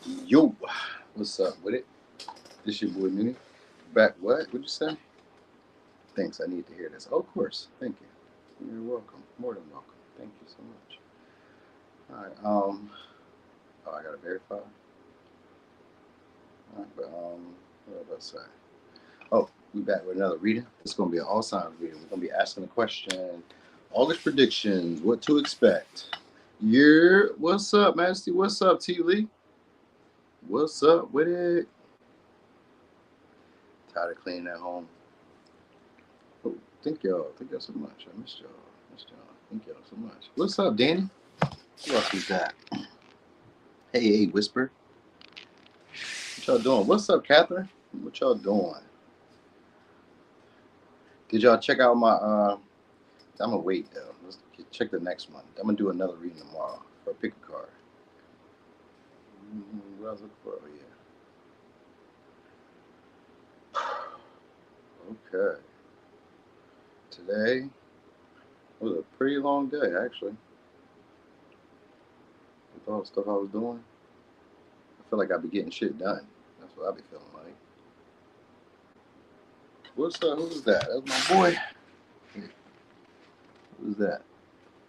Yo, what's up with it? This your boy Mini. Back what? What'd you say? Thanks, I need to hear this. Oh, of course. Thank you. You're welcome. More than welcome. Thank you so much. Alright, oh I gotta verify. Alright, but what was I about to say? Oh, we back with another reading. It's gonna be an all signs reading. We're gonna be asking the question. August predictions, what to expect. Yeah, what's up, Majesty? What's up, T Lee? What's up with it? Tired of cleaning at home. Oh, thank y'all so much. I missed y'all. Thank y'all so much. What's up, Danny? Who else is that? Hey, Whisper. What y'all doing? What's up, Catherine? What y'all doing? Did y'all check out my I'm gonna wait though. Let's check the next one. I'm gonna do another reading tomorrow or pick a card. What I was looking for? Oh, yeah. Okay. Today was a pretty long day, actually. With all the stuff I was doing, I feel like I'd be getting shit done. That's what I'd be feeling like. What's up? Who's that? That's my boy. Who's that?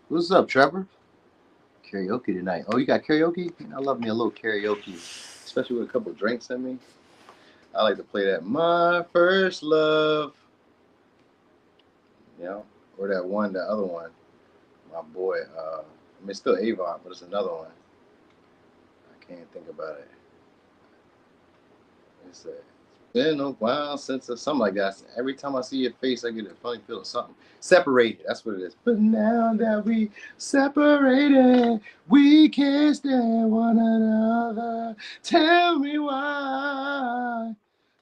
What's up, Trevor? Karaoke tonight. Oh, you got karaoke? I love me a little karaoke, especially with a couple drinks in me. I like to play that My First Love, you know, or that other one. My boy, I mean, it's still Avon, but it's another one. I can't think about it. It's been a while since or something like that. Every time I see your face, I get a funny feeling something. Separated, that's what it is. But now that we separated, we can't stand one another. Tell me why.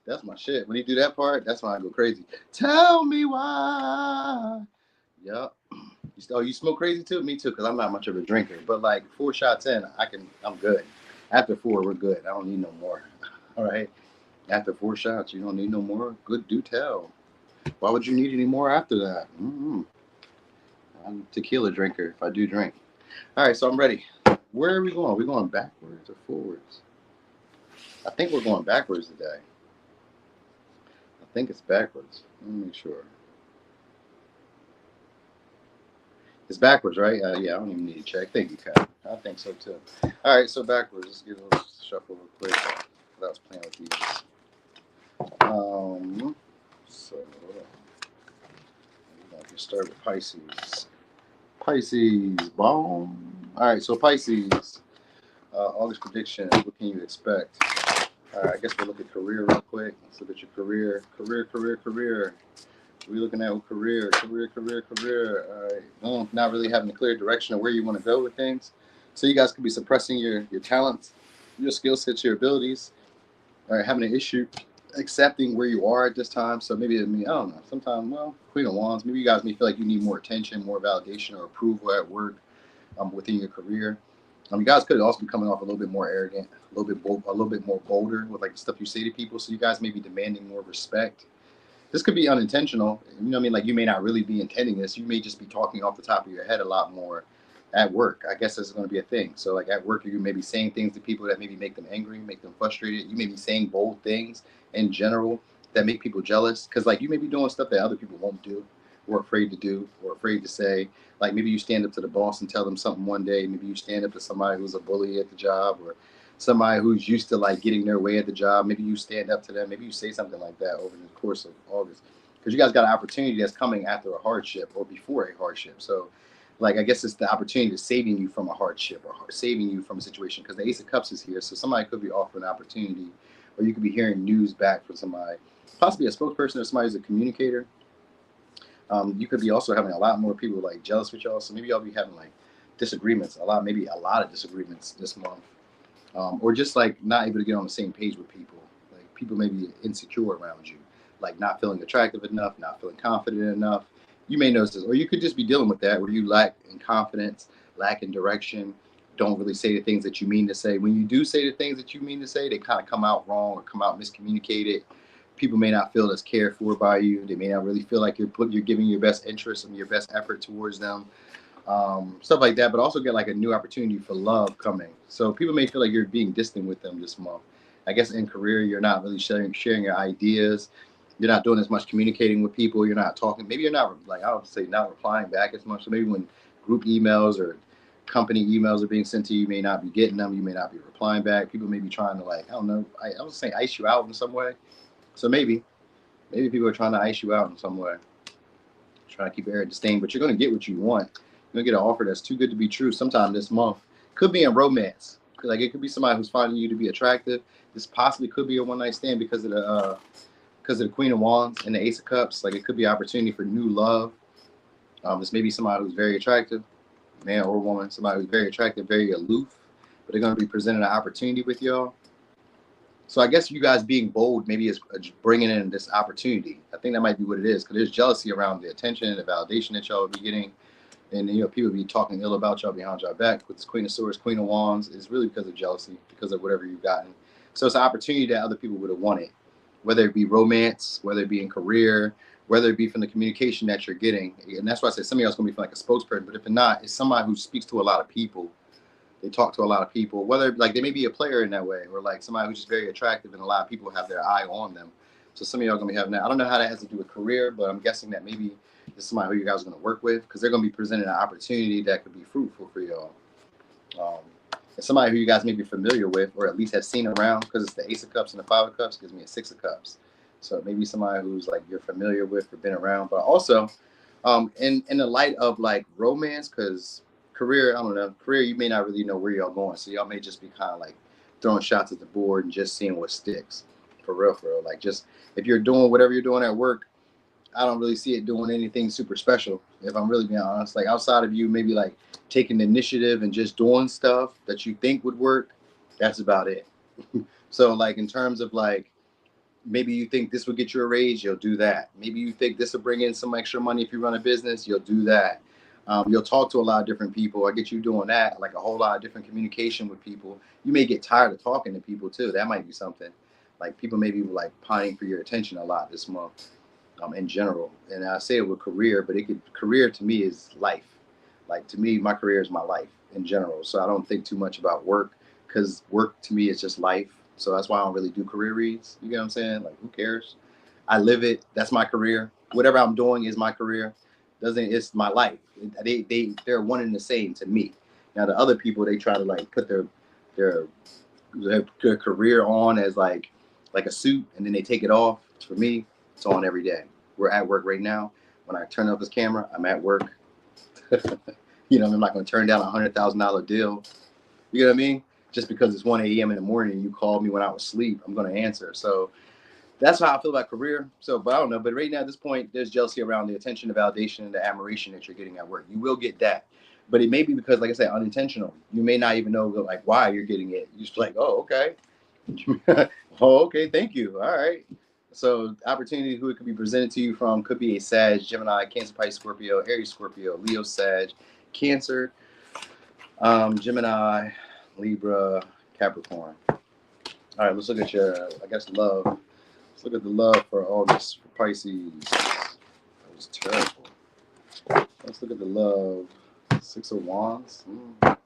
That's my shit. When you do that part, that's when I go crazy. Tell me why. Yup. You smoke crazy too? Me too, because I'm not much of a drinker. But like 4 shots in, I'm good. After 4, we're good. I don't need no more. All right. After 4 shots, you don't need no more. Good do tell. Why would you need any more after that? I'm a tequila drinker if I do drink. All right, so I'm ready. Where are we going? Are we going backwards or forwards? I think we're going backwards today. I think it's backwards. Let me make sure. It's backwards, right? Yeah, I don't even need to check. Thank you, Kat. I think so too. All right, so backwards. Let's get a little shuffle real quick. I was playing with these. So we're gonna start with Pisces. Pisces, boom. All right, so Pisces, August prediction. What can you expect? All right, I guess we'll look at career real quick. Let's look at your career. Career. We're looking at career. All right, boom. Not really having a clear direction of where you want to go with things. So you guys could be suppressing your talents, your skill sets, your abilities. All right, having an issue accepting where you are at this time. So maybe I don't know. Sometimes, well, Queen of Wands. Maybe you guys may feel like you need more attention, more validation, or approval at work, within your career. You guys could also be coming off a little bit more arrogant, a little bit more bolder with like the stuff you say to people. So you guys may be demanding more respect. This could be unintentional. You know what I mean? Like you may not really be intending this. You may just be talking off the top of your head a lot more at work. I guess this is going to be a thing. So like at work, you may be saying things to people that maybe make them angry, make them frustrated. You may be saying bold things in general that make people jealous. Because like you may be doing stuff that other people won't do or afraid to do or afraid to say. Like maybe you stand up to the boss and tell them something one day. Maybe you stand up to somebody who's a bully at the job or somebody who's used to like getting their way at the job. Maybe you stand up to them. Maybe you say something like that over the course of August, because you guys got an opportunity that's coming after a hardship or before a hardship. So, like I guess it's the opportunity to saving you from a hardship or saving you from a situation, because the Ace of Cups is here. So somebody could be offering an opportunity, or you could be hearing news back from somebody, possibly a spokesperson or somebody who's a communicator. You could be also having a lot more people like jealous with y'all. So maybe y'all be having like disagreements, maybe a lot of disagreements this month, or just like not able to get on the same page with people. Like people may be insecure around you, like not feeling attractive enough, not feeling confident enough. You may notice this, or you could just be dealing with that where you lack in confidence, lack in direction, don't really say the things that you mean to say. When you do say the things that you mean to say, they kind of come out wrong or come out miscommunicated. People may not feel as cared for by you. They may not really feel like you're giving your best interest and your best effort towards them. stuff like that, but also get like a new opportunity for love coming. So people may feel like you're being distant with them this month. I guess in career, you're not really sharing your ideas. You're not doing as much communicating with people. You're not talking. Maybe you're not, like, I would say, not replying back as much. So maybe when group emails or company emails are being sent to you, you may not be getting them. You may not be replying back. People may be trying to, like, I don't know. I was saying ice you out in some way. So maybe people are trying to ice you out in some way, trying to keep air disdain, but you're going to get what you want. You're going to get an offer that's too good to be true sometime this month. Could be in romance. Like, it could be somebody who's finding you to be attractive. This possibly could be a one-night stand because of the Queen of Wands and the Ace of Cups. Like, it could be an opportunity for new love. This may be somebody who's very attractive, man or woman, somebody who's very attractive, very aloof, but they're going to be presenting an opportunity with y'all. So I guess you guys being bold maybe is bringing in this opportunity. I think that might be what it is, because there's jealousy around the attention and the validation that y'all will be getting. And, people be talking ill about y'all behind y'all back. With this Queen of Swords, Queen of Wands, is really because of jealousy, because of whatever you've gotten. So it's an opportunity that other people would have wanted, whether it be romance, whether it be in career, whether it be from the communication that you're getting. And that's why I said some of y'all's going to be like a spokesperson, but if not, it's somebody who speaks to a lot of people. They talk to a lot of people, whether like they may be a player in that way, or like somebody who's just very attractive and a lot of people have their eye on them. So some of y'all are going to be having that. I don't know how that has to do with career, but I'm guessing that maybe this is somebody who you guys are going to work with, because they're going to be presenting an opportunity that could be fruitful for y'all. And somebody who you guys may be familiar with, or at least have seen around, because it's the Ace of Cups and the Five of Cups gives me a Six of Cups. So maybe somebody who's like you're familiar with or been around, but also in the light of like romance, because career, I don't know, career, you may not really know where y'all going. So y'all may just be kind of like throwing shots at the board and just seeing what sticks. For real. Like, just if you're doing whatever you're doing at work, I don't really see it doing anything super special, if I'm really being honest. Like, outside of you maybe like taking the initiative and just doing stuff that you think would work, that's about it. So like in terms of like, maybe you think this will get you a raise, you'll do that. Maybe you think this will bring in some extra money if you run a business, you'll do that. You'll talk to a lot of different people. I get you doing that, like a whole lot of different communication with people. You may get tired of talking to people too. That might be something. Like, people may be like pining for your attention a lot this month, in general. And I say it with career, but career to me is life. Like, to me, my career is my life in general. So I don't think too much about work, because work to me is just life. So that's why I don't really do career reads. You get what I'm saying? Like, who cares? I live it. That's my career. Whatever I'm doing is my career. It's my life. They're one and the same to me. Now the other people, they try to like put their career on as like a suit, and then they take it off. For me, it's on every day. We're at work right now. When I turn off this camera, I'm at work. I'm not going to turn down $100,000 deal. You know what I mean? Just because it's 1 a.m. in the morning and you called me when I was asleep, I'm going to answer. So that's how I feel about career. So, but I don't know. But right now, at this point, there's jealousy around the attention, the validation, and the admiration that you're getting at work. You will get that. But it may be because, like I said, unintentional. You may not even know like why you're getting it. You're just like, oh, okay. Oh, okay. Thank you. All right. So opportunity who it could be presented to you from could be a Sag, Gemini, Cancer, Pisces, Scorpio, Aries, Scorpio, Leo, Sag, Cancer, Gemini, Libra, Capricorn. All right, let's look at your, I guess, love. Let's look at the love for August for Pisces. That was terrible. Let's look at the love. Six of Wands. All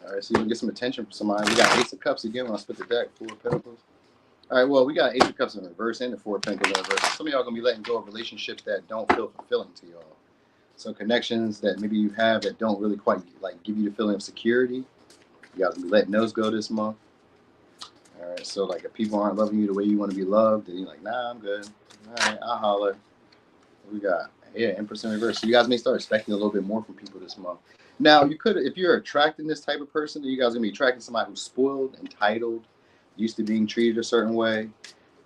right, so you can get some attention from somebody. We got Ace of Cups again when I split the deck. Four of Pentacles. All right, well, we got Ace of Cups in reverse and the Four of Pentacles in reverse. Some of y'all going to be letting go of relationships that don't feel fulfilling to y'all. So connections that maybe you have that don't really quite like give you the feeling of security. You guys will be letting those go this month. All right, so like if people aren't loving you the way you want to be loved, then you're like, nah, I'm good. All right, I'll holler. What we got? Yeah, Empress in reverse. So you guys may start expecting a little bit more from people this month. Now, you could, if you're attracting this type of person, then you guys are going to be attracting somebody who's spoiled, entitled, used to being treated a certain way.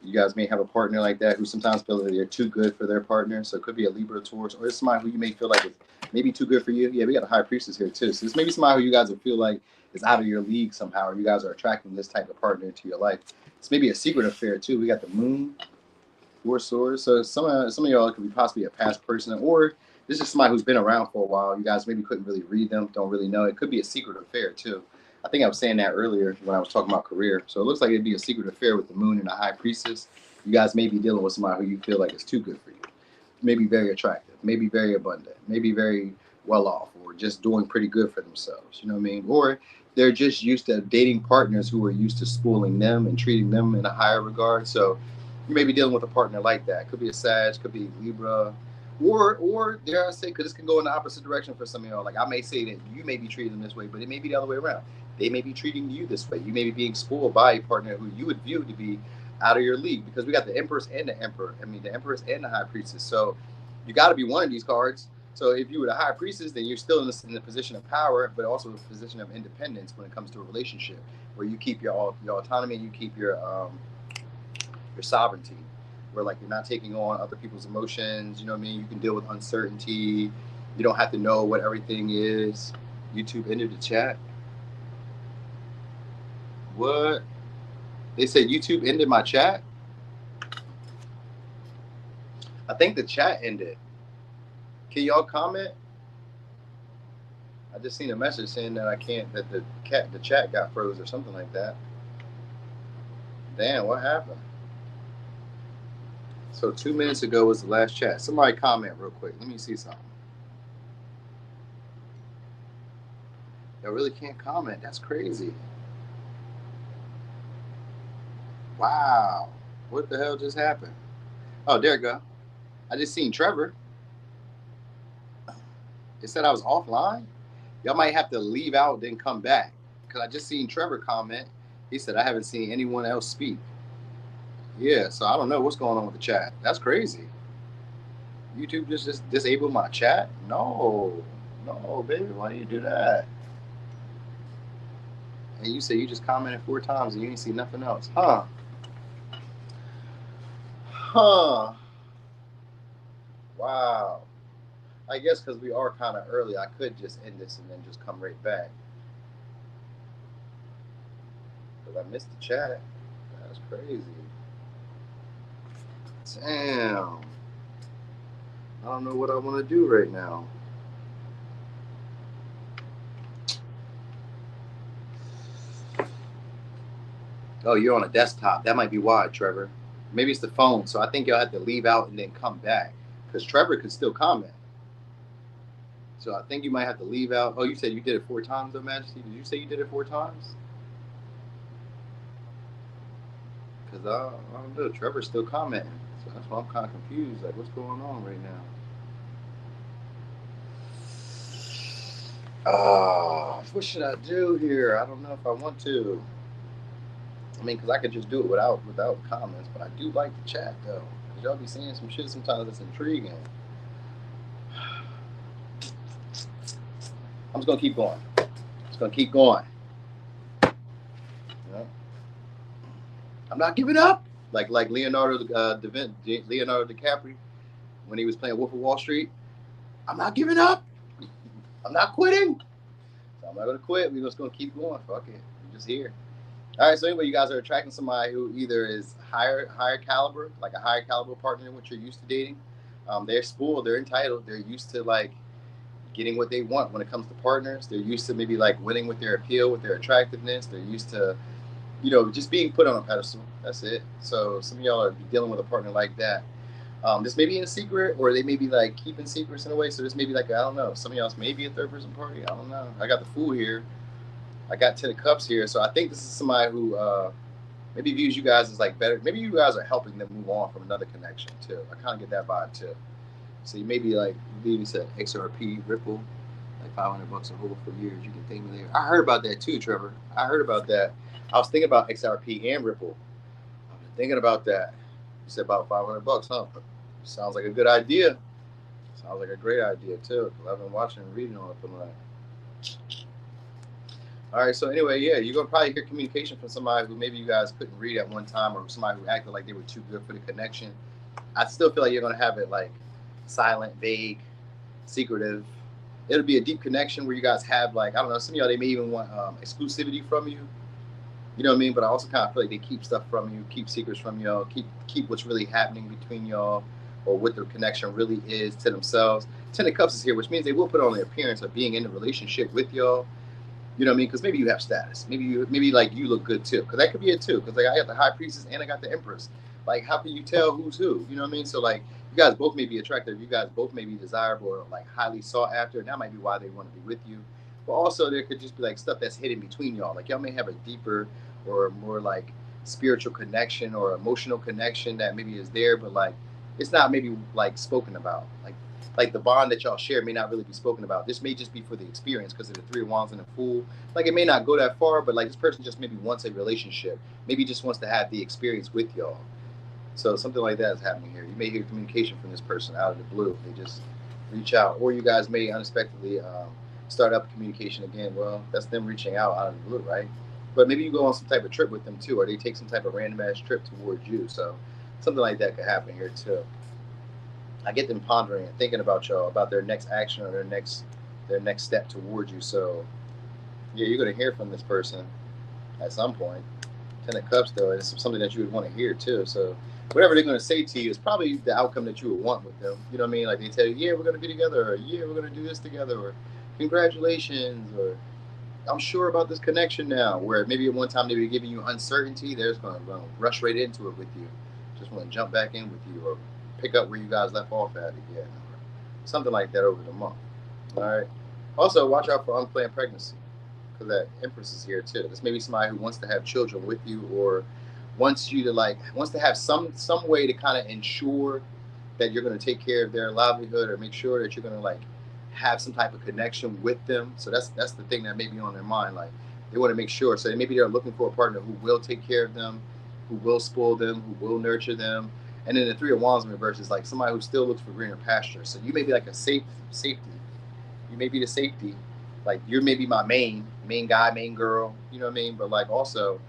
You guys may have a partner like that who sometimes feel that they're too good for their partner. So it could be a Libra, Taurus, or it's somebody who you may feel like is maybe too good for you. Yeah, we got a High Priestess here too. So this may be somebody who you guys will feel like is out of your league somehow, or you guys are attracting this type of partner into your life. It's maybe a secret affair too. We got the Moon, Four Swords. So some of y'all could be possibly a past person, or this is somebody who's been around for a while. You guys maybe couldn't really read them, don't really know. It could be a secret affair too. I think I was saying that earlier when I was talking about career. So it looks like it'd be a secret affair with the Moon and the High Priestess. You guys may be dealing with somebody who you feel like is too good for you. Maybe very attractive, maybe very abundant, maybe very well off, or just doing pretty good for themselves. You know what I mean? Or they're just used to dating partners who are used to schooling them and treating them in a higher regard. So you may be dealing with a partner like that. Could be a Sag, could be Libra, or dare I say, because this can go in the opposite direction for some of y'all. Like I may say that you may be treating them this way, but it may be the other way around. They may be treating you this way. You may be being spoiled by a partner who you would view to be out of your league, because we got the Empress and the Emperor. I mean, the Empress and the High Priestess. So you got to be one of these cards. So if you were the High Priestess, then you're still in the position of power, but also a position of independence when it comes to a relationship, where you keep your autonomy and you keep your sovereignty, where like you're not taking on other people's emotions. You know what I mean? You can deal with uncertainty. You don't have to know what everything is. YouTube ended the chat. What? They said YouTube ended my chat? I think the chat ended. Can y'all comment? I just seen a message saying that I can't, that the chat got froze or something like that. Damn, what happened? So 2 minutes ago was the last chat. Somebody comment real quick. Let me see something. Y'all really can't comment. That's crazy. Wow. What the hell just happened? Oh, there you go. I just seen Trevor. It said I was offline. Y'all might have to leave out, then come back. Because I just seen Trevor comment. He said, I haven't seen anyone else speak. Yeah, so I don't know what's going on with the chat. That's crazy. YouTube just disabled my chat? No, baby, why do you do that? And you say you just commented 4 times and you ain't see nothing else. Huh. Wow. I guess because we are kind of early, I could just end this and then just come right back. Because I missed the chat. That's crazy. Damn. I don't know what I want to do right now. Oh, you're on a desktop. That might be why, Trevor. Maybe it's the phone. So I think you'll have to leave out and then come back. Because Trevor can still comment. So I think you might have to leave out. Oh, you said you did it 4 times, though, Majesty? Did you say you did it 4 times? Because I don't know. Trevor's still commenting. So that's why I'm kind of confused. Like, what's going on right now? What should I do here? I don't know if I want to. I mean, because I could just do it without comments. But I do like the chat, though. Because y'all be saying some shit sometimes that's intriguing. I'm just going to keep going. Yeah. I'm not giving up. Like Leonardo DiCaprio when he was playing Wolf of Wall Street. I'm not giving up. I'm not quitting. So I'm not going to quit. We're just going to keep going. Fuck it. We're just here. All right. So anyway, you guys are attracting somebody who either is higher caliber, like a higher caliber partner than what you're used to dating. They're spoiled. They're entitled. They're used to like getting what they want when it comes to partners. They're used to maybe like winning with their appeal, with their attractiveness. They're used to, you know, just being put on a pedestal. That's it. So some of y'all are dealing with a partner like that. This may be in a secret, or they may be like keeping secrets in a way. So this may be like, I don't know. Some of y'all may be a third person party. I don't know. I got the Fool here. I got 10 of Cups here. So I think this is somebody who maybe views you guys as like better. Maybe you guys are helping them move on from another connection too. I kind of get that vibe too. So you may be like, you said XRP, Ripple, like $500 a hold for years. You can thank me later. I heard about that too, Trevor. I heard about that. I was thinking about XRP and Ripple. I've been thinking about that. You said about $500, huh? Sounds like a good idea. Sounds like a great idea too. Because I've been watching and reading on it for like. All right. So anyway, yeah, you're gonna probably hear communication from somebody who maybe you guys couldn't read at one time, or somebody who acted like they were too good for the connection. I still feel like you're gonna have it like silent, vague, secretive. It'll be a deep connection where you guys have like, I don't know, some of y'all, they may even want exclusivity from you. You know what I mean? But I also kind of feel like they keep stuff from you, keep secrets from y'all, keep what's really happening between y'all, or what their connection really is to themselves. 10 of Cups is here, which means they will put on the appearance of being in a relationship with y'all. You know what I mean? Because maybe you have status. Maybe like you look good too. Because that could be it too. Because like I got the High Priestess and I got the Empress. Like how can you tell who's who? You know what I mean? So like You guys both may be attractive. You guys both may be desirable or like highly sought after, and that might be why they want to be with you. But also, there could just be like stuff that's hidden between y'all. Like y'all may have a deeper or more like spiritual connection or emotional connection that maybe is there, but like it's not maybe like spoken about. Like the bond that y'all share may not really be spoken about. This may just be for the experience because of the Three of Wands and the Fool. Like it may not go that far, but like this person just maybe wants a relationship. Maybe just wants to have the experience with y'all. So something like that is happening here. You may hear communication from this person out of the blue. They just reach out, or you guys may unexpectedly start up communication again. Well, that's them reaching out of the blue, right? But maybe you go on some type of trip with them too, or they take some type of random ass trip towards you. So something like that could happen here too. I get them pondering and thinking about y'all, about their next action or their next step towards you. So yeah, you're gonna hear from this person at some point. Ten of Cups though, it's something that you would want to hear too. So whatever they're gonna say to you is probably the outcome that you would want with them. You know what I mean? Like they tell you, yeah, we're gonna be together, or yeah, we're gonna do this together, or congratulations, or I'm sure about this connection now. Where maybe at one time they were giving you uncertainty, they're just gonna rush right into it with you. Just want to jump back in with you, or pick up where you guys left off at again, or something like that over the month. All right. Also, watch out for unplanned pregnancy because that Empress is here too. This may be somebody who wants to have children with you, or wants to have some way to kind of ensure that you're going to take care of their livelihood, or make sure that you're going to like have some type of connection with them. So that's the thing that may be on their mind. Like they want to make sure. So maybe they're looking for a partner who will take care of them, who will spoil them, who will nurture them. And then the Three of Wands in reverse is like somebody who still looks for greener pasture. So you may be like a safety. You may be the safety. Like you're maybe my main guy, main girl. You know what I mean? But like also,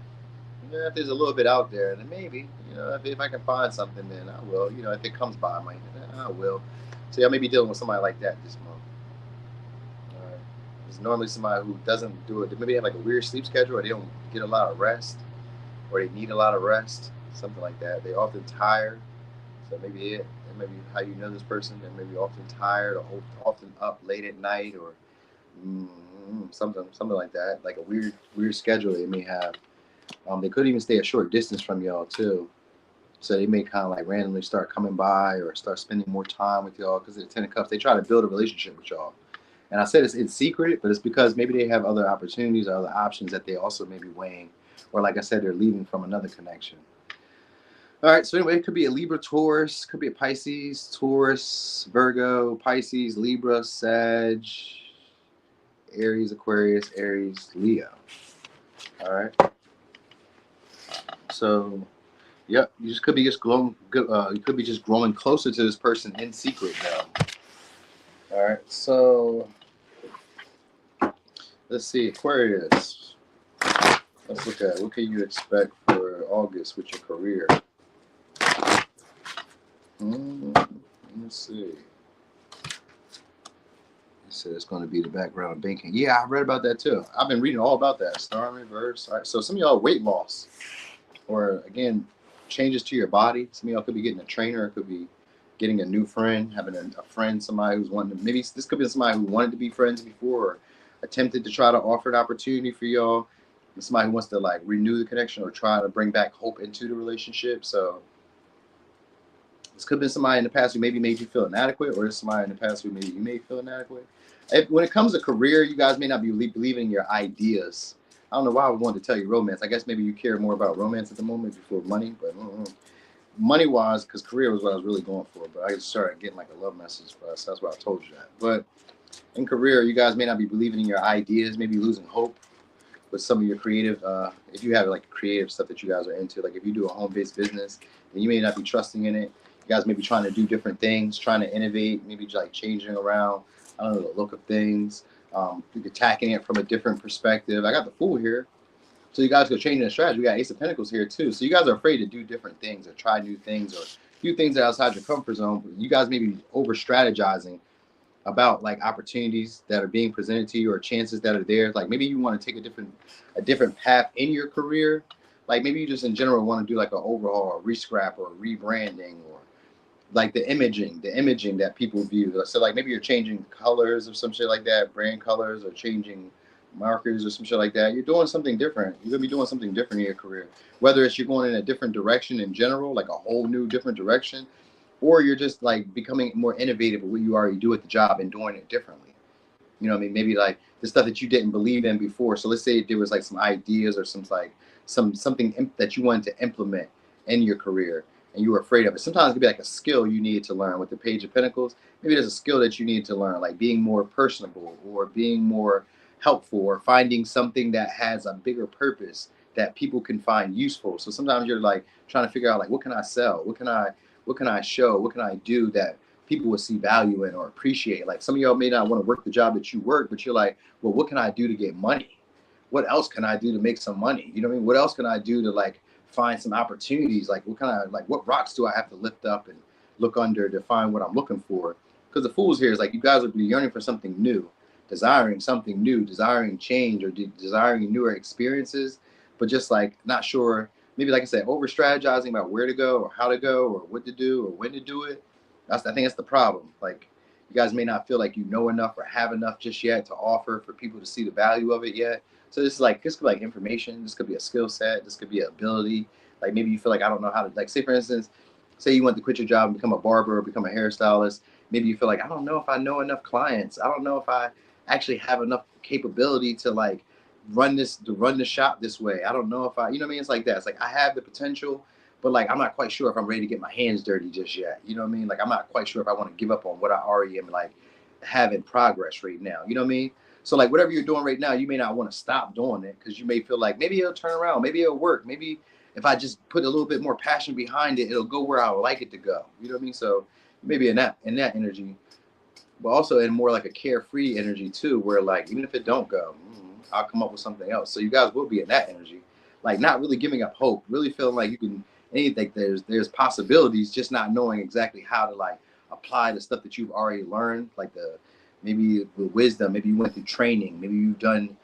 you know, if there's a little bit out there, then maybe, you know, if I can find something, then I will. You know, if it comes by, I will. So I may be dealing with somebody like that this month. All right. There's normally somebody who doesn't do it. Maybe they have like a weird sleep schedule, or they don't get a lot of rest, or they need a lot of rest, something like that. They're often tired. So maybe maybe how you know this person. They're maybe often tired, or often up late at night, or something like that. Like a weird schedule they may have. They could even stay a short distance from y'all too. So they may kind of like randomly start coming by or start spending more time with y'all because of the Ten of Cups. They try to build a relationship with y'all. And I said it's in secret, but it's because maybe they have other opportunities or other options that they also may be weighing. Or like I said, they're leaving from another connection. All right, so anyway, it could be a Libra, Taurus, could be a Pisces, Taurus, Virgo, Pisces, Libra, Sag, Aries, Aquarius, Aries, Leo. All right. So, yep, you just could be just growing. You could be just growing closer to this person in secret now. All right. So, let's see, Aquarius. Let's look at what can you expect for August with your career. Let's see. You said it's going to be the background of banking. Yeah, I read about that too. I've been reading all about that. Star in reverse. All right. So some of y'all weight loss, or again, changes to your body. Some of y'all could be getting a trainer. It could be getting a new friend, having a friend, somebody who's wanting to, maybe this could be somebody who wanted to be friends before, or attempted to try to offer an opportunity for y'all. And somebody who wants to like renew the connection or try to bring back hope into the relationship. So this could have been somebody in the past who maybe made you feel inadequate, or somebody in the past who maybe you may feel inadequate. When it comes to career, you guys may not be believing in your ideas. I don't know why I would want to tell you romance. I guess maybe you care more about romance at the moment before money, but money-wise, because career was what I was really going for. But I just started getting like a love message, but that's why I told you that. But in career, you guys may not be believing in your ideas, maybe losing hope with some of your creative, if you have like creative stuff that you guys are into, like if you do a home-based business, then you may not be trusting in it. You guys may be trying to do different things, trying to innovate, maybe like changing around, I don't know, the look of things, attacking it from a different perspective. I got the Fool here. So you guys go changing the strategy. We got Ace of Pentacles here too. So you guys are afraid to do different things or try new things or do things that are outside your comfort zone. You guys may be over-strategizing about like opportunities that are being presented to you or chances that are there. Like maybe you want to take a different path in your career. Like maybe you just in general want to do like an overhaul or re-scrap or rebranding, or like the imaging that people view. So like maybe you're changing colors or some shit like that, brand colors, or changing markers or some shit like that. You're doing something different. You're gonna be doing something different in your career. Whether it's you're going in a different direction in general, like a whole new different direction, or you're just like becoming more innovative with what you already do at the job and doing it differently. You know what I mean? Maybe like the stuff that you didn't believe in before. So let's say there was like some ideas or something that you wanted to implement in your career and you were afraid of it. Sometimes it could be like a skill you needed to learn with the Page of Pentacles. Maybe there's a skill that you need to learn, like being more personable or being more helpful or finding something that has a bigger purpose that people can find useful. So sometimes you're like trying to figure out like what can I sell? What can I show? What can I do that people will see value in or appreciate? Like some of y'all may not want to work the job that you work, but you're like, well, what can I do to get money? What else can I do to make some money? You know what I mean? What else can I do to like find some opportunities? Like what rocks do I have to lift up and look under to find what I'm looking for? Because the fools here is like you guys would be yearning for something new, desiring something new, desiring change or desiring newer experiences, but just like not sure. Maybe like I said, over strategizing about where to go or how to go or what to do or when to do it. I think that's the problem. Like you guys may not feel like you know enough or have enough just yet to offer for people to see the value of it yet. So this could be like information. This could be a skill set. This could be an ability. Like maybe you feel like I don't know how to, like say for instance, say you want to quit your job and become a barber or become a hairstylist. Maybe you feel like I don't know if I know enough clients. I don't know if I actually have enough capability to like run the shop this way. I don't know if I, you know what I mean? It's like that. It's like I have the potential, but like I'm not quite sure if I'm ready to get my hands dirty just yet. You know what I mean? Like I'm not quite sure if I want to give up on what I already am like have in progress right now. You know what I mean? So like whatever you're doing right now, you may not want to stop doing it because you may feel like maybe it'll turn around, maybe it'll work, maybe if I just put a little bit more passion behind it, it'll go where I would like it to go. You know what I mean? So maybe in that energy, but also in more like a carefree energy too, where like even if it don't go, I'll come up with something else. So you guys will be in that energy, like not really giving up hope, really feeling like you can anything. There's possibilities, just not knowing exactly how to like apply the stuff that you've already learned, like maybe the wisdom, maybe you went through training, maybe you've done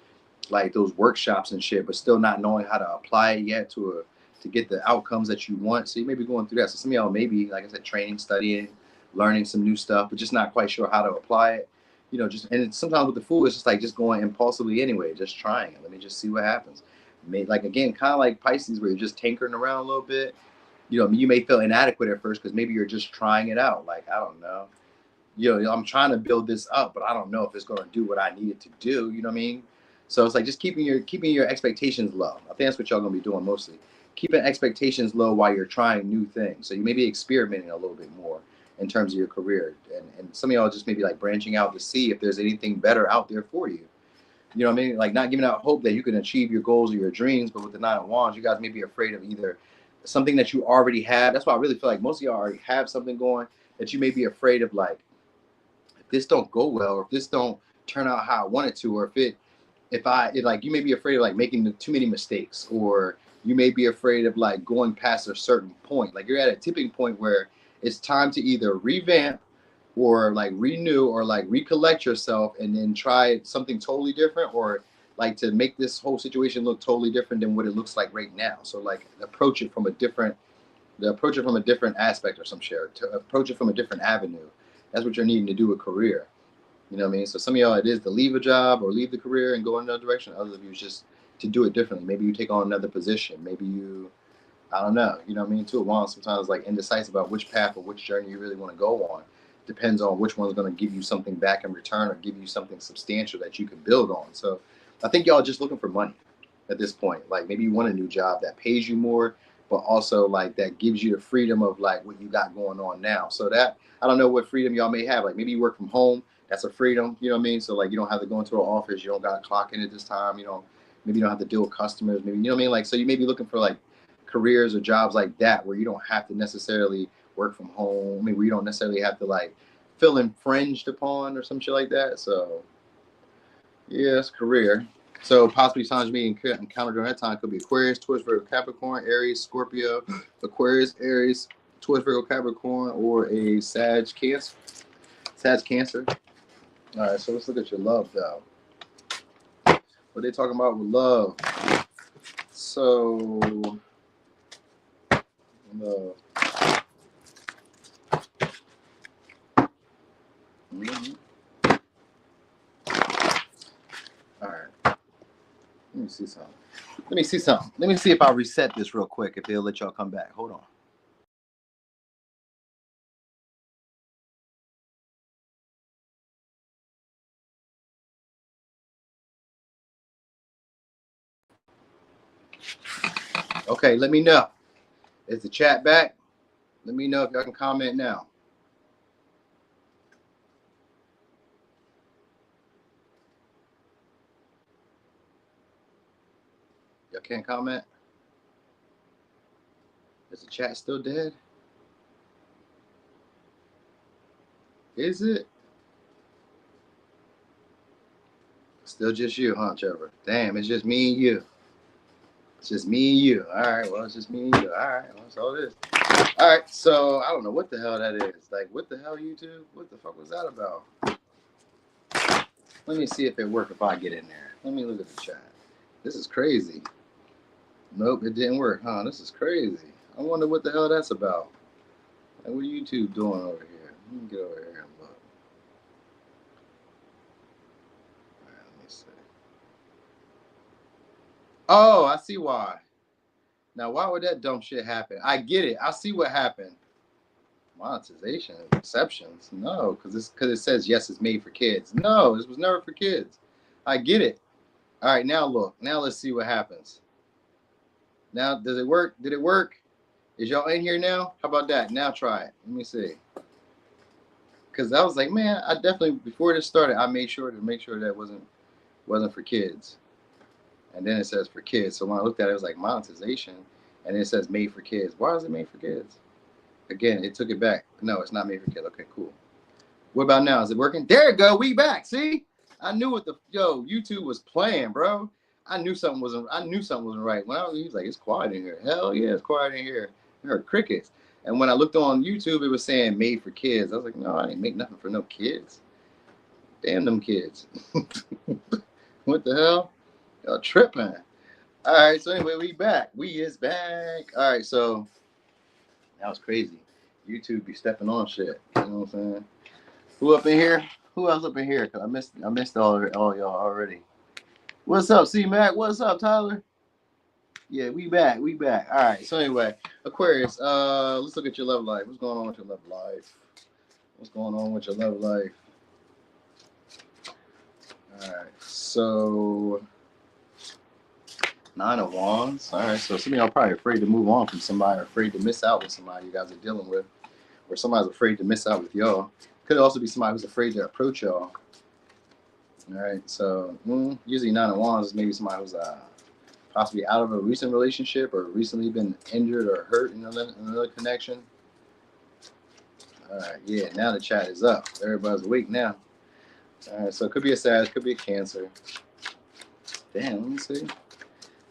like those workshops and shit, but still not knowing how to apply it yet to get the outcomes that you want. So you may be going through that. So some of y'all maybe, like I said, training, studying, learning some new stuff, but just not quite sure how to apply it. You know, just and it's, sometimes with the fool, it's just like just going impulsively anyway, just trying it. Let me just see what happens. Like again, kind of like Pisces, where you're just tinkering around a little bit. You know, you may feel inadequate at first because maybe you're just trying it out. Like I don't know, I'm trying to build this up, but I don't know if it's going to do what I need it to do. You know what I mean? So it's like just keeping your expectations low. I think that's what y'all gonna be doing mostly. Keeping expectations low while you're trying new things. So you may be experimenting a little bit more in terms of your career, and some of y'all just maybe like branching out to see if there's anything better out there for you. You know what I mean? Like not giving out hope that you can achieve your goals or your dreams, but with the Nine of Wands, you guys may be afraid of either something that you already have. That's why I really feel like most of y'all already have something going that you may be afraid of, like if this don't go well, or if this don't turn out how I want it to, or like you may be afraid of like making too many mistakes, or you may be afraid of like going past a certain point. Like you're at a tipping point where it's time to either revamp or like renew or like recollect yourself and then try something totally different, or like to make this whole situation look totally different than what it looks like right now. So like approach it from a different aspect or some share, to approach it from a different avenue. That's what you're needing to do with career. You know what I mean? So some of y'all, it is to leave a job or leave the career and go in another direction. Others of you is just to do it differently. Maybe you take on another position. Maybe I don't know. You know what I mean? Two of Wands sometimes like indecisive about which path or which journey you really want to go on. Depends on which one's going to give you something back in return or give you something substantial that you can build on. So I think y'all are just looking for money at this point. Like maybe you want a new job that pays you more, but also like that gives you the freedom of like what you got going on now. So that I don't know what freedom y'all may have. Like maybe you work from home. That's a freedom. You know what I mean? So like you don't have to go into an office. You don't got to clock in at this time. Maybe you don't have to deal with customers. Maybe you know what I mean? Like so you may be looking for like careers or jobs like that where you don't have to necessarily work from home. I mean, where you don't necessarily have to like feel infringed upon or some shit like that. So yeah, it's career. So possibly signs being encountered during that time could be Aquarius, Taurus, Virgo, Capricorn, Aries, Scorpio, Aquarius, Aries, Taurus, Virgo, Capricorn, or a Sag Cancer. Sag Cancer. All right, so let's look at your love though. What they talking about with love? So love. Mm-hmm. All right. Let me see something. Let me see if I reset this real quick. If they'll let y'all come back. Hold on. Okay, let me know. Is the chat back? Let me know if y'all can comment now. Y'all can't comment? Is the chat still dead? Is it? Still just you, huh, Trevor? Damn, it's just me and you. It's just me and you. All right, well, it's just me and you. All right, well, that's all it is. All right, so I don't know what the hell that is. Like, what the hell, YouTube? What the fuck was that about? Let me see if it worked if I get in there. Let me look at the chat. This is crazy. Nope, it didn't work, huh? This is crazy. I wonder what the hell that's about. Like, what are YouTube doing over here? Let me get over here and look. All right, let me see. Oh, I see why. Now, why would that dumb shit happen? I get it. I see what happened. Monetization, exceptions. No, because it says yes, it's made for kids. No, this was never for kids. I get it. All right, now look. Now let's see what happens. Now, does it work? Did it work? Is y'all in here now? How about that? Now try it. Let me see. Because I was like, man, I definitely, before this started, I made sure that wasn't for kids. And then it says for kids. So when I looked at it, it was like monetization. And it says made for kids. Why is it made for kids? Again, it took it back. No, it's not made for kids. Okay, cool. What about now? Is it working? There it go. We back. See? I knew what YouTube was playing, bro. I knew something wasn't right. When he was like, it's quiet in here. Hell yeah, it's quiet in here. I heard crickets. And when I looked on YouTube, it was saying made for kids. I was like, no, I didn't make nothing for no kids. Damn them kids. What the hell? Y'all tripping. All right, so anyway, we back. We is back. All right, so that was crazy. YouTube be stepping on shit. You know what I'm saying? Who up in here? Who else up in here? Cause I missed all y'all already. What's up, C Mac? What's up, Tyler? Yeah, we back. We back. All right. So anyway, Aquarius. Let's look at your love life. What's going on with your love life? What's going on with your love life? All right. So 9 of Wands. All right. So some of y'all probably afraid to move on from somebody, or afraid to miss out with somebody you guys are dealing with, or somebody's afraid to miss out with y'all. Could also be somebody who's afraid to approach y'all. All right. So usually 9 of Wands is maybe somebody who's possibly out of a recent relationship or recently been injured or hurt in another connection. All right, yeah, now the chat is up. Everybody's awake now. All right, so it could be a Sag, could be a Cancer. Damn, let me see.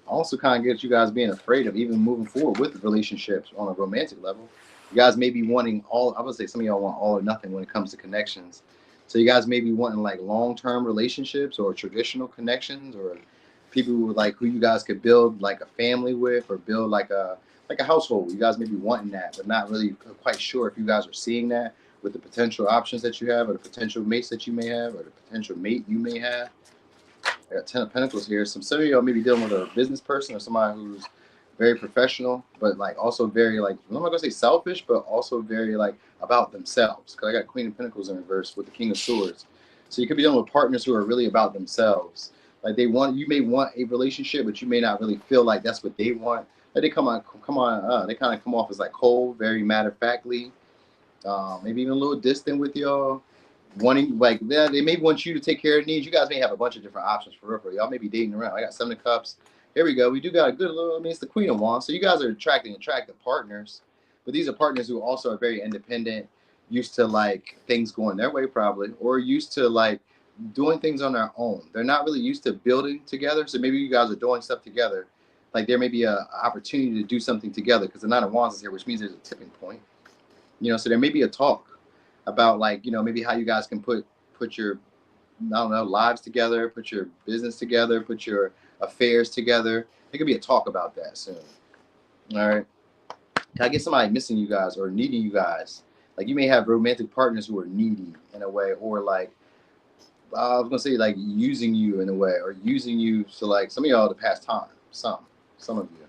Also kind of gets you guys being afraid of even moving forward with relationships on a romantic level. You guys may be wanting I would say some of y'all want all or nothing when it comes to connections. So you guys may be wanting like long-term relationships or traditional connections, or people who you guys could build like a family with, or build like a household. You guys may be wanting that, but not really quite sure if you guys are seeing that with the potential options that you have, or the potential mates that you may have, or the potential mate you may have. I got 10 of Pentacles here. Some of y'all may be dealing with a business person or somebody who's very professional, but like also very like, I'm not gonna say selfish, but also very like about themselves. Because I got Queen of Pentacles in reverse with the King of Swords. So you could be dealing with partners who are really about themselves. Like you may want a relationship, but you may not really feel like that's what they want. Like they they kind of come off as like cold, very matter of factly, maybe even a little distant with y'all. Wanting like they may want you to take care of needs. You guys may have a bunch of different options for real. Y'all may be dating around. I got 7 of Cups. Here we go. We do got a good little. I mean, it's the Queen of Wands. So you guys are attracting attractive partners, but these are partners who also are very independent, used to like things going their way probably, or used to like doing things on their own. They're not really used to building together. So maybe you guys are doing stuff together. Like there may be a opportunity to do something together because the 9 of Wands is here, which means there's a tipping point. So there may be a talk about like, maybe how you guys can put your, I don't know, lives together, put your business together, put your affairs together. There could be a talk about that soon. All right. Can I get somebody missing you guys or needing you guys? Like you may have romantic partners who are needy in a way, or like, I was gonna say like using you in a way, or using you to like some of y'all to pass time. Some of you.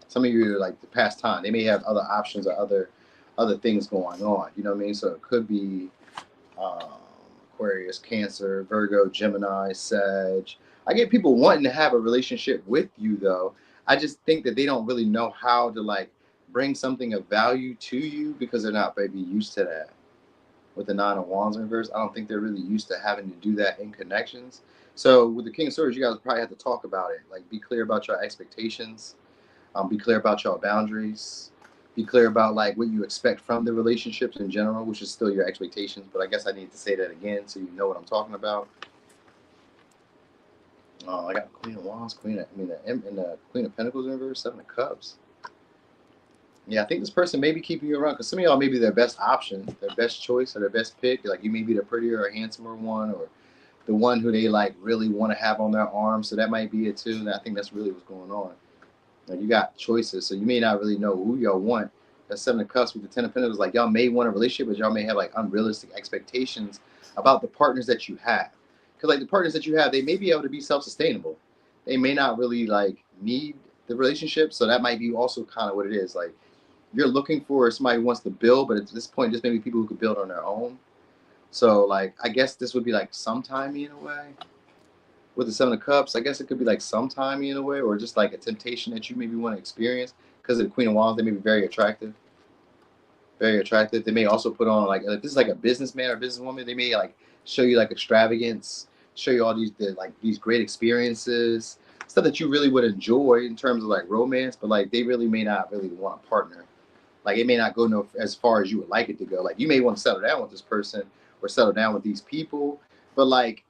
Some of you are like to pass time. They may have other options or other things going on. You know what I mean? So it could be Aquarius, Cancer, Virgo, Gemini, Sag. I get people wanting to have a relationship with you though. I just think that they don't really know how to like bring something of value to you because they're not maybe used to that. With the Nine of Wands in reverse, I don't think they're really used to having to do that in connections. So with the King of Swords, you guys probably have to talk about it. Like, be clear about your expectations. Be clear about your boundaries. Be clear about like what you expect from the relationships in general, which is still your expectations. But I guess I need to say that again so you know what I'm talking about. Oh, I got Queen of Wands, the Queen of Pentacles in reverse, Seven of Cups. Yeah, I think this person may be keeping you around because some of y'all may be their best option, their best choice, or their best pick. Like, you may be the prettier or handsomer one, or the one who they like really want to have on their arm. So that might be it too. And I think that's really what's going on. Like, you got choices, so you may not really know who y'all want. That Seven of Cups with the Ten of Pentacles, like, y'all may want a relationship, but y'all may have like unrealistic expectations about the partners that you have. Because like the partners that you have, they may be able to be self-sustainable. They may not really like need the relationship. So that might be also kind of what it is. Like, you're looking for somebody who wants to build, but at this point, just maybe people who could build on their own. So like, I guess this would be like sometimey in a way. With the Seven of Cups, I guess it could be like sometimey in a way, or just like a temptation that you maybe want to experience. Because of the Queen of Wands, they may be very attractive. Very attractive. They may also put on like, if this is like a businessman or businesswoman, they may like show you like extravagance, show you all these great experiences, stuff that you really would enjoy in terms of like romance, but like they really may not really want a partner. Like, it may not go as far as you would like it to go. Like, you may want to settle down with this person or settle down with these people, but like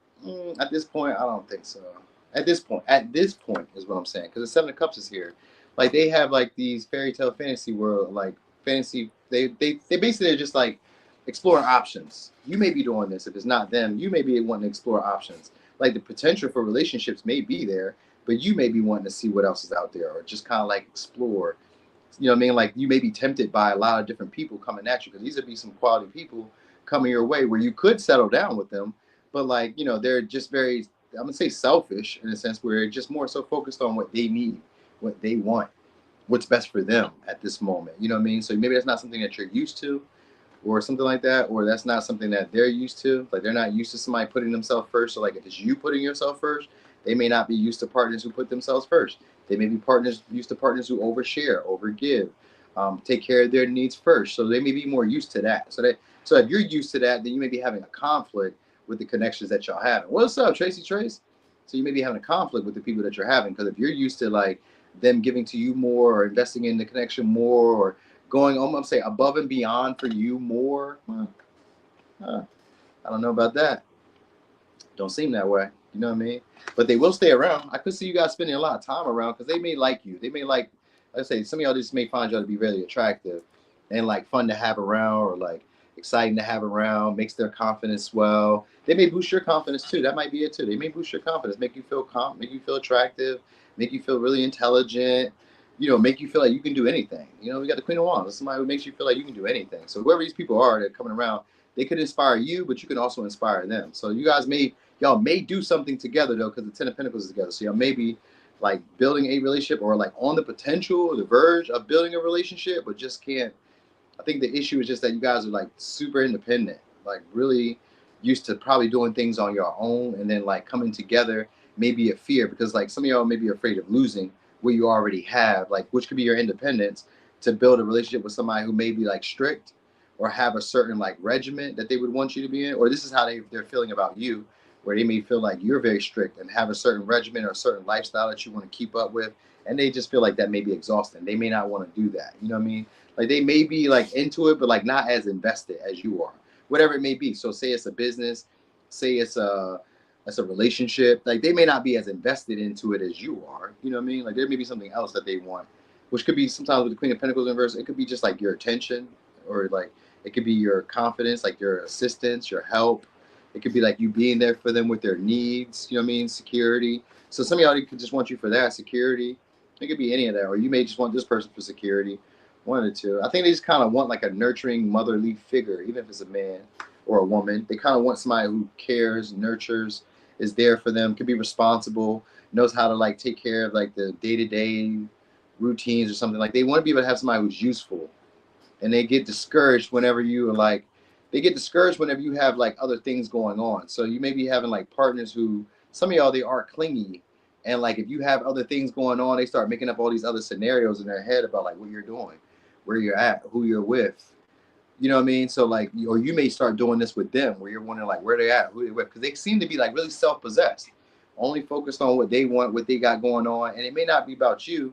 at this point, I don't think so. At this point is what I'm saying, because the Seven of Cups is here. Like, they have like these fairy tale fantasy world, like fantasy. They basically are just like exploring options. You may be doing this if it's not them. You may be wanting to explore options. Like, the potential for relationships may be there, but you may be wanting to see what else is out there, or just kind of like explore. You know what I mean? Like, you may be tempted by a lot of different people coming at you, because these would be some quality people coming your way where you could settle down with them, but like, they're just very, I'm gonna say selfish in a sense, where they're just more so focused on what they need, what they want, what's best for them at this moment. You know what I mean? So maybe that's not something that you're used to, or something like that, or that's not something that they're used to. Like, they're not used to somebody putting themselves first. So like, if it's you putting yourself first, they may not be used to partners who put themselves first. They may be used to partners who overshare, overgive, take care of their needs first. So they may be more used to that. So if you're used to that, then you may be having a conflict with the connections that y'all have. What's up, Tracy Trace? So you may be having a conflict with the people that you're having, because if you're used to like them giving to you more, or investing in the connection more, or going, I'm gonna say, above and beyond for you more, I don't know about that. Don't seem that way. You know what I mean? But they will stay around. I could see you guys spending a lot of time around, because they may like you. They may like, let's say, some of y'all just may find y'all to be really attractive and like fun to have around, or like exciting to have around, makes their confidence swell. They may boost your confidence too. That might be it too. They may boost your confidence, make you feel make you feel attractive, make you feel really intelligent, make you feel like you can do anything. We got the Queen of Wands. Somebody who makes you feel like you can do anything. So whoever these people are that are coming around, they could inspire you, but you can also inspire them. So y'all may do something together though, because the Ten of Pentacles is together. So y'all may be like building a relationship, or like on the potential or the verge of building a relationship, but just can't. I think the issue is just that you guys are like super independent, like really used to probably doing things on your own, and then like coming together may be a fear, because like some of y'all may be afraid of losing what you already have, like, which could be your independence, to build a relationship with somebody who may be like strict, or have a certain like regiment that they would want you to be in, or this is how they're feeling about you, where they may feel like you're very strict and have a certain regimen or a certain lifestyle that you want to keep up with, and they just feel like that may be exhausting. They may not want to do that. You know what I mean? Like, they may be like into it, but like not as invested as you are, whatever it may be. So say it's a business, say it's a relationship, like they may not be as invested into it as you are. You know what I mean? Like, there may be something else that they want, which could be sometimes with the Queen of Pentacles in reverse. It could be just like your attention, or like it could be your confidence, like your assistance, your help. It could be like you being there for them with their needs. You know what I mean? Security. So some of y'all could just want you for that, security. It could be any of that, or you may just want this person for security. One or two. I think they just kind of want like a nurturing motherly figure, even if it's a man or a woman. They kind of want somebody who cares, nurtures, is there for them, can be responsible, knows how to like take care of like the day-to-day routines or something. Like, they want to be able to have somebody who's useful, and they get discouraged whenever you have like other things going on. So you may be having like partners who, some of y'all, they are clingy, And like, if you have other things going on, they start making up all these other scenarios in their head about like what you're doing, where you're at, who you're with. You know what I mean? So like, or you may start doing this with them, where you're wondering like where they at, who they with, because they seem to be like really self-possessed, only focused on what they want, what they got going on, and it may not be about you.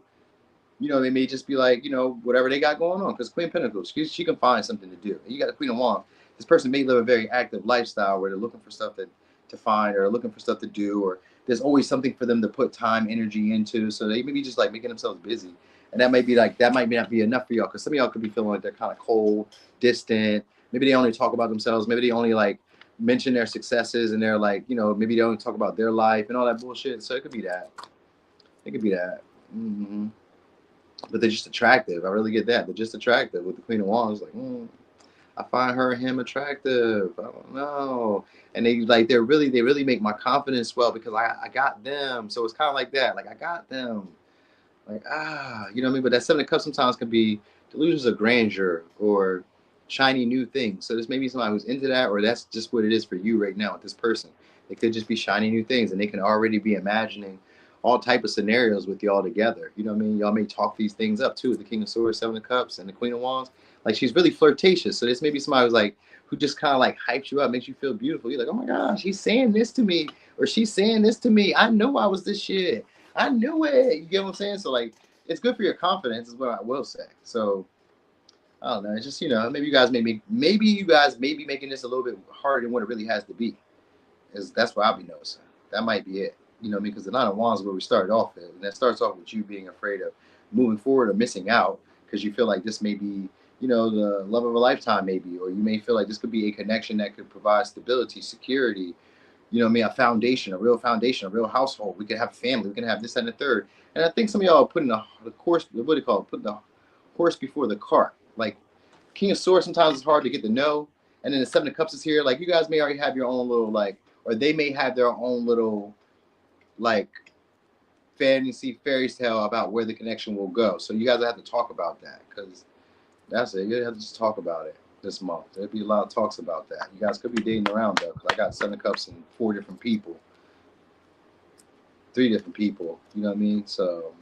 You know, they may just be like, you know, whatever they got going on. Because Queen of Pentacles, she can find something to do. And you got the Queen of Wands. This person may live a very active lifestyle where they're looking for stuff to find, or looking for stuff to do, or there's always something for them to put time, energy into. So they may be just like making themselves busy. And that might be like, that might not be enough for y'all. Because some of y'all could be feeling like they're kind of cold, distant. Maybe they only talk about themselves. Maybe they only like mention their successes, and they're like, you know, maybe they only talk about their life and all that bullshit. So it could be that. It could be that. Mm-hmm. But they're just attractive. I really get that. They're just attractive. With the Queen of Wands, like, I find her and him attractive. I don't know. And they really make my confidence swell because I got them. So it's kind of like that. Like, I got them. Like, you know what I mean? But that Seven of Cups sometimes can be delusions of grandeur or shiny new things. So there's maybe somebody who's into that, or that's just what it is for you right now with this person. It could just be shiny new things, and they can already be imagining all type of scenarios with y'all together. You know what I mean? Y'all may talk these things up too. The King of Swords, Seven of Cups, and the Queen of Wands. Like, she's really flirtatious. So this may be somebody who's like, who just kind of like hypes you up, makes you feel beautiful. You're like, oh my gosh, he's saying this to me, or she's saying this to me. I know I was this shit. I knew it. You get what I'm saying? So like, it's good for your confidence, is what I will say. So I don't know. It's just, you know, maybe you guys may be making this a little bit harder than what it really has to be. That's what I'll be noticing. That might be it. You know what I mean? Because the Nine of Wands is where we started off with. And that starts off with you being afraid of moving forward or missing out because you feel like this may be, you know, the love of a lifetime maybe, or you may feel like this could be a connection that could provide stability, security, you know what I mean, a foundation, a real foundation, a real household. We could have family. We can have this and the third. And I think some of y'all are putting the course, what do you call it? Putting the horse before the cart. Like, King of Swords, sometimes it's hard to get to know. And then the Seven of Cups is here. Like, you guys may already have your own little, like, or they may have their own little, like, fantasy fairy tale about where the connection will go. So you guys have to talk about that, because that's it. You have to just talk about it this month. There'll be a lot of talks about that. You guys could be dating around though, because I got Seven of Cups and 4 different people, 3 different people. You know what I mean? So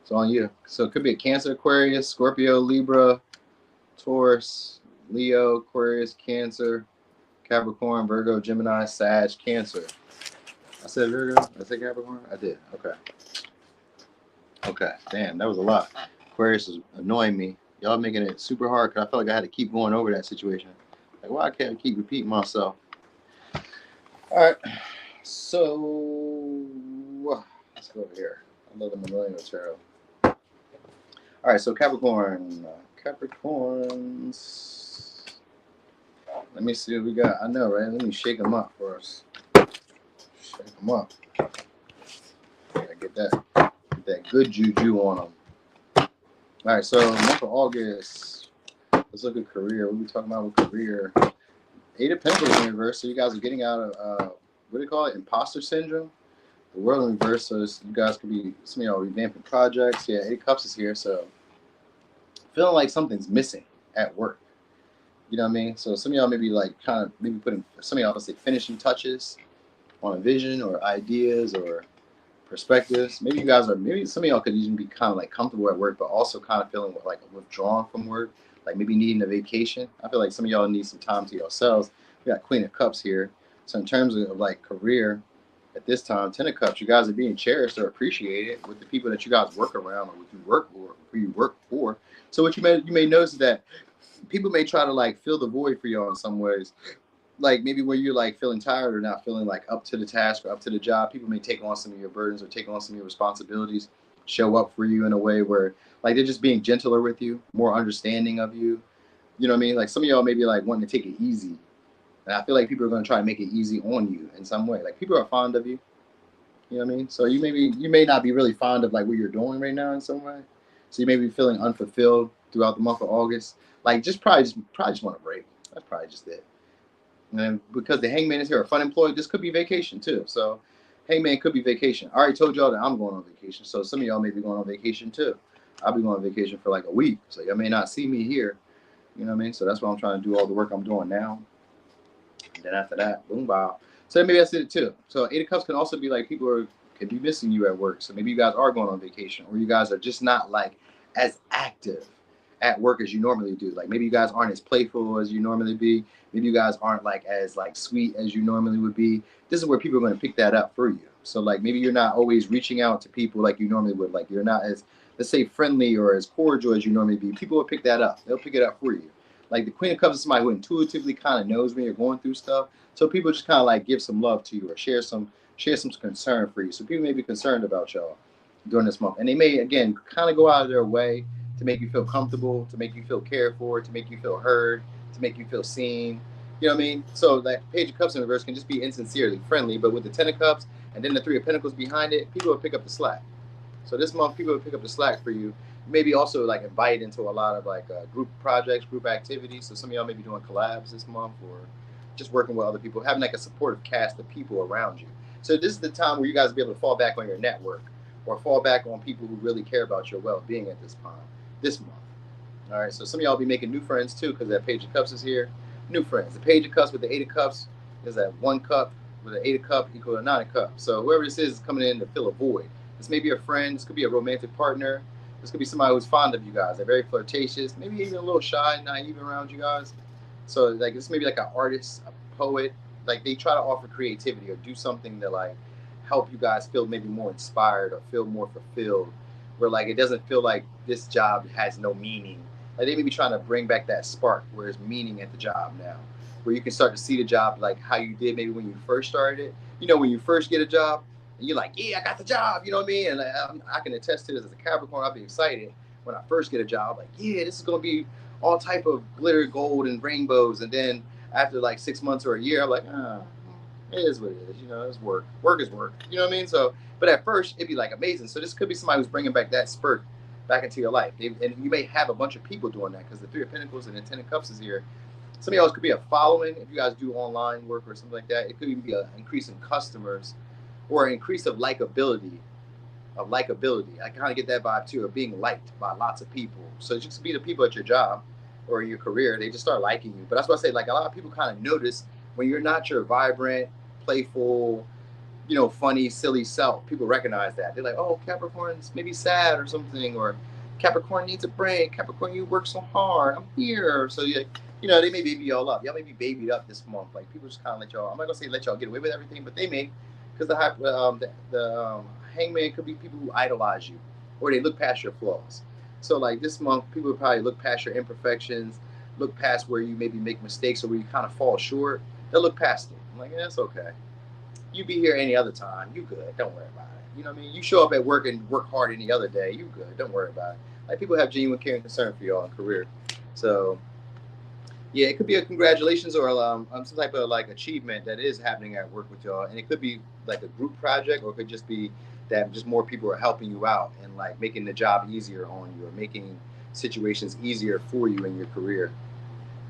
it's on you. So it could be a Cancer, Aquarius, Scorpio, Libra, Taurus, Leo, Aquarius, Cancer, Capricorn, Virgo, Gemini, Sag, Cancer. I said Virgo. Did I say Capricorn? I did. Okay. Okay. Damn, that was a lot. Aquarius is annoying me. Y'all making it super hard because I felt like I had to keep going over that situation. Like, why can't I keep repeating myself? All right. So let's go over here. I love the Millennial Tarot. All right. So Capricorn. Capricorns. Let me see what we got. I know, right? Let me shake them up for us. Shake them up. Gotta get that good juju on them. All right, so month of August. Let's look at career. What are we talking about with career? 8 of Pentacles in reverse. So you guys are getting out of what do you call it? Imposter syndrome. The World in reverse. So you guys could be, some of y'all revamping projects. Yeah, 8 of Cups is here. So feeling like something's missing at work. You know what I mean? So some of y'all maybe like kind of maybe putting, some of y'all, let's say, finishing touches on a vision or ideas or perspectives. Maybe you guys are, maybe some of y'all could even be kind of like comfortable at work, but also kind of feeling like withdrawn from work, like maybe needing a vacation. I feel like some of y'all need some time to yourselves. We got Queen of Cups here. So in terms of like career, at this time, 10 of Cups, you guys are being cherished or appreciated with the people that you guys work around or with you work for, who you work for. So what you may notice is that people may try to like fill the void for y'all in some ways. Like maybe where you're like feeling tired or not feeling like up to the task or up to the job, people may take on some of your burdens or take on some of your responsibilities, show up for you in a way where like they're just being gentler with you, more understanding of you. You know what I mean? Like some of y'all may be like wanting to take it easy. And I feel like people are going to try to make it easy on you in some way. Like people are fond of you. You know what I mean? So you may not be really fond of like what you're doing right now in some way. So you may be feeling unfulfilled throughout the month of August. Like probably just want a break. That's probably just it. And because the Hangman is here, fun employed, this could be vacation too. So Hangman could be vacation. I already told y'all that I'm going on vacation. So some of y'all may be going on vacation too. I'll be going on vacation for like a week. So y'all may not see me here. You know what I mean? So that's why I'm trying to do all the work I'm doing now. And then after that, boom, bow. So maybe that's it too. So Eight of Cups can also be like can be missing you at work. So maybe you guys are going on vacation, or you guys are just not like as active at work as you normally do. Like maybe you guys aren't as playful as you normally be. Maybe you guys aren't like as like sweet as you normally would be. This is where people are going to pick that up for you. So like maybe you're not always reaching out to people like you normally would. Like you're not as, let's say, friendly or as cordial as you normally be. People will pick that up. They'll pick it up for you. Like the Queen of Cups is somebody who intuitively kind of knows when you're going through stuff. So people just kind of like give some love to you or share some concern for you. So people may be concerned about y'all during this month, and they may again kind of go out of their way to make you feel comfortable, to make you feel cared for, to make you feel heard, to make you feel seen. You know what I mean? So that Page of Cups in reverse can just be insincerely friendly, but with the Ten of Cups and then the Three of Pentacles behind it, people will pick up the slack. So this month, people will pick up the slack for you. Maybe also like invite into a lot of like group projects, group activities. So some of y'all may be doing collabs this month, or just working with other people, having like a supportive cast of people around you. So this is the time where you guys will be able to fall back on your network or fall back on people who really care about your well-being at this time, this month. All right, so some of y'all will be making new friends too, because that Page of Cups is here. New friends. The Page of Cups with the Eight of Cups is that 1 cup with an 8 of Cups equal to 9 of Cups. So whoever this is coming in to fill a void. This may be a friend. This could be a romantic partner. This could be somebody who's fond of you guys. They're very flirtatious, maybe even a little shy, naive around you guys. So like this may be like an artist, a poet. Like they try to offer creativity or do something to like help you guys feel maybe more inspired or feel more fulfilled. Where like it doesn't feel like this job has no meaning. Like they may be trying to bring back that spark where there's meaning at the job now. Where you can start to see the job like how you did maybe when you first started it. You know, when you first get a job, and you're like, yeah, I got the job, you know what I mean? And I can attest to this as a Capricorn. I'll be excited when I first get a job. Like, yeah, this is going to be all type of glitter, gold, and rainbows. And then after like 6 months or a year, I'm like, it is what it is. You know, it's work. Work is work. You know what I mean? So, but at first, it'd be like amazing. So this could be somebody who's bringing back that spurt back into your life. And you may have a bunch of people doing that because the Three of Pentacles and the Ten of Cups is here. Some of y'all could be a following. If you guys do online work or something like that, it could even be an increase in customers or an increase of likability. I kind of get that vibe too, of being liked by lots of people. So it just be the people at your job or in your career, they just start liking you. But that's why I say, like, a lot of people kind of notice when you're not your vibrant, playful, you know, funny, silly self. People recognize that. They're like, oh, Capricorn's maybe sad or something, or Capricorn needs a break. Capricorn, you work so hard. I'm here. So you know, they may baby y'all up. Y'all may be babied up this month. Like people just kind of let y'all. I'm not gonna say let y'all get away with everything, but they may, because the hangman could be people who idolize you, or they look past your flaws. So like this month, people would probably look past your imperfections, look past where you maybe make mistakes or where you kind of fall short. They'll look past it. I'm like, yeah, that's okay. You be here any other time. You good. Don't worry about it. You know what I mean? You show up at work and work hard any other day. You good. Don't worry about it. Like people have genuine care and concern for y'all in career. So yeah, it could be a congratulations or some type of like achievement that is happening at work with y'all, and it could be like a group project, or it could just be that just more people are helping you out and like making the job easier on you, or making situations easier for you in your career.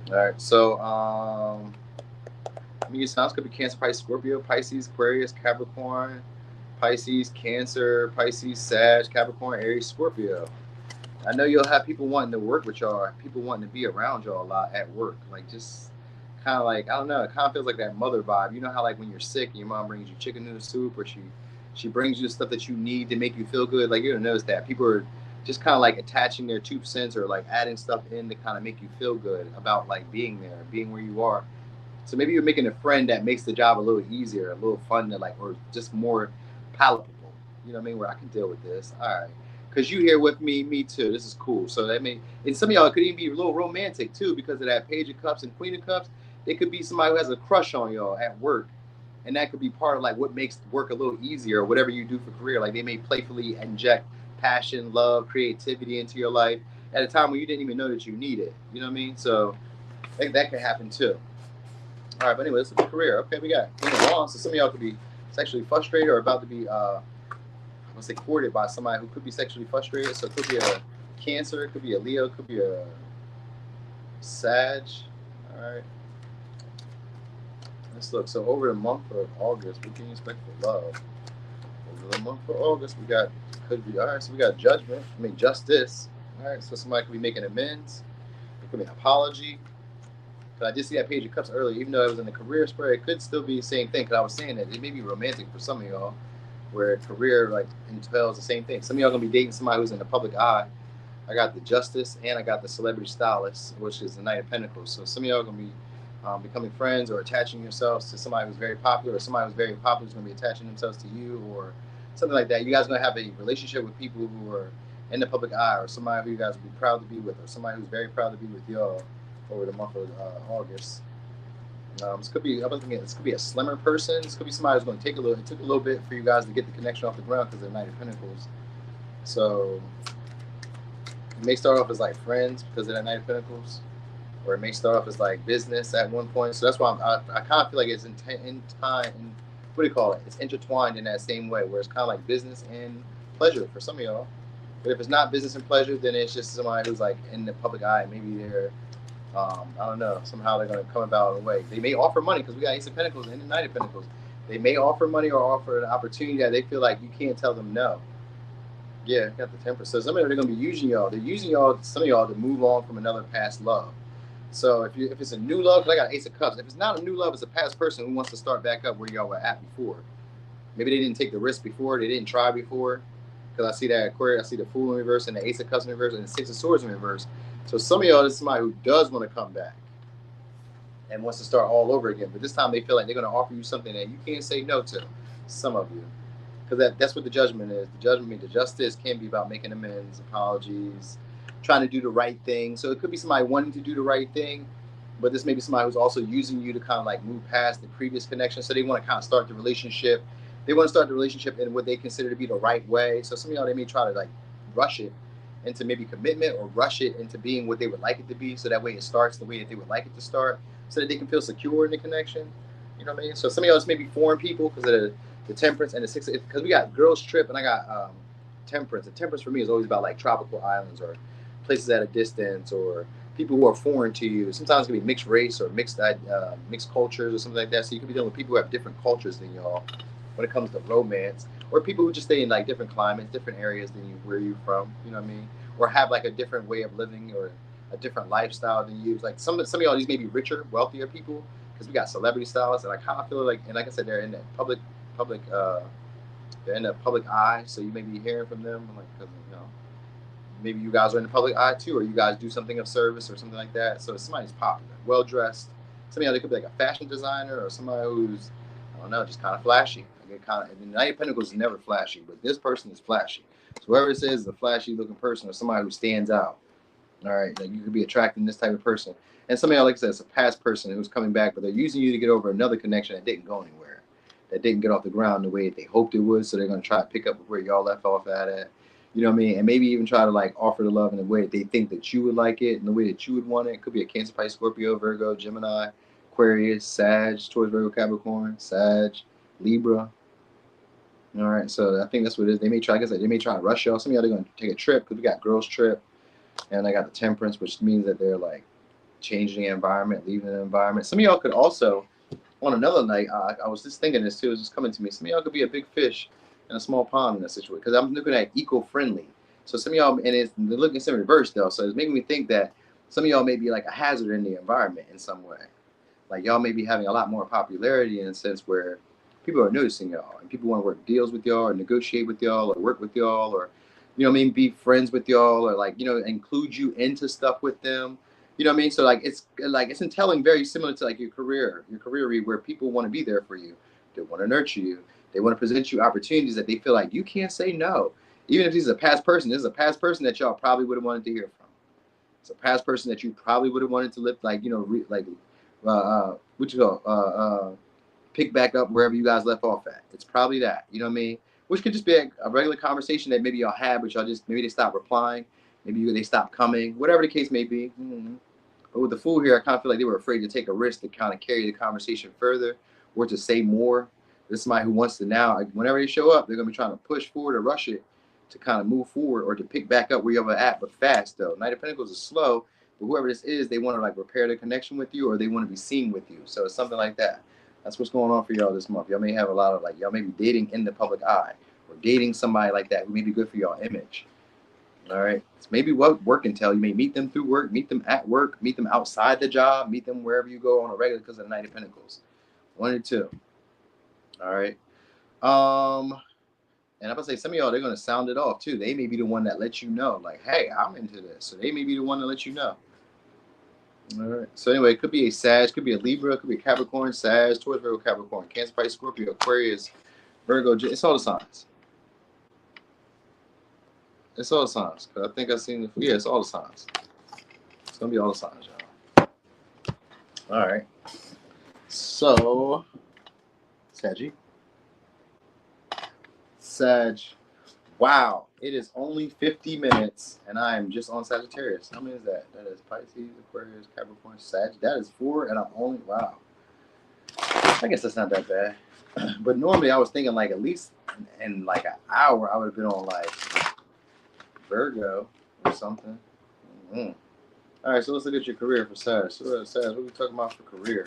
All right, so I mean, your signs could be Cancer, Pisces, Scorpio, Pisces, Aquarius, Capricorn, Pisces, Cancer, Pisces, Sag, Capricorn, Aries, Scorpio. I know you'll have people wanting to work with y'all, people wanting to be around y'all a lot at work. Like just kind of like, I don't know, it kind of feels like that mother vibe. You know how like when you're sick and your mom brings you chicken noodle soup, or she brings you the stuff that you need to make you feel good. Like you're gonna notice that people are just kind of like attaching their 2 cents or like adding stuff in to kind of make you feel good about like being there, being where you are. So maybe you're making a friend that makes the job a little easier, a little fun to like, or just more palatable. You know what I mean? Where I can deal with this. All right. Because you here with me too. This is cool. So that may, and some of y'all could even be a little romantic too, because of that Page of Cups and Queen of Cups. It could be somebody who has a crush on y'all at work, and that could be part of like what makes work a little easier, or whatever you do for career. Like they may playfully inject passion, love, creativity into your life at a time when you didn't even know that you need it. You know what I mean? So I think that could happen too. All right, but anyway, this is a career. Okay, we got Queen of Wands. So some of y'all could be sexually frustrated or about to be let's say courted by somebody who could be sexually frustrated. So it could be a Cancer, it could be a Leo, it could be a Sag. All right. Let's look. So over the month of August, what can you expect for love? Over the month of August, we got, could be, all right, so we got judgment. I mean, justice. All right, so somebody could be making amends. It could be an apology. But I did see that Page of Cups earlier, even though it was in the career square, it could still be the same thing. Because I was saying that it may be romantic for some of y'all, where career like entails the same thing. Some of y'all gonna be dating somebody who's in the public eye. I got the Justice and I got the Celebrity Stylist, which is the Knight of Pentacles. So some of y'all gonna be becoming friends or attaching yourselves to somebody who's very popular, or somebody who's very popular is gonna be attaching themselves to you, or something like that. You guys are gonna have a relationship with people who are in the public eye, or somebody who you guys would be proud to be with, or somebody who's very proud to be with y'all over the month of August. This could be, this could be a slimmer person. This could be somebody who's going to take a little. It took a little bit for you guys to get the connection off the ground because of the Knight of Pentacles. So it may start off as like friends because of that Knight of Pentacles, or it may start off as like business at one point. So that's why I kind of feel like it's in time. What do you call it? It's intertwined in that same way, where it's kind of like business and pleasure for some of y'all. But if it's not business and pleasure, then it's just somebody who's like in the public eye. Maybe they're I don't know, somehow they're going to come about in a way. They may offer money because we got Ace of Pentacles and the Knight of Pentacles. They may offer money or offer an opportunity that they feel like you can't tell them no. Yeah, got the Temperance. So some of them, they're going to be using y'all. They're using y'all, some of y'all, to move on from another past love. So if it's a new love, because I got Ace of Cups. If it's not a new love, it's a past person who wants to start back up where y'all were at before. Maybe they didn't take the risk before. They didn't try before. Because I see that Aquarius, I see the Fool in reverse and the Ace of Cups in reverse and the Six of Swords in reverse. So some of y'all, this is somebody who does want to come back and wants to start all over again. But this time they feel like they're going to offer you something that you can't say no to. Some of you. Because that's what the Judgment is. The Judgment, the Justice can be about making amends, apologies, trying to do the right thing. So it could be somebody wanting to do the right thing, but this may be somebody who's also using you to kind of like move past the previous connection. So they want to kind of start the relationship. They want to start the relationship in what they consider to be the right way. So some of y'all, they may try to like rush it into maybe commitment, or rush it into being what they would like it to be. So that way it starts the way that they would like it to start, so that they can feel secure in the connection. You know what I mean? So some of y'all, this may be foreign people because of the Temperance and the Six. Because we got Girls Trip and I got Temperance. And Temperance for me is always about like tropical islands or places at a distance, or people who are foreign to you. Sometimes it can be mixed race or mixed cultures or something like that. So you could be dealing with people who have different cultures than y'all when it comes to romance, or people who just stay in like different climates, different areas than you, where you're from. You know what I mean? Or have like a different way of living or a different lifestyle than you. Like some of y'all, these may be richer, wealthier people, because we got Celebrity Stylists, and I kind of feel like, and like I said, they're in that they're in the public eye. So you may be hearing from them, like, because maybe you guys are in the public eye too, or you guys do something of service or something like that. So somebody's popular, well dressed. Some of y'all, they could be like a fashion designer, or somebody who's, I don't know, just kind of flashy. The Knight of Pentacles is never flashy, but this person is flashy. So whoever it says is a flashy looking person, or somebody who stands out. All right, like you could be attracting this type of person. And some of y'all, like I said, it's a past person who's coming back, but they're using you to get over another connection that didn't go anywhere, that didn't get off the ground the way that they hoped it would. So they're going to try to pick up where y'all left off at. You know what I mean? And maybe even try to like offer the love in a way that they think that you would like it, in the way that you would want it. It could be a Cancer, Pisces, Scorpio, Virgo, Gemini, Aquarius, Sag, Taurus, Virgo, Capricorn, Sag, Libra. All right, so I think that's what it is. They may try, like I said, they may try to rush y'all. Some of y'all, they're going to take a trip, because we got Girls Trip, and I got the Temperance, which means that they're like changing the environment, leaving the environment. Some of y'all could also, on another night, I was just thinking this too, it was just coming to me. Some of y'all could be a big fish in a small pond in that situation, because I'm looking at eco-friendly. So some of y'all, and they're looking at some reverse though, so it's making me think that some of y'all may be like a hazard in the environment in some way. Like y'all may be having a lot more popularity in a sense where people are noticing y'all, and people want to work deals with y'all, or negotiate with y'all, or work with y'all, or, you know what I mean, be friends with y'all, or like, you know, include you into stuff with them. You know what I mean? So like it's entailing very similar to like your career read, where people want to be there for you. They want to nurture you. They want to present you opportunities that they feel like you can't say no. Even if this is a past person, this is a past person that y'all probably would have wanted to hear from. It's a past person that you probably would have wanted to live, like, you know, pick back up wherever you guys left off at. It's probably that, you know what I mean? Which could just be a regular conversation that maybe y'all had, but y'all just, maybe they stopped replying. Maybe they stopped coming, whatever the case may be. But with the Fool here, I kind of feel like they were afraid to take a risk to kind of carry the conversation further, or to say more. This is somebody who wants to now, like, whenever they show up, they're going to be trying to push forward or rush it to kind of move forward, or to pick back up where you're at, but fast though. Knight of Pentacles is slow, but whoever this is, they want to like repair their connection with you, or they want to be seen with you. So it's something like that. That's what's going on for y'all this month. Y'all may have a lot of, like, y'all may be dating in the public eye, or dating somebody like that who may be good for y'all image. All right. It's maybe what work entail. You may meet them through work, meet them at work, meet them outside the job, meet them wherever you go on a regular because of the Knight of Pentacles. 1 and 2. All right. And I'm gonna say some of y'all, they're gonna sound it off too. They may be the one that lets you know, like, hey, I'm into this. So they may be the one that lets you know. All right. So anyway, it could be a Sag, could be a Libra, could be a Capricorn, Sag, Taurus, Virgo, Capricorn, Cancer, Pisces, Scorpio, Aquarius, Virgo. It's all the signs. It's all the signs. Cause I think I've seen. Yeah, it's all the signs. It's gonna be all the signs, y'all. All right. So, Saggy. Sag. Wow, it is only 50 minutes, and I am just on Sagittarius. How many is that? That is Pisces, Aquarius, Capricorn, Sag. That is 4, and I'm only, wow. I guess that's not that bad. But normally I was thinking like at least in like an hour I would have been on like Virgo or something. Mm-hmm. All right, so let's look at your career for Sag. So Sag, what are we talking about for career?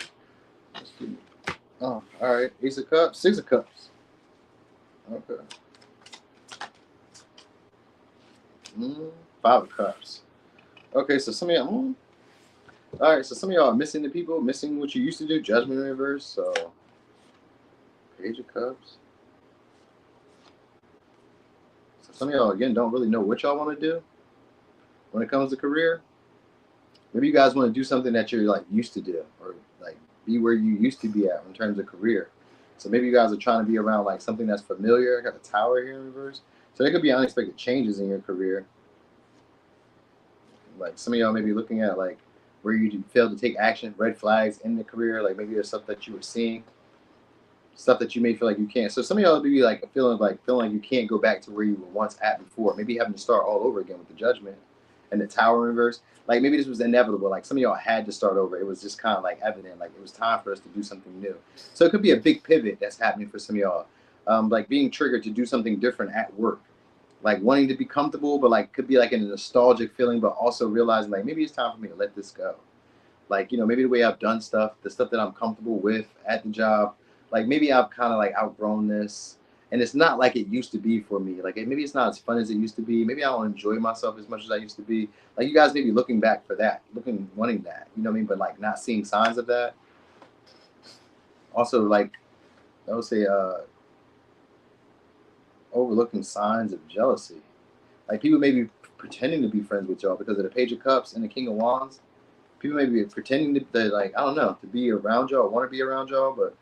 Oh, all right. Ace of Cups, 6 of Cups. Okay. 5 of Cups. Okay, so some of y'all. All right, so some of y'all are missing the people, missing what you used to do. Judgment in reverse. So, Page of Cups. So some of y'all again don't really know what y'all want to do when it comes to career. Maybe you guys want to do something that you're like used to do, or like be where you used to be at in terms of career. So maybe you guys are trying to be around like something that's familiar. I got a Tower here in reverse. So there could be unexpected changes in your career. Like some of y'all may be looking at like where you failed to take action, red flags in the career. Like maybe there's stuff that you were seeing, stuff that you may feel like you can't. So some of y'all be like feeling like you can't go back to where you were once at before. Maybe having to start all over again with the Judgment and the Tower in reverse. Like maybe this was inevitable. Like some of y'all had to start over. It was just kind of like evident. Like it was time for us to do something new. So it could be a big pivot that's happening for some of y'all. Like being triggered to do something different at work. Like wanting to be comfortable, but like could be like in a nostalgic feeling, but also realizing like maybe it's time for me to let this go. Like, you know, maybe the way I've done stuff, the stuff that I'm comfortable with at the job, like maybe I've kind of like outgrown this and it's not like it used to be for me. Like maybe it's not as fun as it used to be. Maybe I don't enjoy myself as much as I used to be. Like you guys may be looking back for that, wanting that, you know what I mean? But like not seeing signs of that. Also, like I would say, overlooking signs of jealousy. Like people may be pretending to be friends with y'all because of the Page of Cups and the King of Wands. People may be pretending to like, I don't know, to be around y'all, want to be around y'all, but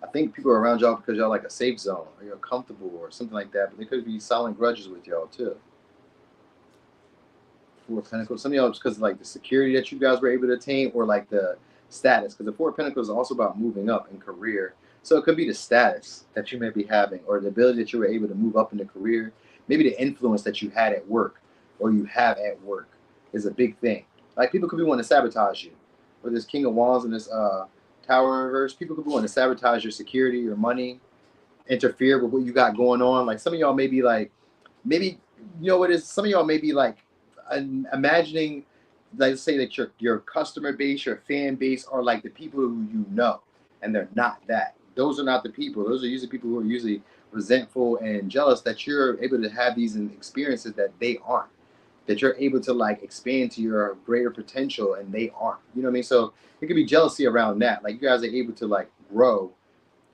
I think people are around y'all because y'all like a safe zone or you're comfortable or something like that. But they could be silent grudges with y'all too. 4 of Pentacles. Some of y'all it's because of like the security that you guys were able to attain or like the status. Because the 4 of Pentacles is also about moving up in career. So it could be the status that you may be having or the ability that you were able to move up in the career. Maybe the influence that you had at work or you have at work is a big thing. Like people could be wanting to sabotage you. With this King of Wands and this Tower in reverse, people could be wanting to sabotage your security, your money, interfere with what you got going on. Like some of y'all may be like, maybe, you know what it is? Some of y'all may be like imagining, like say that your customer base, your fan base are like the people who you know, and they're not that. Those are not the people. Those are usually people who are usually resentful and jealous that you're able to have these experiences that they aren't. That you're able to like expand to your greater potential and they aren't. You know what I mean? So it could be jealousy around that. Like you guys are able to like grow,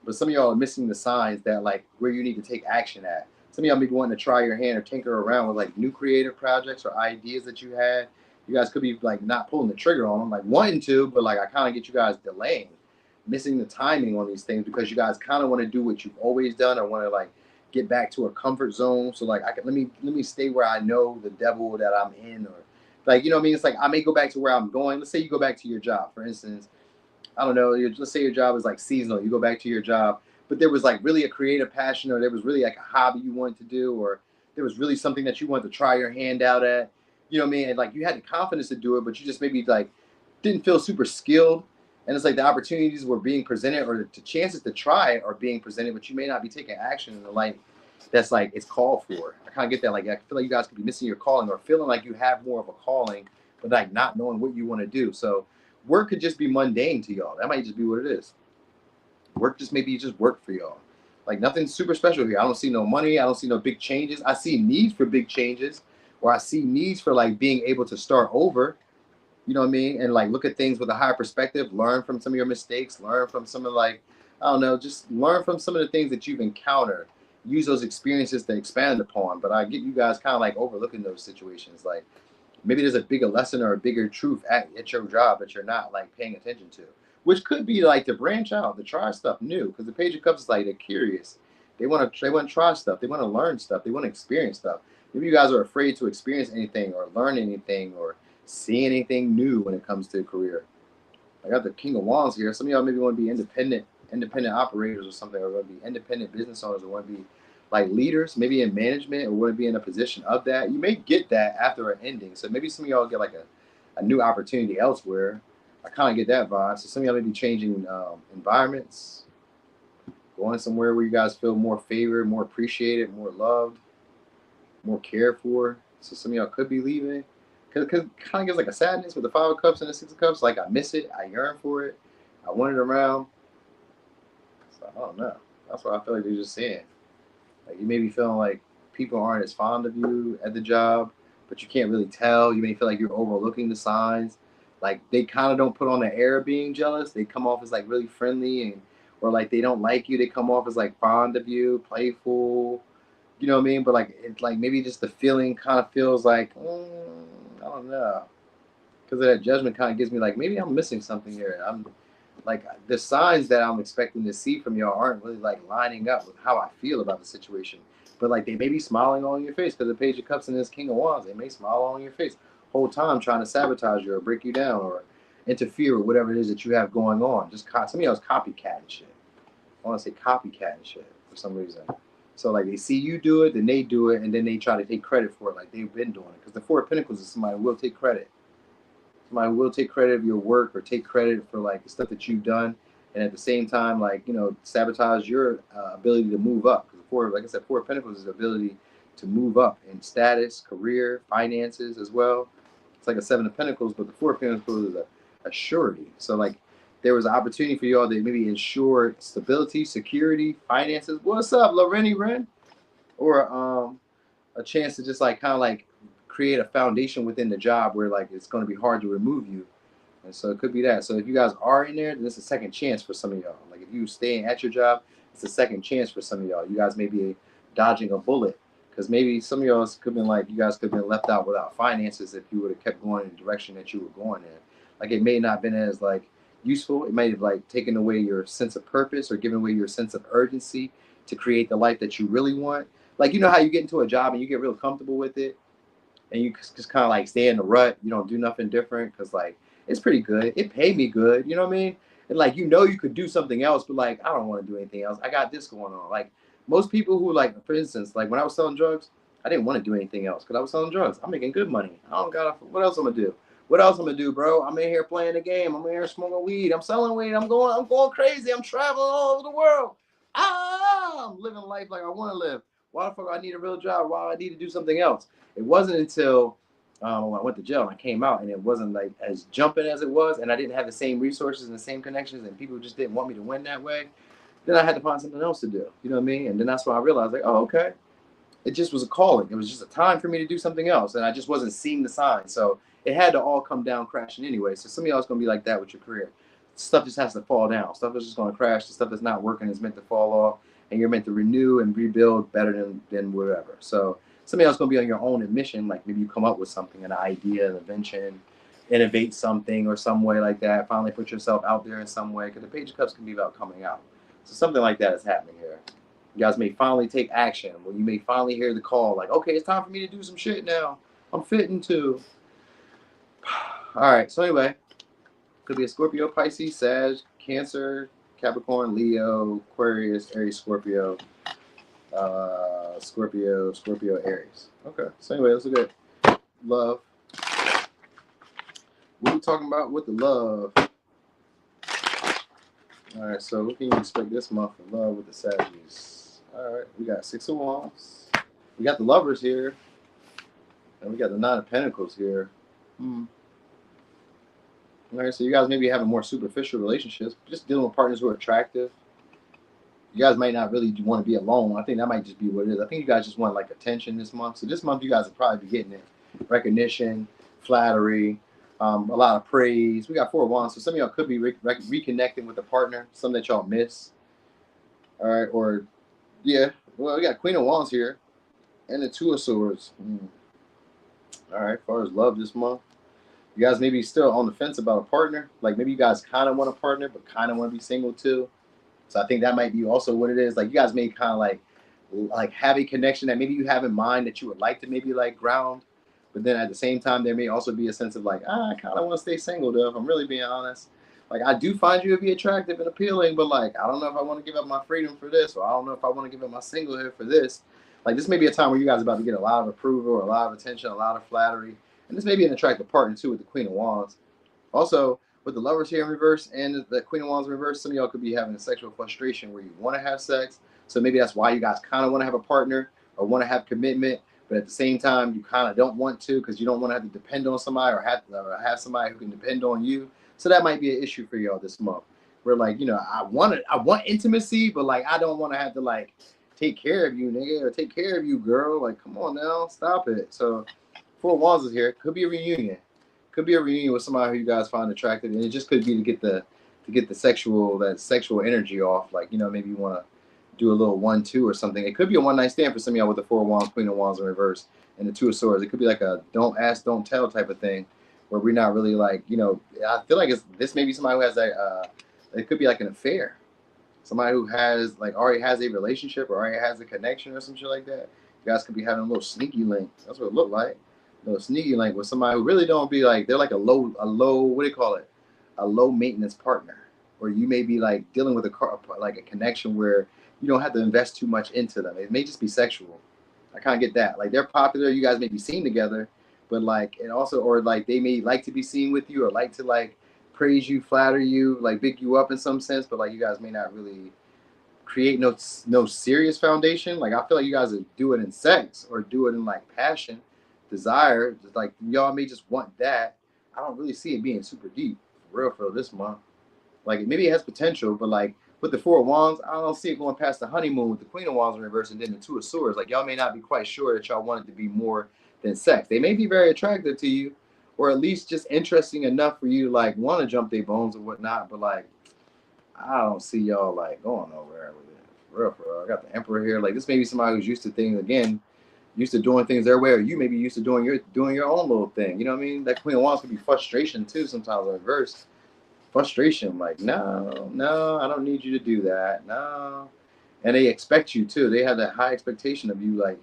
but some of y'all are missing the signs that like where you need to take action at. Some of y'all may be wanting to try your hand or tinker around with like new creative projects or ideas that you had. You guys could be like not pulling the trigger on them, like wanting to, but like I kind of get you guys delaying, missing the timing on these things because you guys kind of want to do what you've always done or want to like get back to a comfort zone. So like I can let me stay where I know the devil that I'm in, or like, you know what I mean? It's like I may go back to where I'm going. Let's say you go back to your job, for instance. I don't know, let's say your job is like seasonal. You go back to your job, but there was like really a creative passion, or there was really like a hobby you wanted to do, or there was really something that you wanted to try your hand out at. You know what I mean? And like you had the confidence to do it, but you just maybe like didn't feel super skilled. And it's like the opportunities were being presented, or the chances to try it are being presented, but you may not be taking action in the light that's like it's called for. I kind of get that. Like I feel like you guys could be missing your calling or feeling like you have more of a calling, but like not knowing what you want to do. So work could just be mundane to y'all. That might just be what it is. Work just maybe just work for y'all. Like nothing super special here. I don't see no money. I don't see no big changes. I see needs for big changes or I see needs for like being able to start over. You know what I mean? And like look at things with a higher perspective, learn from some of your mistakes, learn from some of like, I don't know, just learn from some of the things that you've encountered. Use those experiences to expand upon. But I get you guys kind of like overlooking those situations. Like maybe there's a bigger lesson or a bigger truth at your job that you're not like paying attention to. Which could be like to branch out, to try stuff new. Because the Page of Cups is like they're curious. They want to try stuff. They want to learn stuff. They want to experience stuff. Maybe you guys are afraid to experience anything or learn anything or see anything new when it comes to career. I got the King of Wands here. Some of y'all maybe want to be independent operators or something, or want to be independent business owners, or want to be like leaders, maybe in management, or want to be in a position of that. You may get that after an ending. So maybe some of y'all get like a new opportunity elsewhere. I kind of get that vibe. So some of y'all may be changing environments, going somewhere where you guys feel more favored, more appreciated, more loved, more cared for. So some of y'all could be leaving. Because it kind of gives like a sadness with the Five of Cups and the Six of Cups. Like I miss it. I yearn for it. I want it around. So I don't know. That's what I feel like they're just saying. Like you may be feeling like people aren't as fond of you at the job, but you can't really tell. You may feel like you're overlooking the signs. Like they kind of don't put on the air of being jealous. They come off as like really friendly, and or like they don't like you. They come off as like fond of you, playful. You know what I mean? But like it's like maybe just the feeling kind of feels like I don't know, because of that judgment kind of gives me like maybe I'm missing something here. I'm like the signs that I'm expecting to see from y'all aren't really like lining up with how I feel about the situation. But like they may be smiling on your face because the Page of Cups and this King of Wands, they may smile on your face whole time trying to sabotage you or break you down or interfere with whatever it is that you have going on. Just some of y'all's copycat and shit. I want to say copycat and shit for some reason. So like they see you do it, then they do it, and then they try to take credit for it like they've been doing it. Because the Four of Pentacles is somebody who will take credit. Somebody will take credit of your work or take credit for like the stuff that you've done, and at the same time, like sabotage your ability to move up. Because like I said, Four of Pentacles is the ability to move up in status, career, finances as well. It's like a Seven of Pentacles, but the Four of Pentacles is a surety. So like there was an opportunity for y'all to maybe ensure stability, security, finances. What's up, Loreni Ren? Or a chance to just like kind of like create a foundation within the job where like it's going to be hard to remove you. And so it could be that. So if you guys are in there, then it's a second chance for some of y'all. Like if you staying at your job, it's a second chance for some of y'all. You guys may be dodging a bullet because maybe some of y'all could have been like, you guys could have been left out without finances if you would have kept going in the direction that you were going in. Like it may not have been as like useful. It might have like taken away your sense of purpose or given away your sense of urgency to create the life that you really want. Like, you know how you get into a job and you get real comfortable with it and you just kind of like stay in the rut. You don't do nothing different because like it's pretty good. It paid me good. You know what I mean? And like, you could do something else, but like, I don't want to do anything else. I got this going on. Like most people who like, for instance, like when I was selling drugs, I didn't want to do anything else because I was selling drugs. I'm making good money. I don't got what else I'm going to do? What else I'm going to do, bro? I'm in here playing the game. I'm in here smoking weed. I'm selling weed. I'm going crazy. I'm traveling all over the world. I'm living life like I want to live. Why the fuck I need a real job? Why I need to do something else? It wasn't until I went to jail and I came out and it wasn't like as jumping as it was, and I didn't have the same resources and the same connections, and people just didn't want me to win that way. Then I had to find something else to do. You know what I mean? And then that's when I realized, like, oh, okay. It just was a calling. It was just a time for me to do something else, and I just wasn't seeing the signs. So it had to all come down crashing anyway. So some of y'all is gonna be like that with your career. Stuff just has to fall down. Stuff is just gonna crash. The stuff that's not working is meant to fall off, and you're meant to renew and rebuild better than whatever. So some of y'all is gonna be on your own admission. Like maybe you come up with something, an idea, an invention, innovate something or some way like that. Finally put yourself out there in some way, because the Page of Cups can be about coming out. So something like that is happening here. You guys may finally take action. Well, you may finally hear the call, like, okay, it's time for me to do some shit now. I'm fitting to. All right. So anyway, could be a Scorpio, Pisces, Sag, Cancer, Capricorn, Leo, Aquarius, Aries, Scorpio, Aries. Okay. So anyway, let's look at love. What are we talking about with the love? All right. So what can you expect this month for love with the Saggies? All right, we got Six of Wands. We got the Lovers here. And we got the Nine of Pentacles here. All right, so you guys maybe having more superficial relationships, just dealing with partners who are attractive. You guys might not really want to be alone. I think that might just be what it is. I think you guys just want like attention this month. So this month you guys will probably be getting it. Recognition, flattery, a lot of praise. We got 4 of Wands. So some of y'all could be reconnecting with a partner, something that y'all miss. All right. Or, yeah. Well, we got Queen of Wands here and the 2 of Swords. All right. As far as love this month, you guys maybe still on the fence about a partner. Like maybe you guys kind of want a partner, but kind of want to be single too. So I think that might be also what it is. Like you guys may kind of like have a connection that maybe you have in mind that you would like to maybe like ground. But then at the same time, there may also be a sense of like, I kind of want to stay single though, if I'm really being honest. Like I do find you to be attractive and appealing, but like I don't know if I want to give up my freedom for this, or I don't know if I want to give up my singlehood for this. Like this may be a time where you guys are about to get a lot of approval, or a lot of attention, a lot of flattery. And this may be an attractive partner too with the Queen of Wands. Also, with the Lovers here in reverse and the Queen of Wands in reverse, some of y'all could be having a sexual frustration where you want to have sex. So maybe that's why you guys kind of want to have a partner or want to have commitment, but at the same time, you kind of don't want to because you don't want to have to depend on somebody or have somebody who can depend on you. So that might be an issue for y'all this month. Where like, you know, I want intimacy, but like I don't want to have to like take care of you, nigga, or take care of you, girl. Like, come on now, stop it. So 4 of Wands is here. Could be a reunion. Could be a reunion with somebody who you guys find attractive, and it just could be to get the sexual energy off. Like, you know, maybe you want to do a little 1-2 or something. It could be a one night stand for some of y'all with the 4 of Wands, Queen of Wands in reverse, and the 2 of Swords. It could be like a don't ask, don't tell type of thing, where we're not really like, you know. I feel like this may be somebody who has it could be like an affair, somebody who has like already has a relationship or already has a connection or some shit like that. You guys could be having a little sneaky link. That's what it looked like. No sneaky link with somebody who really don't be like, they're like a low what do you call it, a low maintenance partner, or you may be like dealing with like a connection where you don't have to invest too much into them. It may just be sexual. I kind of get that. Like they're popular, you guys may be seen together, but like, and also, or like they may like to be seen with you or like to like praise you, flatter you, like big you up in some sense, but like you guys may not really create no serious foundation. Like I feel like you guys would do it in sex or do it in like passion, desire. Just like y'all may just want that. I don't really see it being super deep for real for this month. Like maybe it has potential, but like with the 4 of Wands, I don't see it going past the honeymoon with the Queen of Wands in reverse and then the 2 of Swords. Like y'all may not be quite sure that y'all want it to be more than sex. They may be very attractive to you, or at least just interesting enough for you to like want to jump their bones or whatnot. But like I don't see y'all like going nowhere with it. For real. I got the Emperor here. Like this may be somebody who's used to things again, used to doing things their way, or you may be used to doing your own little thing. You know what I mean? That Queen of Wands could be frustration too sometimes in reverse. Frustration, like, no, I don't need you to do that. No. And they expect you too. They have that high expectation of you like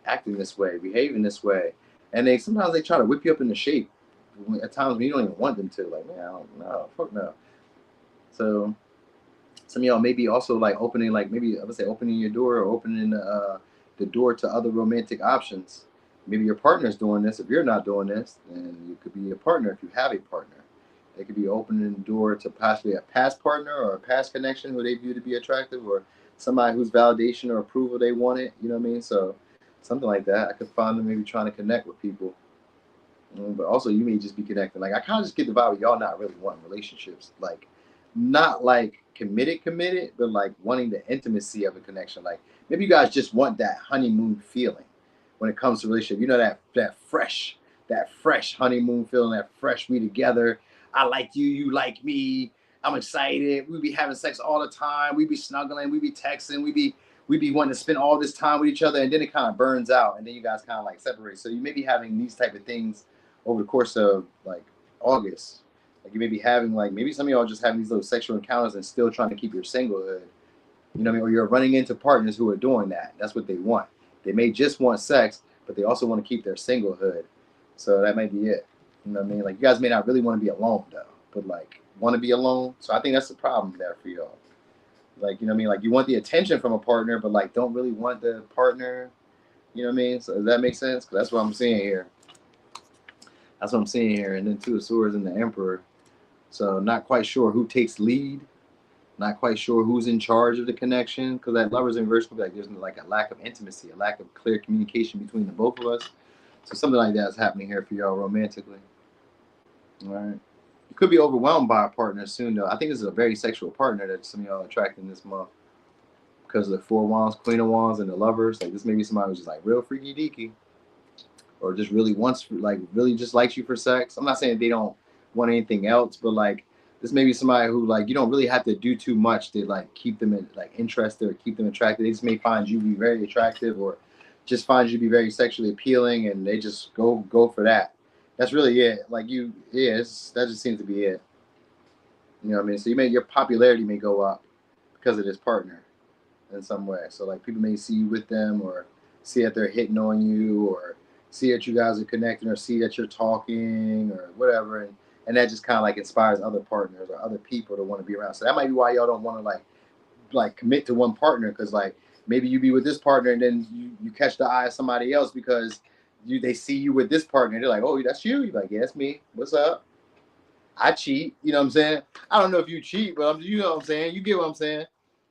acting this way, behaving this way. And sometimes they try to whip you up into shape at times when you don't even want them to. Like, man, I don't know. Fuck no. So some of y'all may be also like opening, like maybe I would say opening your door or opening the door to other romantic options. Maybe your partner's doing this. If you're not doing this, then you could be a partner if you have a partner. They could be opening the door to possibly a past partner or a past connection who they view to be attractive, or somebody whose validation or approval they wanted. You know what I mean? So something like that. I could find them maybe trying to connect with people. But also you may just be connecting. Like I kind of just get the vibe of y'all not really wanting relationships. Like not like committed, but like wanting the intimacy of a connection. Like maybe you guys just want that honeymoon feeling when it comes to relationship. You know, that fresh honeymoon feeling, that fresh we together. I like you, you like me. I'm excited. We be having sex all the time. We be snuggling. We be texting. We be wanting to spend all this time with each other, and then it kind of burns out, and then you guys kind of like separate. So you may be having these type of things over the course of like August. Like you may be having like maybe some of y'all just having these little sexual encounters and still trying to keep your singlehood. You know what I mean? Or you're running into partners who are doing that. That's what they want. They may just want sex, but they also want to keep their singlehood. So that might be it. You know what I mean? Like you guys may not really want to be alone though, but like want to be alone. So I think that's the problem there for y'all. Like, you know what I mean? Like you want the attention from a partner, but like don't really want the partner. You know what I mean? So does that make sense? Because that's what I'm seeing here. That's what I'm seeing here. And then 2 of Swords and the Emperor. So not quite sure who takes lead. Not quite sure who's in charge of the connection. Because that Lovers in reverse could be like there's like a lack of intimacy, a lack of clear communication between the both of us. So something like that is happening here for y'all romantically. All right. You could be overwhelmed by a partner soon, though. I think this is a very sexual partner that some of y'all are attracting this month. because of the Four of Wands, Queen of Wands, and the Lovers. Like this may be somebody who's just like real freaky deaky, or just really wants, like really just likes you for sex. I'm not saying they don't want anything else, but like this may be somebody who like you don't really have to do too much to like keep them in, like interested or keep them attracted. They just may find you to be very attractive or just find you to be very sexually appealing, and they just go for that. That's really it. Like you, yeah, that just seems to be it. You know what I mean? So your popularity may go up because of this partner in some way. So like people may see you with them, or see that they're hitting on you, or see that you guys are connecting, or see that you're talking or whatever, and that just kind of like inspires other partners or other people to want to be around. So that might be why y'all don't want to like commit to one partner, because like maybe you be with this partner and then you catch the eye of somebody else because they see you with this partner. They're like, oh, that's you. You're like, yeah, that's me. What's up? I cheat. You know what I'm saying? I don't know if you cheat, but you know what I'm saying? You get what I'm saying?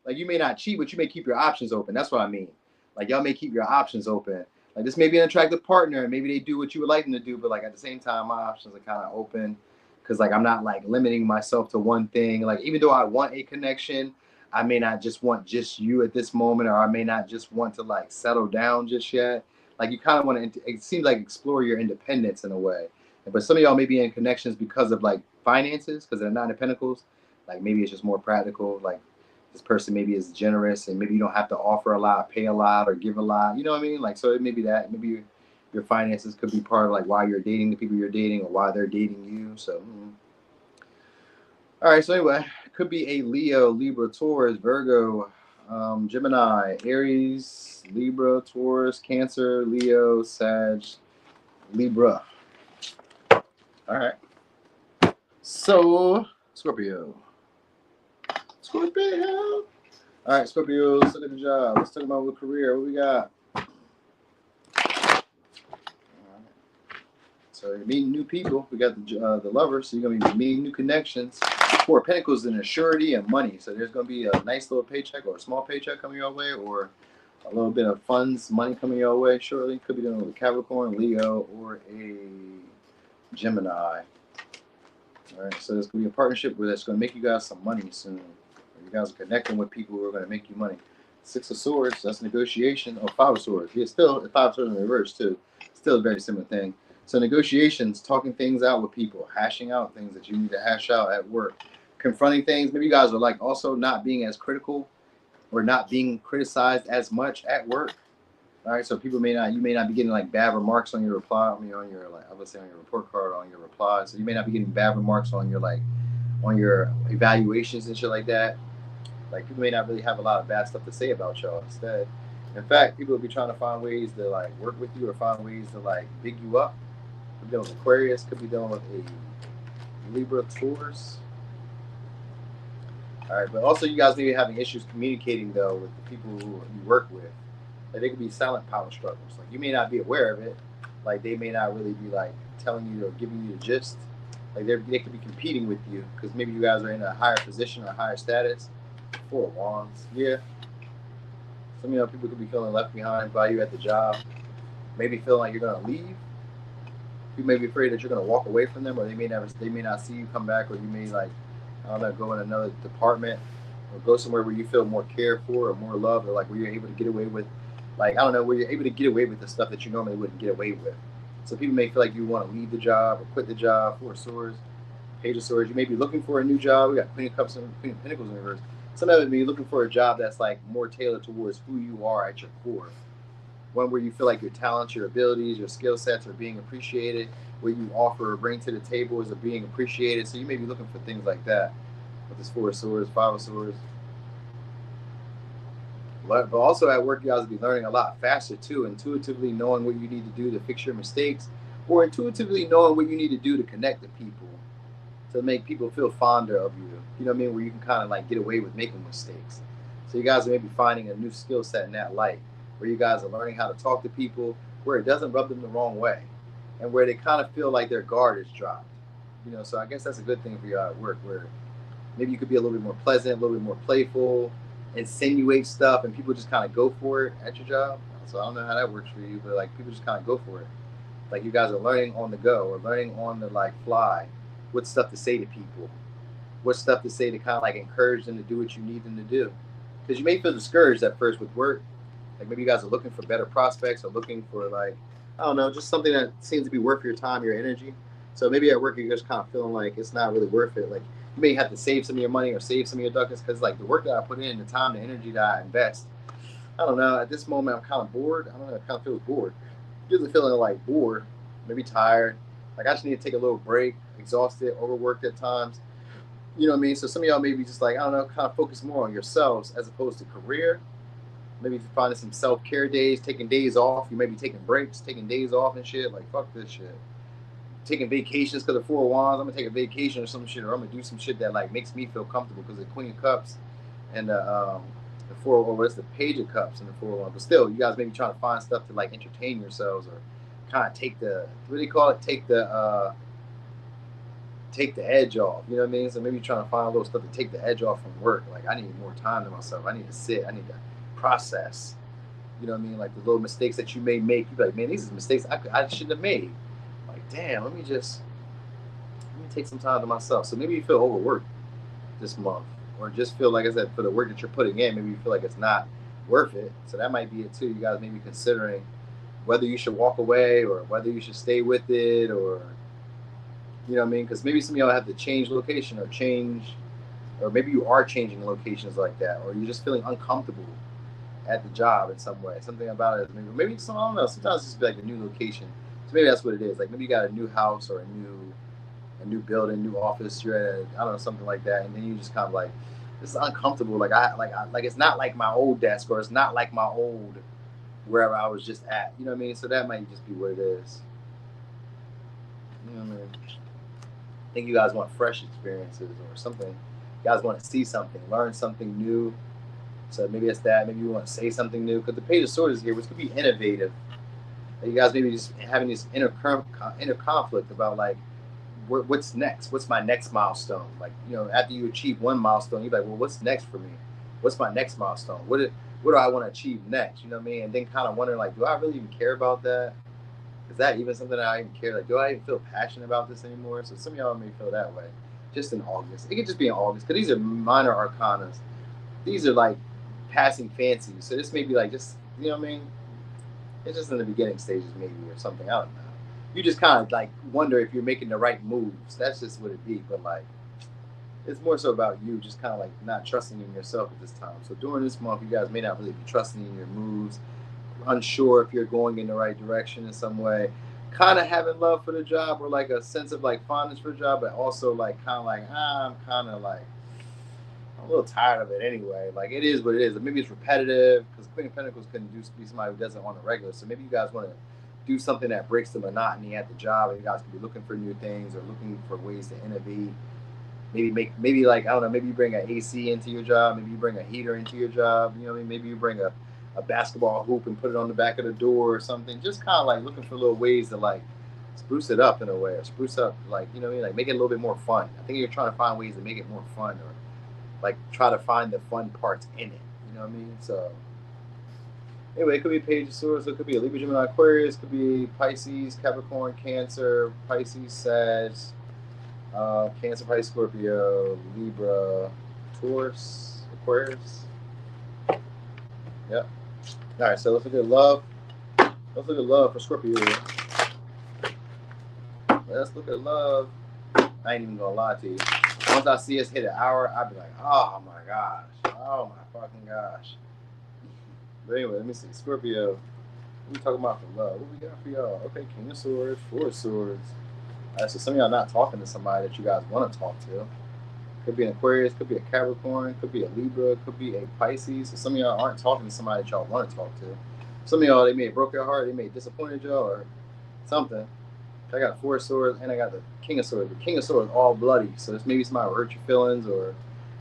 Like you may not cheat, but you may keep your options open. That's what I mean. Like y'all may keep your options open. Like this may be an attractive partner, and maybe they do what you would like them to do, but like at the same time, my options are kind of open, because like I'm not like limiting myself to one thing. Like even though I want a connection, I may not just want just you at this moment, or I may not just want to like settle down just yet. Like you kind of want to. It seems like explore your independence in a way. But some of y'all may be in connections because of like finances, because they're Nine of Pentacles. Like maybe it's just more practical. Like this person maybe is generous, and maybe you don't have to offer a lot, pay a lot, or give a lot. You know what I mean? Like so it may be that. Maybe your finances could be part of like why you're dating the people you're dating, or why they're dating you. So all right. So anyway, it could be a Leo, Libra, Taurus, Virgo, Gemini, Aries, Libra, Taurus, Cancer, Leo, Sag, Libra. All right. So, Scorpio. All right, Scorpio, let's look at the job. Let's talk about the career. What we got? All right. So you're meeting new people. We got the Lovers, so you're going to be meeting new connections. Four of Pentacles and surety and money. So there's going to be a nice little paycheck or a small paycheck coming your way, or a little bit of funds, money coming your way shortly. Could be dealing with a Capricorn, Leo, or a Gemini. All right, so there's going to be a partnership where that's going to make you guys some money soon. You guys are connecting with people who are going to make you money. Six of Swords, that's negotiation. Oh, Five of Swords. Yeah, still, Five of Swords in reverse, too. Still a very similar thing. So negotiations, talking things out with people, hashing out things that you need to hash out at work, confronting things. Maybe you guys are like also not being as critical or not being criticized as much at work. All right, so you may not be getting like bad remarks on your reply. I mean, on your like, I would say on your report card, on your replies. So you may not be getting bad remarks on your on your evaluations and shit like that. Like people may not really have a lot of bad stuff to say about y'all. Instead, in fact, people will be trying to find ways to like work with you or find ways to like big you up. Could be dealing with Aquarius. Could be dealing with a Libra, Taurus. All right, but also you guys may be having issues communicating though with the people who you work with. Like they could be silent power struggles. Like you may not be aware of it. Like they may not really be like telling you or giving you the gist. Like they could be competing with you because maybe you guys are in a higher position or a higher status. Four of Wands, yeah. Some people could be feeling left behind by you at the job. Maybe feeling like you're gonna leave. You may be afraid that you're gonna walk away from them, or they may not see you come back, or you may like I don't know, go in another department or go somewhere where you feel more cared for or more loved, or like where you're able to get away with, like, I don't know, where you're able to get away with the stuff that you normally wouldn't get away with. So people may feel like you want to leave the job or quit the job. Four of Swords, Page of Swords. You may be looking for a new job. We got Queen of Cups and Queen of Pentacles in reverse. Some of it may be looking for a job that's like more tailored towards who you are at your core. One where you feel like your talents, your abilities, your skill sets are being appreciated, where you offer or bring to the table is being appreciated. So you may be looking for things like that with this Four of Swords, Five of Swords. But also at work, you guys will be learning a lot faster too, intuitively knowing what you need to do to fix your mistakes, or intuitively knowing what you need to do to connect to people, to make people feel fonder of you. You know what I mean? Where you can kind of like get away with making mistakes. So you guys are maybe finding a new skill set in that light, where you guys are learning how to talk to people where it doesn't rub them the wrong way, and where they kind of feel like their guard is dropped. So I guess that's a good thing for you at work, where maybe you could be a little bit more pleasant, a little bit more playful, insinuate stuff, and people just kind of go for it at your job. So I don't know how that works for you, but like people just kind of go for it. Like you guys are learning on the go, or learning on the like fly, what stuff to say to people, what stuff to say to kind of like encourage them to do what you need them to do. because you may feel discouraged at first with work. Like maybe you guys are looking for better prospects or looking for like, I don't know, just something that seems to be worth your time, your energy. So maybe at work you're just kind of feeling like it's not really worth it. Like you may have to save some of your money or save some of your ducats because like the work that I put in, the time, the energy that I invest. I don't know. At this moment, I'm kind of bored. I don't know. I kind of feel bored. Usually feeling like bored, maybe tired. Like I just need to take a little break, exhausted, overworked at times. You know what I mean? So some of y'all maybe just like, I don't know, kind of focus more on yourselves as opposed to career. Maybe finding some self-care days, taking days off. You may be taking breaks, taking days off and shit. Like, fuck this shit. Taking vacations because of Four of Wands. I'm going to take a vacation or some shit, or I'm going to do some shit that, like, makes me feel comfortable because the Queen of Cups and the Four of Wands, the Page of Cups and the Four of Wands. But still, you guys may be trying to find stuff to, like, entertain yourselves or kind of take the, what do you call it? Take the edge off. You know what I mean? So maybe you're trying to find a little stuff to take the edge off from work. Like, I need more time to myself. I need to sit. I need to process. You know what I mean? Like the little mistakes that you may make. You be like, man, these are mistakes I shouldn't have made. Like, damn, let me take some time to myself. So maybe you feel overworked this month, or just feel like I said, for the work that you're putting in, maybe you feel like it's not worth it. So that might be it too. You guys may be considering whether you should walk away or whether you should stay with it, or you know what I mean? Because maybe some of y'all have to change location or maybe you are changing locations like that, or you're just feeling uncomfortable at the job in some way. Something about it. Maybe some, I don't know. Sometimes it's just like a new location. So maybe that's what it is. Like maybe you got a new house or a new building, new office. You're at I don't know, something like that, and then you just kind of like, this is uncomfortable. Like like it's not like my old desk, or it's not like my old wherever I was just at. You know what I mean? So that might just be what it is. You know what I mean? I think you guys want fresh experiences or something. You guys want to see something, learn something new. So maybe it's that. Maybe you want to say something new. Because the Page of Swords is here, which could be innovative. You guys maybe just having this inner conflict about like, what's next? What's my next milestone? Like, you know, after you achieve one milestone, you're like, well, what's next for me? What's my next milestone? What do I want to achieve next? You know what I mean? And then kind of wondering like, do I really even care about that? Is that even something that I even care? Like, do I even feel passionate about this anymore? So some of y'all may feel that way. Just in August. It could just be in August. Because these are minor arcanas. These are like passing fancies. So this may be like just, you know what I mean? It's just in the beginning stages maybe or something. I don't know. You just kind of like wonder if you're making the right moves. That's just what it be. But like, it's more so about you just kind of like not trusting in yourself at this time. So during this month, you guys may not really be trusting in your moves, unsure if you're going in the right direction in some way, kind of having love for the job or like a sense of like fondness for the job, but also like kind of like, I'm kind of like, I'm a little tired of it anyway. Like it is what it is. Maybe it's repetitive because Queen of Pentacles couldn't be somebody who does it on a regular. So maybe you guys want to do something that breaks the monotony at the job, and you guys could be looking for new things or looking for ways to innovate. Maybe like, I don't know, maybe you bring an AC into your job, maybe you bring a heater into your job, you know what I mean? Maybe you bring a basketball hoop and put it on the back of the door or something. Just kind of like looking for little ways to like spruce it up in a way, or spruce up, like, you know what I mean? Like make it a little bit more fun. I think you're trying to find ways to make it more fun, or like try to find the fun parts in it. You know what I mean? So anyway, it could be Page of Swords, it could be a Libra, Gemini, Aquarius, could be Pisces, Capricorn, Cancer, Pisces, Sag, Cancer, Pisces, Scorpio, Libra, Taurus, Aquarius. Yep. All right, so let's look at love. Let's look at love for Scorpio. Let's look at love. I ain't even gonna lie to you. Once I see us hit an hour, I'll be like, oh my gosh. Oh my fucking gosh. But anyway, let me see. Scorpio. What we talking about for love? What we got for y'all? Okay, King of Swords, Four of Swords. All right, so some of y'all not talking to somebody that you guys want to talk to. Could be an Aquarius, could be a Capricorn, could be a Libra, could be a Pisces. So some of y'all aren't talking to somebody that y'all want to talk to. Some of y'all, they may have broke your heart, they may have disappointed y'all or something. I got Four of Swords and I got the King of Swords. The King of Swords all bloody. So this maybe somebody hurt your feelings, or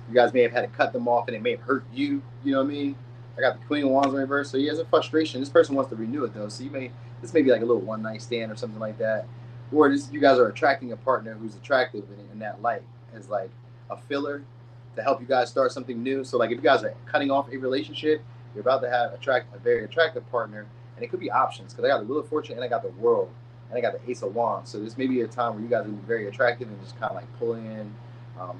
you guys may have had to cut them off and it may have hurt you. You know what I mean? I got the Queen of Wands in reverse. So he has a frustration. This person wants to renew it though. So this may be like a little one night stand or something like that. Or you guys are attracting a partner who's attractive in that light as like a filler to help you guys start something new. So like if you guys are cutting off a relationship, you're about to attract a very attractive partner, and it could be options because I got the Wheel of Fortune and I got the World and I got the Ace of Wands. So this may be a time where you guys will be very attractive and just kind of like pulling in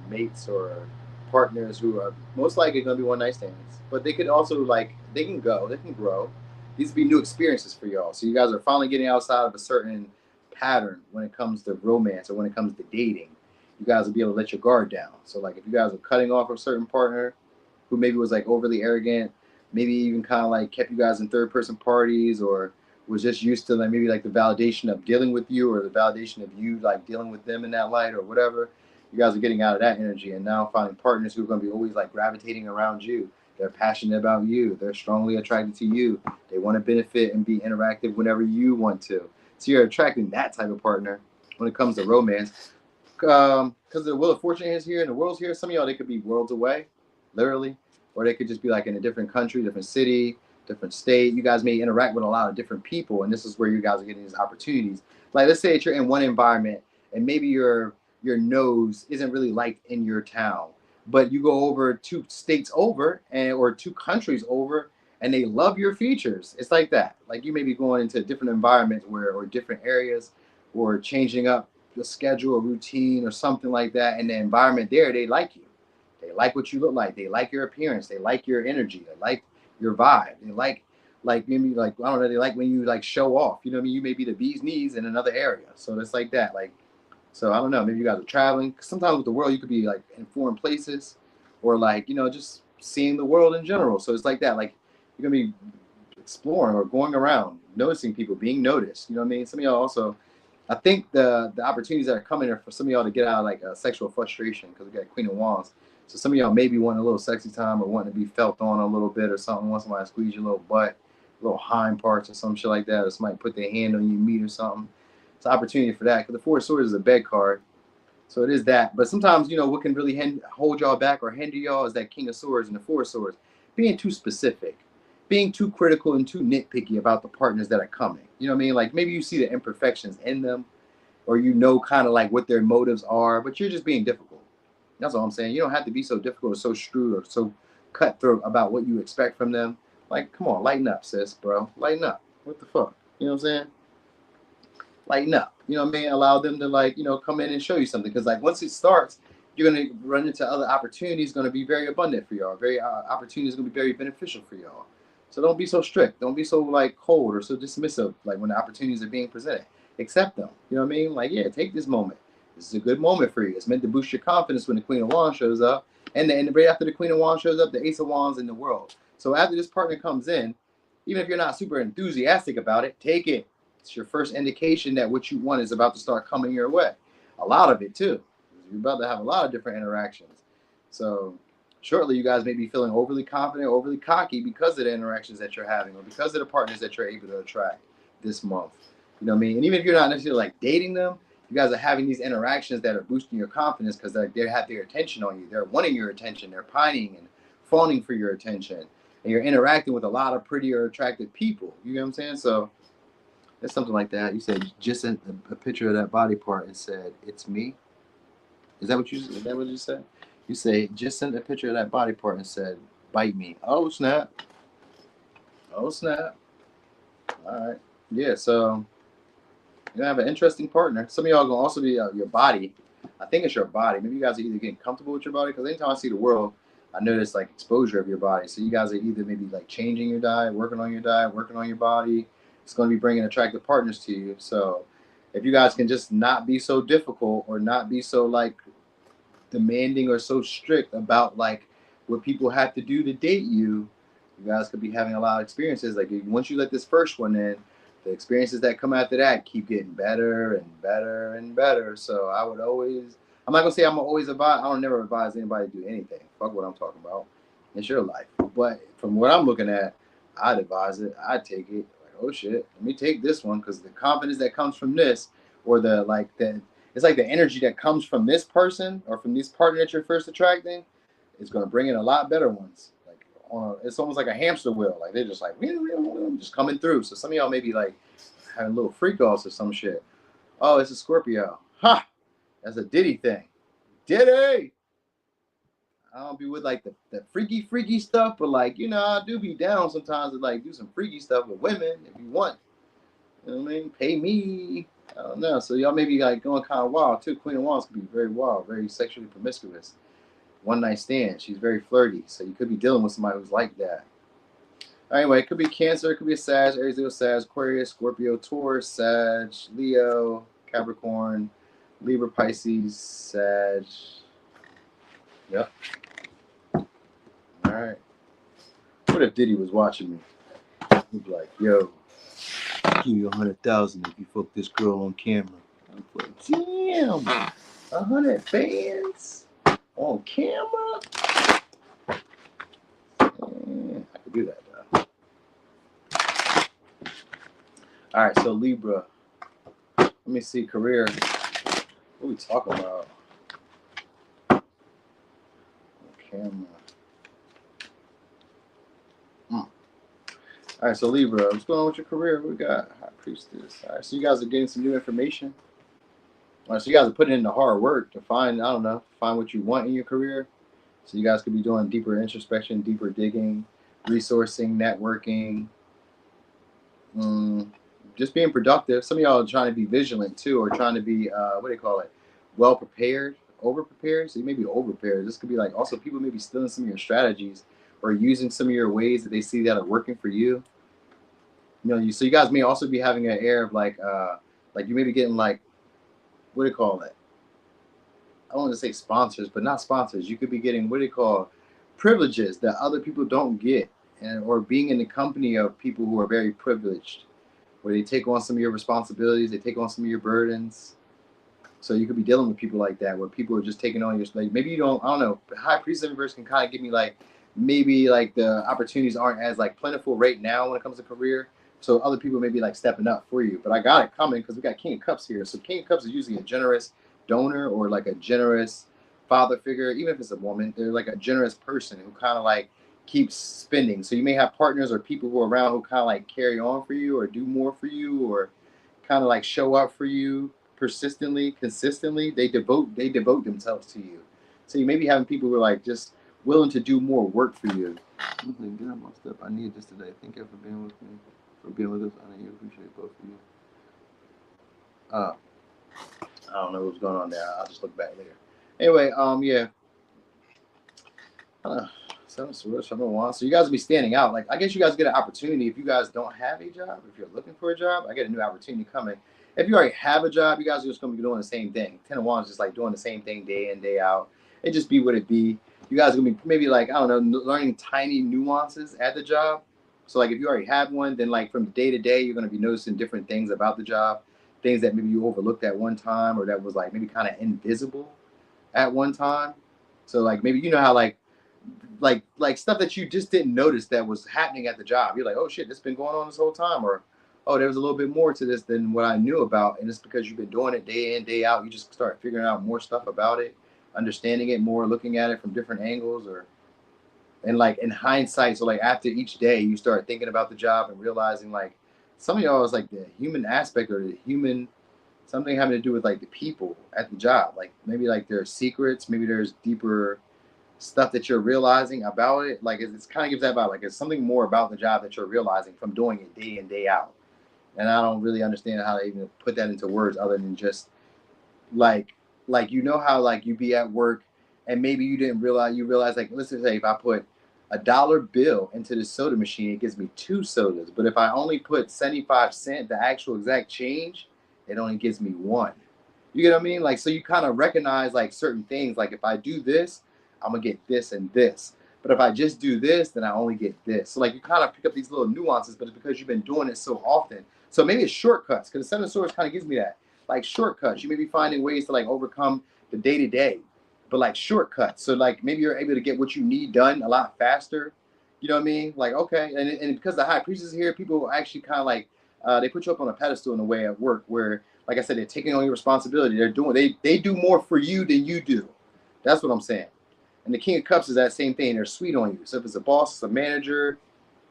mates or partners who are most likely going to be one night stands, but they could also like they can grow. These would be new experiences for y'all. So you guys are finally getting outside of a certain pattern when it comes to romance or when it comes to dating. You guys will be able to let your guard down. So like if you guys are cutting off a certain partner who maybe was like overly arrogant, maybe even kind of like kept you guys in third person parties, or was just used to like maybe like the validation of dealing with you or the validation of you like dealing with them in that light or whatever. You guys are getting out of that energy and now finding partners who are going to be always like gravitating around you. They're passionate about you. They're strongly attracted to you. They want to benefit and be interactive whenever you want to. So you're attracting that type of partner when it comes to romance. Because the Wheel of Fortune is here and the world's here. Some of y'all, they could be worlds away, literally, or they could just be like in a different country, different city, different state. You guys may interact with a lot of different people, and this is where you guys are getting these opportunities. Like, let's say that you're in one environment, and maybe your nose isn't really liked in your town, but you go over 2 states over, or 2 countries over, and they love your features. It's like that. Like you may be going into different environments or different areas, or changing up the schedule or routine or something like that, and the environment there, they like you. They like what you look like. They like your appearance. They like your energy. They like your vibe. They like maybe like I don't know. They like when you like show off. You know what I mean? You may be the bee's knees in another area. So it's like that. Like, so I don't know. Maybe you guys are traveling. Sometimes with the world, you could be like in foreign places, or like just seeing the world in general. So it's like that. Like you're gonna be exploring or going around, noticing people, being noticed. You know what I mean? Some of y'all also, I think the opportunities that are coming are for some of y'all to get out of like a sexual frustration, because we got Queen of Wands. So some of y'all maybe wanting a little sexy time or wanting to be felt on a little bit or something. Want somebody to squeeze your little butt, little hind parts or some shit like that, or somebody put their hand on your meat or something. It's an opportunity for that, because the Four of Swords is a bed card. So it is that. But sometimes, what can really hold y'all back or hinder y'all is that King of Swords and the Four of Swords. Being too specific, being too critical and too nitpicky about the partners that are coming. You know what I mean? Like maybe you see the imperfections in them, or kind of like what their motives are, but you're just being difficult. That's all I'm saying. You don't have to be so difficult or so shrewd or so cutthroat about what you expect from them. Like, come on, lighten up, sis, bro. Lighten up. What the fuck? You know what I'm saying? Lighten up. You know what I mean? Allow them to come in and show you something. Because like once it starts, you're gonna run into other opportunities. Going to be very abundant for y'all. Very opportunities going to be very beneficial for y'all. So don't be so strict. Don't be so like cold or so dismissive. Like when the opportunities are being presented, accept them. You know what I mean? Like, yeah, take this moment. This is a good moment for you. It's meant to boost your confidence when the Queen of Wands shows up. And right after the Queen of Wands shows up, the Ace of Wands in the world. So after this partner comes in, even if you're not super enthusiastic about it, take it. It's your first indication that what you want is about to start coming your way. A lot of it too. You're about to have a lot of different interactions. So shortly, you guys may be feeling overly confident, overly cocky because of the interactions that you're having or because of the partners that you're able to attract this month. You know what I mean? And even if you're not necessarily like dating them, you guys are having these interactions that are boosting your confidence because they have their attention on you. They're wanting your attention. They're pining and fawning for your attention. And you're interacting with a lot of pretty or attractive people. You know what I'm saying? So it's something like that. You said just sent a picture of that body part and said, "It's me." Is that what you said? You say just sent a picture of that body part and said, "Bite me." Oh snap! Oh snap! All right. Yeah. So you're gonna have an interesting partner. Some of y'all gonna also be your body. I think it's your body. Maybe you guys are either getting comfortable with your body, because anytime I see the world, I notice like exposure of your body. So you guys are either maybe like changing your diet, working on your body. It's going to be bringing attractive partners to you. So if you guys can just not be so difficult or not be so like demanding or so strict about like what people have to do to date you, you guys could be having a lot of experiences. Like once you let this first one in, the experiences that come after that keep getting better and better and better. So I'm not gonna say I'm always advise. I don't never advise anybody to do anything. Fuck what I'm talking about. It's your life. But from what I'm looking at, I'd advise it. I'd take it. Like, oh shit, let me take this one, because the confidence that comes from this, or it's like the energy that comes from this person or from this partner that you're first attracting, is gonna bring in a lot better ones. It's almost like a hamster wheel. Like they're just like just coming through. So some of y'all may be like having little freak offs or some shit. Oh, it's a Scorpio. Ha! That's a Diddy thing. Diddy! I don't be with like the freaky stuff, but like, I do be down sometimes to like do some freaky stuff with women if you want. You know what I mean? Pay me. I don't know. So y'all may be like going kind of wild too. Queen of Wands can be very wild, very sexually promiscuous. one night stand. She's very flirty, so you could be dealing with somebody who's like that. Anyway, it could be Cancer, it could be a Sag, Aries, Leo, Sag, Aquarius, Scorpio, Taurus, Sag, Leo, Capricorn, Libra, Pisces, Sag. Yep. All right. What if Diddy was watching me? He'd be like, yo, I'll give you 100,000 if you fuck this girl on camera. I'm like, damn, 100 fans on camera? Man, I could do that, though. All right, so Libra. Let me see, career. What are we talking about? On camera. All right, so Libra, what's going on with your career? We got High Priestess. All right, so you guys are getting some new information. All right, so you guys are putting in the hard work to find, I don't know, find what you want in your career. So you guys could be doing deeper introspection, deeper digging, resourcing, networking, just being productive. Some of y'all are trying to be vigilant too, or trying to be, what do they call it, well prepared, over prepared. So you may be over prepared. This could be like also people may be stealing some of your strategies or using some of your ways that they see that are working for you. You know, so you guys may also be having an air of like you may be getting like, what do you call it? I don't want to say sponsors, but not sponsors. You could be getting what do you call privileges that other people don't get, and or being in the company of people who are very privileged, where they take on some of your responsibilities, they take on some of your burdens. So you could be dealing with people like that, where people are just taking on your, like maybe you don't, I don't know. High Priestess universe can kind of give me like maybe like the opportunities aren't as like plentiful right now when it comes to career. So other people may be like stepping up for you. But I got it coming because we got King of Cups here. So King of Cups is usually a generous donor or like a generous father figure. Even if it's a woman, they're like a generous person who kind of like keeps spending. So you may have partners or people who are around who kind of like carry on for you or do more for you or kind of like show up for you persistently, consistently. They devote themselves to you. So you may be having people who are like just willing to do more work for you. Get up my step. I need this today. Thank you for being with me. For being with us, I appreciate both of you. I don't know what's going on there. I'll just look back later. Anyway, yeah. Seven Swords, 7-1. So you guys will be standing out. Like I guess you guys get an opportunity if you guys don't have a job. If you're looking for a job, I get a new opportunity coming. If you already have a job, you guys are just going to be doing the same thing. 10 of Wands is just like doing the same thing day in, day out. It just be what it be. You guys are going to be maybe like, I don't know, learning tiny nuances at the job. So like if you already have one, then like from day to day, you're going to be noticing different things about the job, things that maybe you overlooked at one time or that was like maybe kind of invisible at one time. So like maybe you know how like stuff that you just didn't notice that was happening at the job. You're like, oh shit, this has been going on this whole time, or oh, there was a little bit more to this than what I knew about, and it's because you've been doing it day in, day out. You just start figuring out more stuff about it, understanding it more, looking at it from different angles, and like in hindsight, so like after each day, you start thinking about the job and realizing like some of y'all is like the human aspect or the human something having to do with like the people at the job, like maybe like there's secrets, maybe there's deeper stuff that you're realizing about it. Like it's kind of gives that vibe. Like it's something more about the job that you're realizing from doing it day in, day out. And I don't really understand how to even put that into words other than just like you know how like you be at work and maybe you didn't realize like let's just say if I put $1 bill into the soda machine, it gives me 2 sodas. But if I only put 75 cents, the actual exact change, it only gives me 1. You get what I mean? Like so you kind of recognize like certain things. Like if I do this, I'm gonna get this and this. But if I just do this, then I only get this. So like you kind of pick up these little nuances, but it's because you've been doing it so often. So maybe it's shortcuts, because the Seven of Swords kind of gives me that. Like shortcuts. You may be finding ways to like overcome the day-to-day, but like shortcuts. So like maybe you're able to get what you need done a lot faster. You know what I mean? Like, okay. And because the High Priestess is here, people actually kind of like, they put you up on a pedestal in a way at work where, like I said, they're taking on your responsibility. They're doing, they do more for you than you do. That's what I'm saying. And the King of Cups is that same thing. They're sweet on you. So if it's a boss, it's a manager,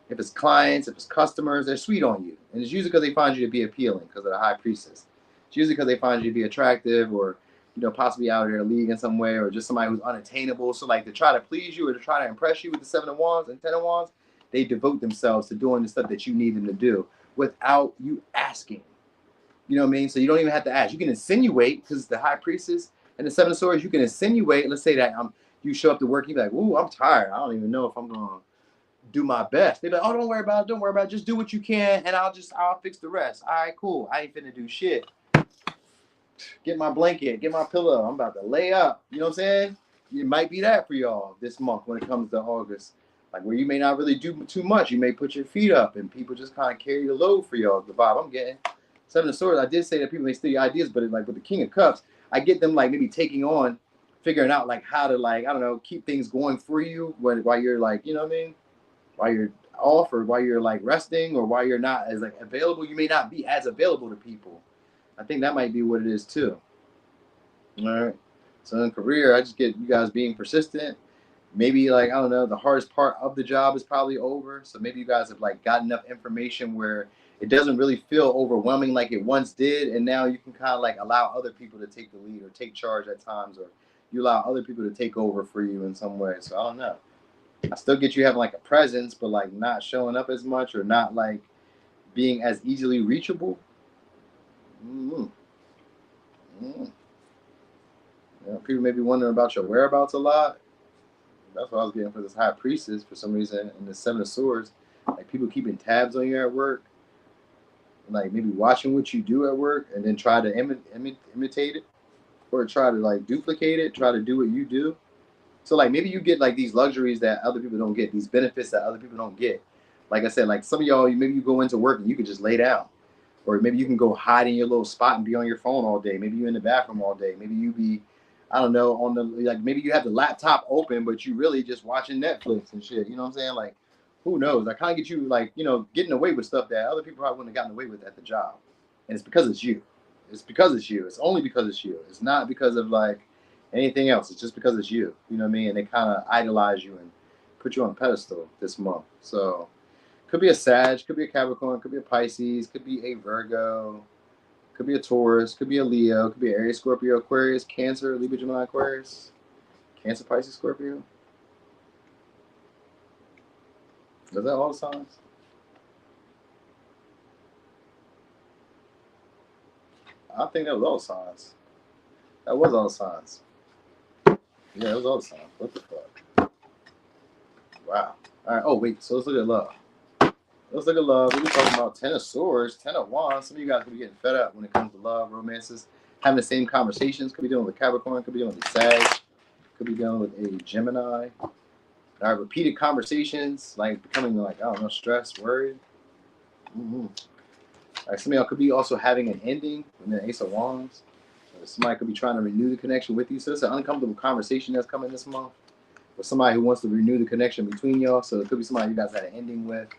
if it's clients, if it's customers, they're sweet on you. And it's usually because they find you to be appealing because of the High Priestess. It's usually because they find you to be attractive or, you know, possibly out of their league in some way or just somebody who's unattainable. So like to try to please you or to try to impress you with the 7 of Wands and 10 of Wands, they devote themselves to doing the stuff that you need them to do without you asking. You know what I mean? So you don't even have to ask. You can insinuate because it's the High Priestess and the 7 of Swords. You can insinuate. Let's say that You show up to work, you be like, ooh, I'm tired. I don't even know if I'm going to do my best. They be like, oh, don't worry about it. Don't worry about it. Just do what you can, and I'll fix the rest. All right, cool. I ain't finna do shit. Get my blanket, get my pillow. I'm about to lay up. You know what I'm saying? It might be that for y'all this month when it comes to August. Like where you may not really do too much. You may put your feet up and people just kind of carry the load for y'all. The vibe I'm getting. Seven of Swords, I did say that people may steal ideas, but like with the King of Cups, I get them like maybe taking on, figuring out like how to like, I don't know, keep things going for you while you're like, you know what I mean? While you're off or while you're like resting or while you're not as like available, you may not be as available to people. I think that might be what it is too. All right. So in career, I just get you guys being persistent. Maybe like, I don't know, the hardest part of the job is probably over. So maybe you guys have like got enough information where it doesn't really feel overwhelming like it once did. And now you can kind of like allow other people to take the lead or take charge at times, or you allow other people to take over for you in some way. So I don't know. I still get you having like a presence, but like not showing up as much or not like being as easily reachable. Mm-hmm. Mm-hmm. You know, people may be wondering about your whereabouts a lot. That's what I was getting for this High Priestess for some reason, and the Seven of Swords. Like people keeping tabs on you at work, like maybe watching what you do at work, and then try to imitate it, or try to like duplicate it, try to do what you do. So like maybe you get like these luxuries that other people don't get, these benefits that other people don't get. Like I said, like some of y'all, maybe you go into work and you can just lay down. Or maybe you can go hide in your little spot and be on your phone all day. Maybe you're in the bathroom all day. Maybe you be, I don't know, on the like maybe you have the laptop open, but you really just watching Netflix and shit. You know what I'm saying? Like, who knows? I kind of get you like, you know, getting away with stuff that other people probably wouldn't have gotten away with at the job. And it's because it's you. It's because it's you. It's only because it's you. It's not because of like anything else. It's just because it's you. You know what I mean? And they kind of idolize you and put you on a pedestal this month. So could be a Sag, could be a Capricorn, could be a Pisces, could be a Virgo, could be a Taurus, could be a Leo, could be an Aries, Scorpio, Aquarius, Cancer, Libra, Gemini, Aquarius, Cancer, Pisces, Scorpio. Is that all the signs? I think that was all the signs. That was all the signs. Yeah, it was all the signs. What the fuck? Wow. All right. Oh, wait. So let's look at love. Let's look at love. We're talking about 10 of Swords, 10 of Wands. Some of you guys could be getting fed up when it comes to love, romances, having the same conversations. Could be dealing with Capricorn, could be dealing with Sag, could be dealing with a Gemini. All right, repeated conversations, like becoming like, I don't know, stressed, worried. Mm-hmm. All right, some of y'all could be also having an ending in the Ace of Wands. Somebody could be trying to renew the connection with you. So it's an uncomfortable conversation that's coming this month with somebody who wants to renew the connection between y'all. So it could be somebody you guys had an ending with.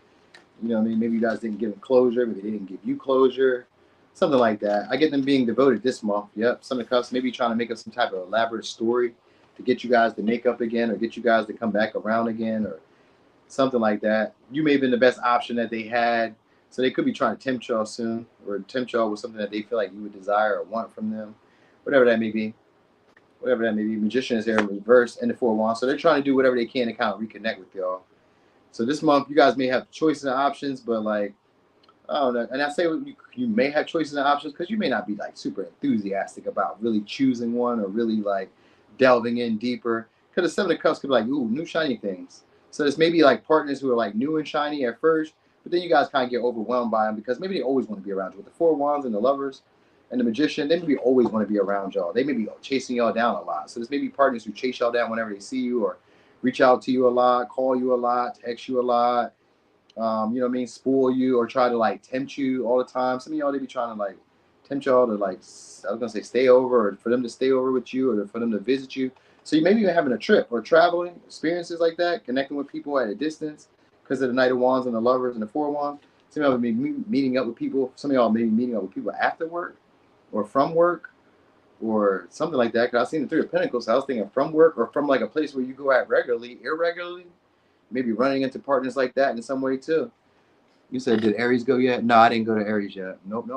You know what I mean? Maybe you guys didn't give them closure. Maybe they didn't give you closure. Something like that. I get them being devoted this month. Yep. Some of the cups maybe trying to make up some type of elaborate story to get you guys to make up again or get you guys to come back around again or something like that. You may have been the best option that they had. So they could be trying to tempt y'all soon or tempt y'all with something that they feel like you would desire or want from them. Whatever that may be. Whatever that may be. Magician is there in reverse and the Four of Wands. So they're trying to do whatever they can to kind of reconnect with y'all. So this month, you guys may have choices and options, but like, I don't know. And I say you may have choices and options because you may not be like super enthusiastic about really choosing one or really like delving in deeper. Because the Seven of Cups could be like, ooh, new shiny things. So there's maybe like partners who are like new and shiny at first, but then you guys kind of get overwhelmed by them because maybe they always want to be around you. With the Four of Wands and the Lovers and the Magician, they maybe always want to be around y'all. They may be chasing y'all down a lot. So there's maybe partners who chase y'all down whenever they see you or reach out to you a lot, call you a lot, text you a lot, you know what I mean, spoil you or try to like tempt you all the time. Some of y'all, they be trying to like tempt y'all to like, I was gonna say stay over or for them to stay over with you or for them to visit you. So you maybe you're having a trip or traveling, experiences like that, connecting with people at a distance because of the Knight of Wands and the Lovers and the Four of Wands. Some of y'all may be meeting up with people. Some of y'all may be meeting up with people after work or from work or something like that. Because I've seen the Three of Pentacles. So I was thinking from work or from like a place where you go at regularly, irregularly. Maybe running into partners like that in some way too. You said, did Aries go yet? No, I didn't go to Aries yet. Nope.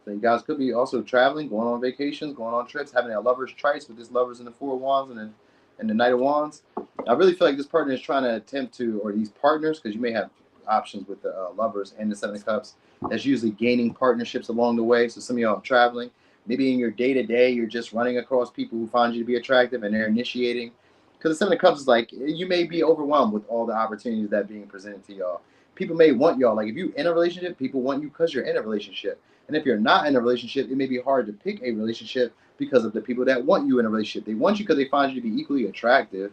So you guys could be also traveling, going on vacations, going on trips, having a lover's trice with this Lovers and the Four of Wands and the Knight of Wands. I really feel like this partner is trying to attempt to, or these partners, because you may have options with the Lovers and the Seven of Cups. That's usually gaining partnerships along the way. So some of y'all are traveling. Maybe in your day-to-day, you're just running across people who find you to be attractive and they're initiating. Because the Seven of Cups is like, you may be overwhelmed with all the opportunities that are being presented to y'all. People may want y'all. Like if you're in a relationship, people want you because you're in a relationship. And if you're not in a relationship, it may be hard to pick a relationship because of the people that want you in a relationship. They want you because they find you to be equally attractive.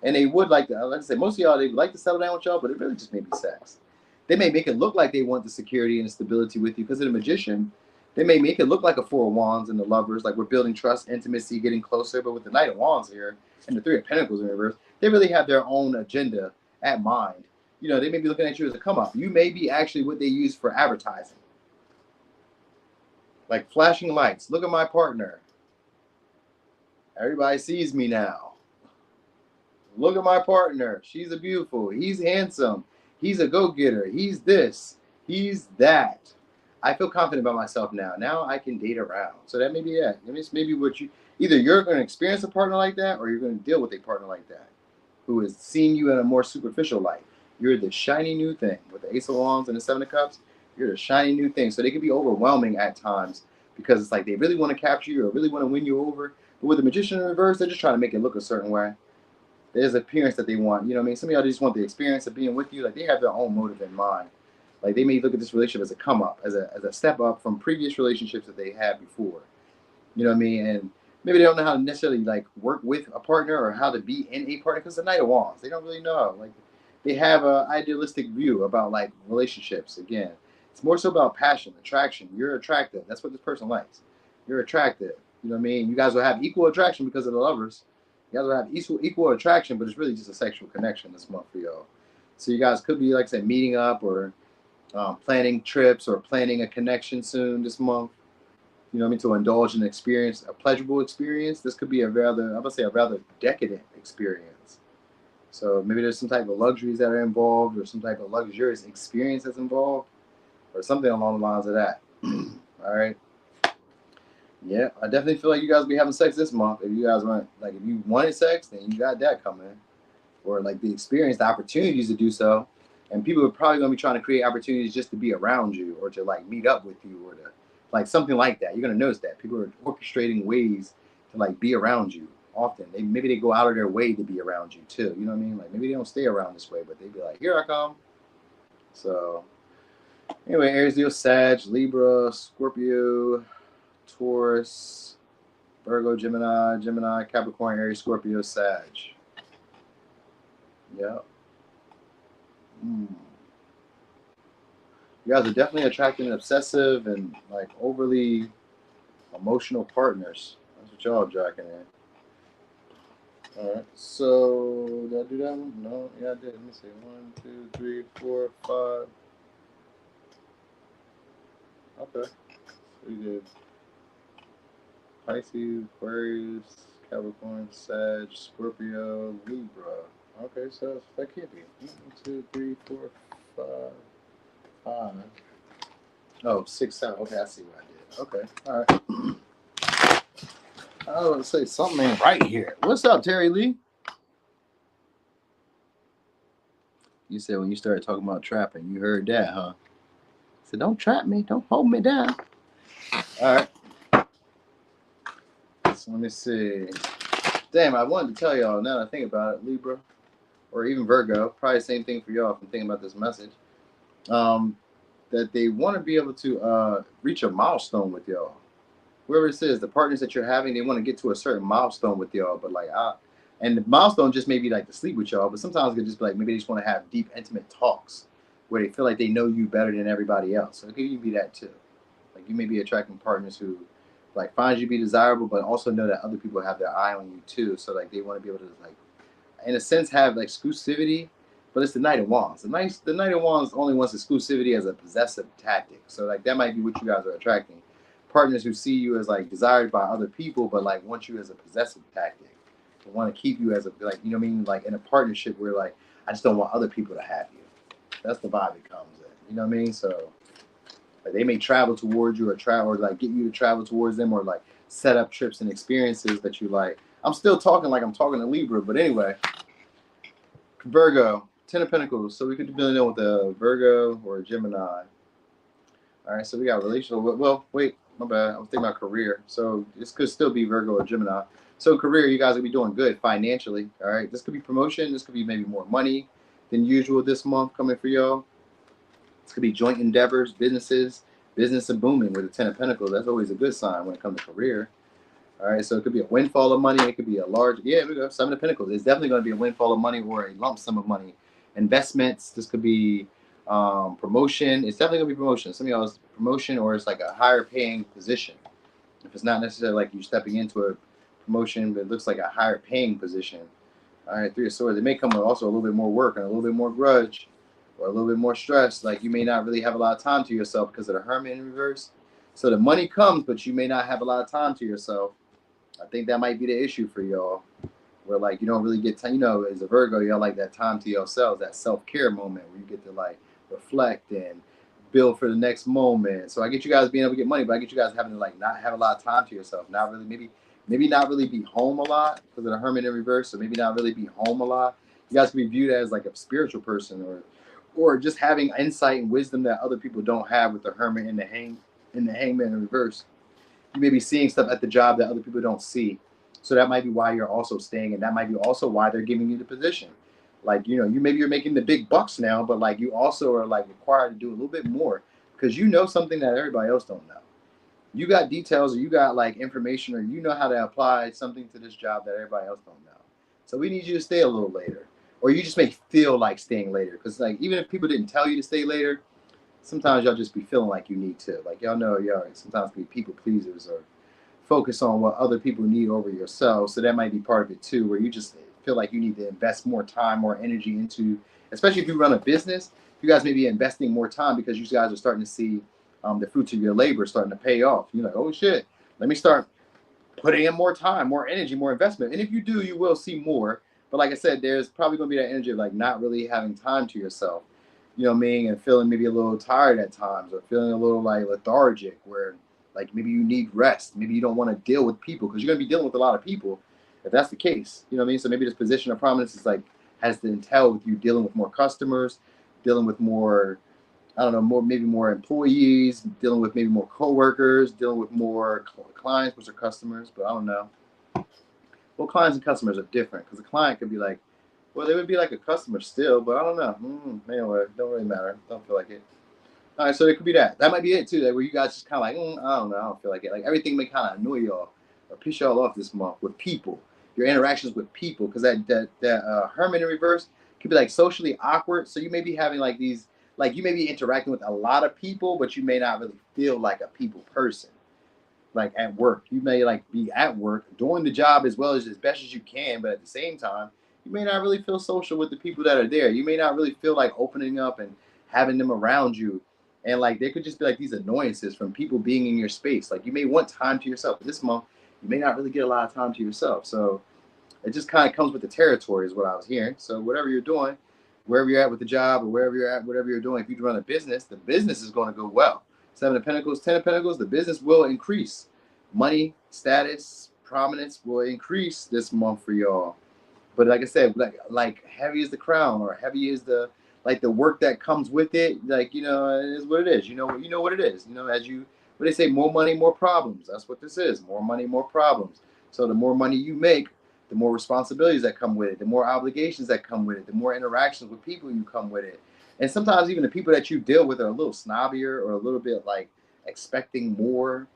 And they would like to, like I said, most of y'all, they would like to settle down with y'all, but it really just may be sex. They may make it look like they want the security and the stability with you because of the Magician. They may make it look like a Four of Wands and the Lovers, like we're building trust, intimacy, getting closer. But with the Knight of Wands here and the Three of Pentacles in reverse, they really have their own agenda at mind. You know, they may be looking at you as a come up. You may be actually what they use for advertising. Like flashing lights. Look at my partner. Everybody sees me now. Look at my partner. She's a beautiful. He's handsome. He's a go-getter. He's this. He's that. I feel confident about myself now. Now I can date around. So that may be it. I mean, it's maybe what you, either you're going to experience a partner like that or you're going to deal with a partner like that who is seeing you in a more superficial light. You're the shiny new thing. With the Ace of Wands and the Seven of Cups, you're the shiny new thing. So they can be overwhelming at times because it's like they really want to capture you or really want to win you over. But with the Magician in reverse, they're just trying to make it look a certain way. There's an appearance that they want. You know what I mean? Some of y'all just want the experience of being with you. Like they have their own motive in mind. Like they may look at this relationship as a come up, as a step up from previous relationships that they had before. You know what I mean? And maybe they don't know how to necessarily like work with a partner or how to be in a partner because the Knight of Wands, they don't really know. Like they have an idealistic view about like relationships. Again, it's more so about passion, attraction. You're attractive. That's what this person likes. You're attractive. You know what I mean? You guys will have equal attraction because of the Lovers. You guys will have equal attraction, but it's really just a sexual connection this month for y'all. So you guys could be, like I said, meeting up or planning trips or planning a connection soon this month. You know what I mean? To indulge in an experience, a pleasurable experience. This could be a rather, I would say, a rather decadent experience. So maybe there's some type of luxuries that are involved or some type of luxurious experience that's involved or something along the lines of that. All right. Yeah, I definitely feel like you guys will be having sex this month. If you guys want, like, if you wanted sex, then you got that coming. Or, like, the experience, the opportunities to do so. And people are probably going to be trying to create opportunities just to be around you or to, like, meet up with you or to, like, something like that. You're going to notice that. People are orchestrating ways to, like, be around you often. Maybe they go out of their way to be around you, too. You know what I mean? Like, maybe they don't stay around this way, but they be like, here I come. So, anyway, Aries, Leo, Sag, Libra, Scorpio, Taurus, Virgo, Gemini, Capricorn, Aries, Scorpio, Sag. Yep. You guys are definitely attracting obsessive and like overly emotional partners. That's what y'all jacking in. All right. So did I do that one? No. Yeah, I did. Let me see. 1, 2, 3, 4, 5. Okay. So we did Pisces, Aquarius, Capricorn, Sag, Scorpio, Libra. Okay, so that can't be 1, 2, 3, 4, 5, 5. Oh, 6, 7. Okay, I see what I did. Okay, all right. I was gonna say something ain't right here. What's up, Terry Lee? You said when you started talking about trapping, you heard that, huh? I said, don't trap me, don't hold me down. All right. So let me see. Damn, I wanted to tell y'all now that I think about it, Libra, or even Virgo, probably the same thing for y'all if I'm thinking about this message. That they want to be able to reach a milestone with y'all. Whoever it is, the partners that you're having, they want to get to a certain milestone with y'all. But like, and the milestone just maybe like to sleep with y'all. But sometimes it could just be like maybe they just want to have deep, intimate talks where they feel like they know you better than everybody else. So it could even be that too. Like you may be attracting partners who like find you to be desirable, but also know that other people have their eye on you too. So like they want to be able to like, in a sense, have like exclusivity. But it's the Knight of Wands. The Knight of Wands only wants exclusivity as a possessive tactic. So like that might be what you guys are attracting. Partners who see you as like desired by other people, but like want you as a possessive tactic. They want to keep you as a like, you know what I mean? Like in a partnership where like I just don't want other people to have you. That's the vibe it comes in. You know what I mean? So like they may travel towards you or like get you to travel towards them or like set up trips and experiences that you like. I'm still talking like I'm talking to Libra, but anyway. Virgo, 10 of Pentacles. So we could be dealing with a Virgo or a Gemini. All right, so we got relational. Well, wait. My bad. I was thinking about career. So this could still be Virgo or Gemini. So career, you guys will be doing good financially. All right. This could be promotion. This could be maybe more money than usual this month coming for y'all. This could be joint endeavors, business and booming with the Ten of Pentacles. That's always a good sign when it comes to career. All right. So it could be a windfall of money. It could be a large, yeah, we go. Seven of Pentacles. It's definitely going to be a windfall of money or a lump sum of money. Investments. This could be promotion. It's definitely gonna be promotion. Some of y'all is promotion, or it's like a higher paying position. If it's not necessarily like you stepping into a promotion, but it looks like a higher paying position. All right, Three of Swords. It may come with also a little bit more work and a little bit more grudge, or a little bit more stress. Like you may not really have a lot of time to yourself because of the Hermit in reverse. So the money comes, but you may not have a lot of time to yourself. I think that might be the issue for y'all, where like you don't really get time. You know, as a Virgo, y'all like that time to yourselves, that self-care moment where you get to like reflect and build for the next moment. So I get you guys being able to get money, but I get you guys having to like not have a lot of time to yourself. Not really, maybe not really be home a lot because of the Hermit in reverse. So maybe not really be home a lot. You guys can be viewed as like a spiritual person, or just having insight and wisdom that other people don't have with the Hermit and the Hangman in reverse. You may be seeing stuff at the job that other people don't see. So that might be why you're also staying, and that might be also why they're giving you the position. Like, you know, you're making the big bucks now, but like you also are like required to do a little bit more because you know something that everybody else don't know. You got details, or you got like information, or you know how to apply something to this job that everybody else don't know. So we need you to stay a little later, or you just may feel like staying later because like even if people didn't tell you to stay later, sometimes y'all just be feeling like you need to. Like y'all know y'all sometimes be people pleasers or focus on what other people need over yourself. So that might be part of it too, where you just feel like you need to invest more time, more energy into, especially if you run a business, you guys may be investing more time because you guys are starting to see the fruits of your labor starting to pay off. You're like, oh shit, let me start putting in more time, more energy, more investment. And if you do, you will see more. But like I said, there's probably going to be that energy of like not really having time to yourself, you know what I mean? And feeling maybe a little tired at times, or feeling a little like lethargic where like maybe you need rest. Maybe you don't want to deal with people because you're going to be dealing with a lot of people if that's the case. You know what I mean? So maybe this position of prominence is like has to entail with you dealing with more customers, dealing with more, I don't know, maybe more employees, dealing with maybe more coworkers, dealing with more clients, which are customers, but I don't know. Well, clients and customers are different because a client could be like, well, they would be like a customer still, but I don't know. Anyway, don't really matter. Don't feel like it. All right, so it could be that. That might be it too. That where you guys just kind of like, I don't know, I don't feel like it. Like everything may kind of annoy y'all or piss y'all off this month with people, your interactions with people, because that Hermit in reverse could be like socially awkward. So you may be having like these, like you may be interacting with a lot of people, but you may not really feel like a people person. Like at work, you may like be at work doing the job as well as best as you can, but at the same time, you may not really feel social with the people that are there. You may not really feel like opening up and having them around you. And like there could just be like these annoyances from people being in your space. Like you may want time to yourself. But this month, you may not really get a lot of time to yourself. So it just kind of comes with the territory, is what I was hearing. So whatever you're doing, wherever you're at with the job or wherever you're at, whatever you're doing, if you run a business, the business is going to go well. Seven of Pentacles, Ten of Pentacles, the business will increase. Money, status, prominence will increase this month for y'all. But like I said, like heavy is the crown, or heavy is the like the work that comes with it. Like, you know, it is what it is. You know what it is. You know, as you what they say, more money, more problems. That's what this is. More money, more problems. So the more money you make, the more responsibilities that come with it, the more obligations that come with it, the more interactions with people you come with it. And sometimes even the people that you deal with are a little snobbier or a little bit like expecting more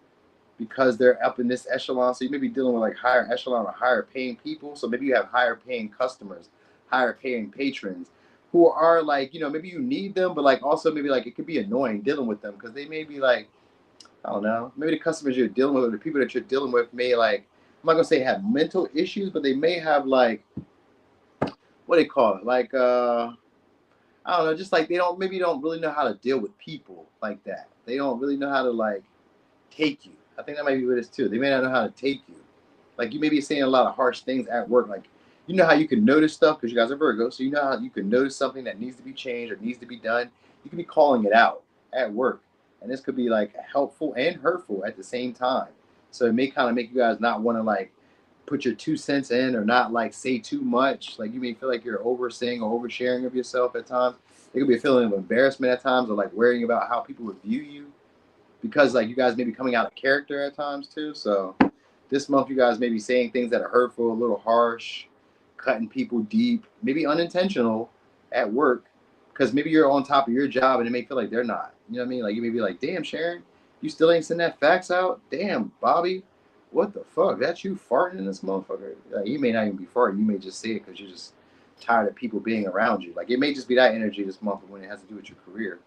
because they're up in this echelon. So you may be dealing with like higher echelon or higher paying people. So maybe you have higher paying customers, higher paying patrons who are like, you know, maybe you need them, but like also maybe like it could be annoying dealing with them because they may be like, I don't know, maybe the customers you're dealing with or the people that you're dealing with may like, I'm not gonna say have mental issues, but they may have like, what do they call it? Like, I don't know, just like they don't really know how to deal with people like that. They don't really know how to like take you. I think that might be what it is too. They may not know how to take you. Like you may be saying a lot of harsh things at work. Like, you know how you can notice stuff because you guys are Virgo. So you know how you can notice something that needs to be changed or needs to be done. You can be calling it out at work. And this could be like helpful and hurtful at the same time. So it may kind of make you guys not want to like put your 2 cents in or not like say too much. Like you may feel like you're oversaying or oversharing of yourself at times. It could be a feeling of embarrassment at times or like worrying about how people would view you. because like you guys may be coming out of character at times too. So this month you guys may be saying things that are hurtful, a little harsh, cutting people deep, maybe unintentional at work, because maybe you're on top of your job and it may feel like they're not. You know what I mean? Like you may be like, damn, Sharon, you still ain't sending that fax out? Damn, Bobby, what the fuck? That's you farting in this motherfucker? Like, you may not even be farting. You may just say it because you're just tired of people being around you. Like it may just be that energy this month when it has to do with your career.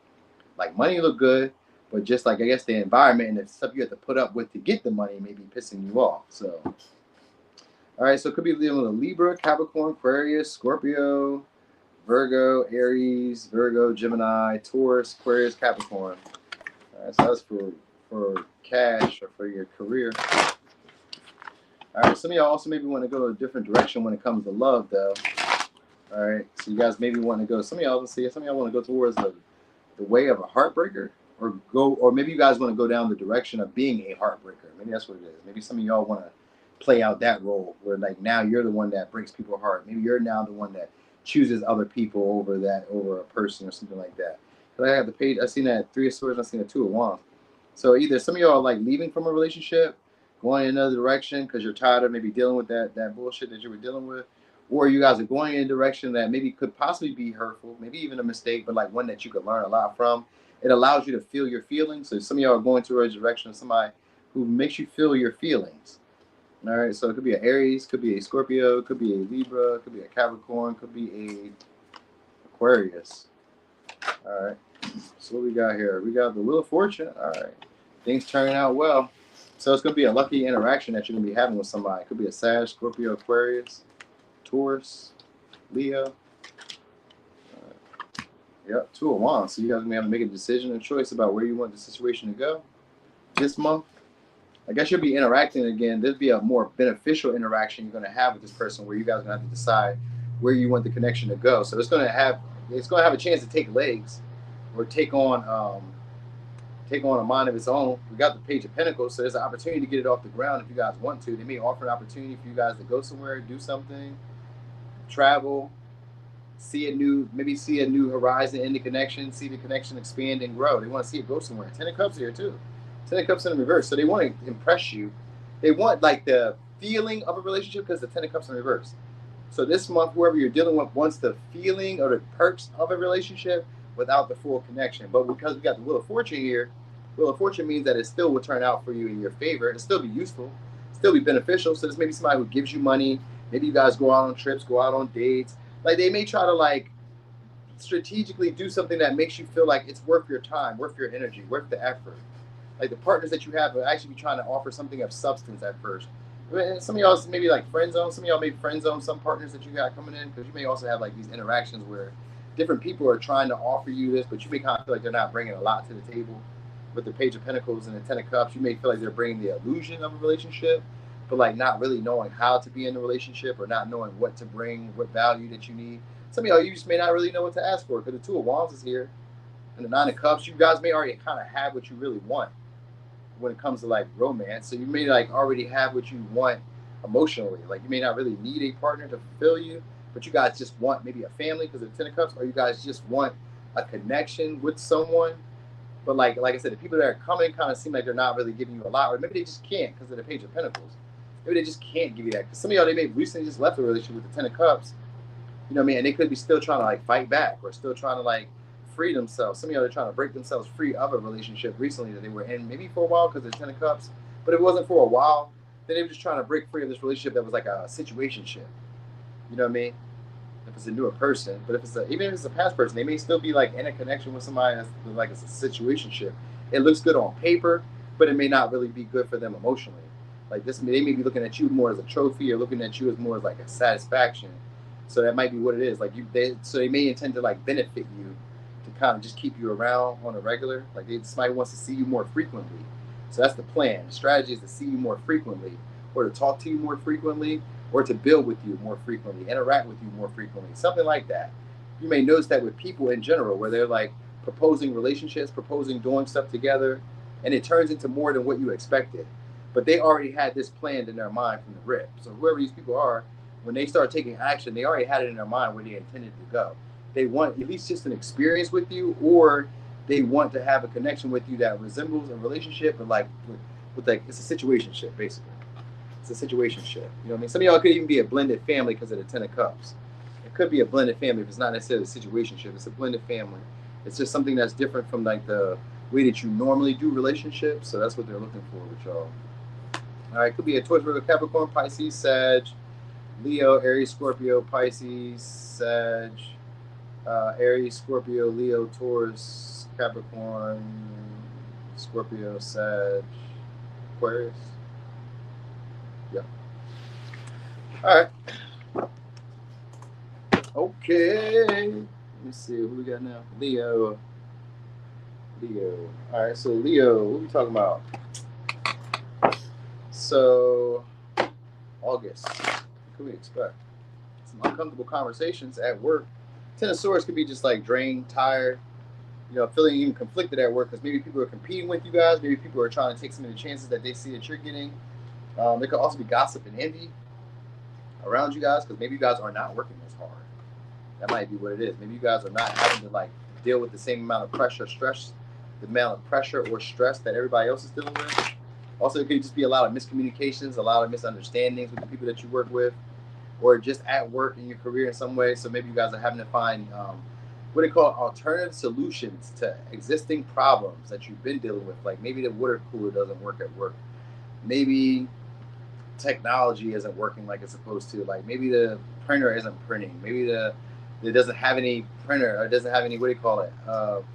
Like money look good, but just like I guess the environment and the stuff you have to put up with to get the money may be pissing you off. So, all right, so it could be dealing with a Libra, Capricorn, Aquarius, Scorpio, Virgo, Aries, Virgo, Gemini, Taurus, Aquarius, Capricorn. All right, so that's for cash or for your career. All right, some of y'all also maybe want to go a different direction when it comes to love, though. All right, so you guys maybe want to go. Some of y'all, let's see, some of y'all want to go towards the way of a heartbreaker, or maybe you guys want to go down the direction of being a heartbreaker. Maybe that's what it is. Maybe some of y'all want to play out that role where like now you're the one that breaks people's heart. Maybe you're now the one that chooses other people over a person or something like that. But I have the page. I've seen that 3 of Swords. I've seen a 2 of Wands. So either some of y'all are like leaving from a relationship, going in another direction because you're tired of maybe dealing with that bullshit that you were dealing with, or you guys are going in a direction that maybe could possibly be hurtful, maybe even a mistake, but like one that you could learn a lot from. It allows you to feel your feelings. So some of y'all are going towards a direction of somebody who makes you feel your feelings. All right, so it could be an Aries, could be a Scorpio, could be a Libra, could be a Capricorn, could be a Aquarius. All right, so what we got here? We got the Wheel of Fortune. All right, things turning out well. So it's going to be a lucky interaction that you're going to be having with somebody. It could be a Sag, Scorpio, Aquarius, Taurus, Leo. Yep, 2 of Wands. So you guys are going to have to make a decision and choice about where you want the situation to go this month. I guess you'll be interacting again. There'll be a more beneficial interaction you're going to have with this person where you guys are going to have to decide where you want the connection to go. So it's going to have a chance to take legs or take on a mind of its own. We got the Page of Pentacles, so there's an opportunity to get it off the ground if you guys want to. They may offer an opportunity for you guys to go somewhere, do something, travel, see a new horizon in the connection, see the connection expand and grow. They want to see it go somewhere. 10 of Cups here too. 10 of Cups in the reverse. So they want to impress you. They want like the feeling of a relationship because the 10 of Cups in reverse. So this month, whoever you're dealing with wants the feeling or the perks of a relationship without the full connection. But because we got the Wheel of Fortune here, Wheel of Fortune means that it still will turn out for you in your favor. It'll still be useful, still be beneficial. So this may be somebody who gives you money. Maybe you guys go out on trips, go out on dates. Like they may try to like strategically do something that makes you feel like it's worth your time, worth your energy, worth the effort. Like the partners that you have will actually be trying to offer something of substance at first. Some of y'all maybe like friend zone. Some of y'all may friend zone some partners that you got coming in because you may also have like these interactions where different people are trying to offer you this, but you may kind of feel like they're not bringing a lot to the table. With the Page of Pentacles and the 10 of Cups, you may feel like they're bringing the illusion of a relationship, but like not really knowing how to be in the relationship or not knowing what to bring, what value that you need. Some of y'all, you just may not really know what to ask for because the 2 of Wands is here and the 9 of Cups. You guys may already kind of have what you really want when it comes to like romance. So you may like already have what you want emotionally. Like you may not really need a partner to fulfill you, but you guys just want maybe a family because of the 10 of Cups, or you guys just want a connection with someone. But like I said, the people that are coming kind of seem like they're not really giving you a lot, or maybe they just can't because of the Page of Pentacles. Maybe they just can't give you that. Because some of y'all, they may recently just left a relationship with the 10 of Cups. You know what I mean? And they could be still trying to like fight back or still trying to like free themselves. Some of y'all are trying to break themselves free of a relationship recently that they were in, maybe for a while because of the 10 of Cups. But if it wasn't for a while, then they were just trying to break free of this relationship that was like a situationship. You know what I mean? If it's a newer person, but even if it's a past person, they may still be like in a connection with somebody that's like it's a situationship. It looks good on paper, but it may not really be good for them emotionally. Like this, they may be looking at you more as a trophy or looking at you as more as like a satisfaction. So that might be what it is. Like so they may intend to like benefit you to kind of just keep you around on a regular. Like somebody wants to see you more frequently. So that's the plan. The strategy is to see you more frequently, or to talk to you more frequently, or to build with you more frequently, interact with you more frequently, something like that. You may notice that with people in general, where they're like proposing relationships, proposing doing stuff together, and it turns into more than what you expected. But they already had this planned in their mind from the rip. So whoever these people are, when they start taking action, they already had it in their mind where they intended to go. They want at least just an experience with you, or they want to have a connection with you that resembles a relationship, but like with like it's a situationship basically. It's a situationship. You know what I mean? Some of y'all could even be a blended family because of the Ten of Cups. It could be a blended family if it's not necessarily a situationship. It's a blended family. It's just something that's different from like the way that you normally do relationships. So that's what they're looking for with y'all. All right, could be a Taurus, Virgo, Capricorn, Pisces, Sag, Leo, Aries, Scorpio, Pisces, Sag, Aries, Scorpio, Leo, Taurus, Capricorn, Scorpio, Sag, Aquarius. Yeah. All right. Okay. Let me see who we got now. Leo. All right. So Leo, what are we talking about? So August. What can we expect? Some uncomfortable conversations at work. Ten of Swords could be just like drained, tired, you know, feeling even conflicted at work because maybe people are competing with you guys. Maybe people are trying to take some of the chances that they see that you're getting. There could also be gossip and envy around you guys because maybe you guys are not working as hard. That might be what it is. Maybe you guys are not having to like deal with the same amount of pressure, stress, the amount of pressure or stress that everybody else is dealing with. Also, it could just be a lot of miscommunications, a lot of misunderstandings with the people that you work with, or just at work in your career in some way. So maybe you guys are having to find what they call alternative solutions to existing problems that you've been dealing with. Like maybe the water cooler doesn't work at work. Maybe technology isn't working like it's supposed to. Like maybe the printer isn't printing. Maybe it doesn't have any printer or it doesn't have any, what do you call it,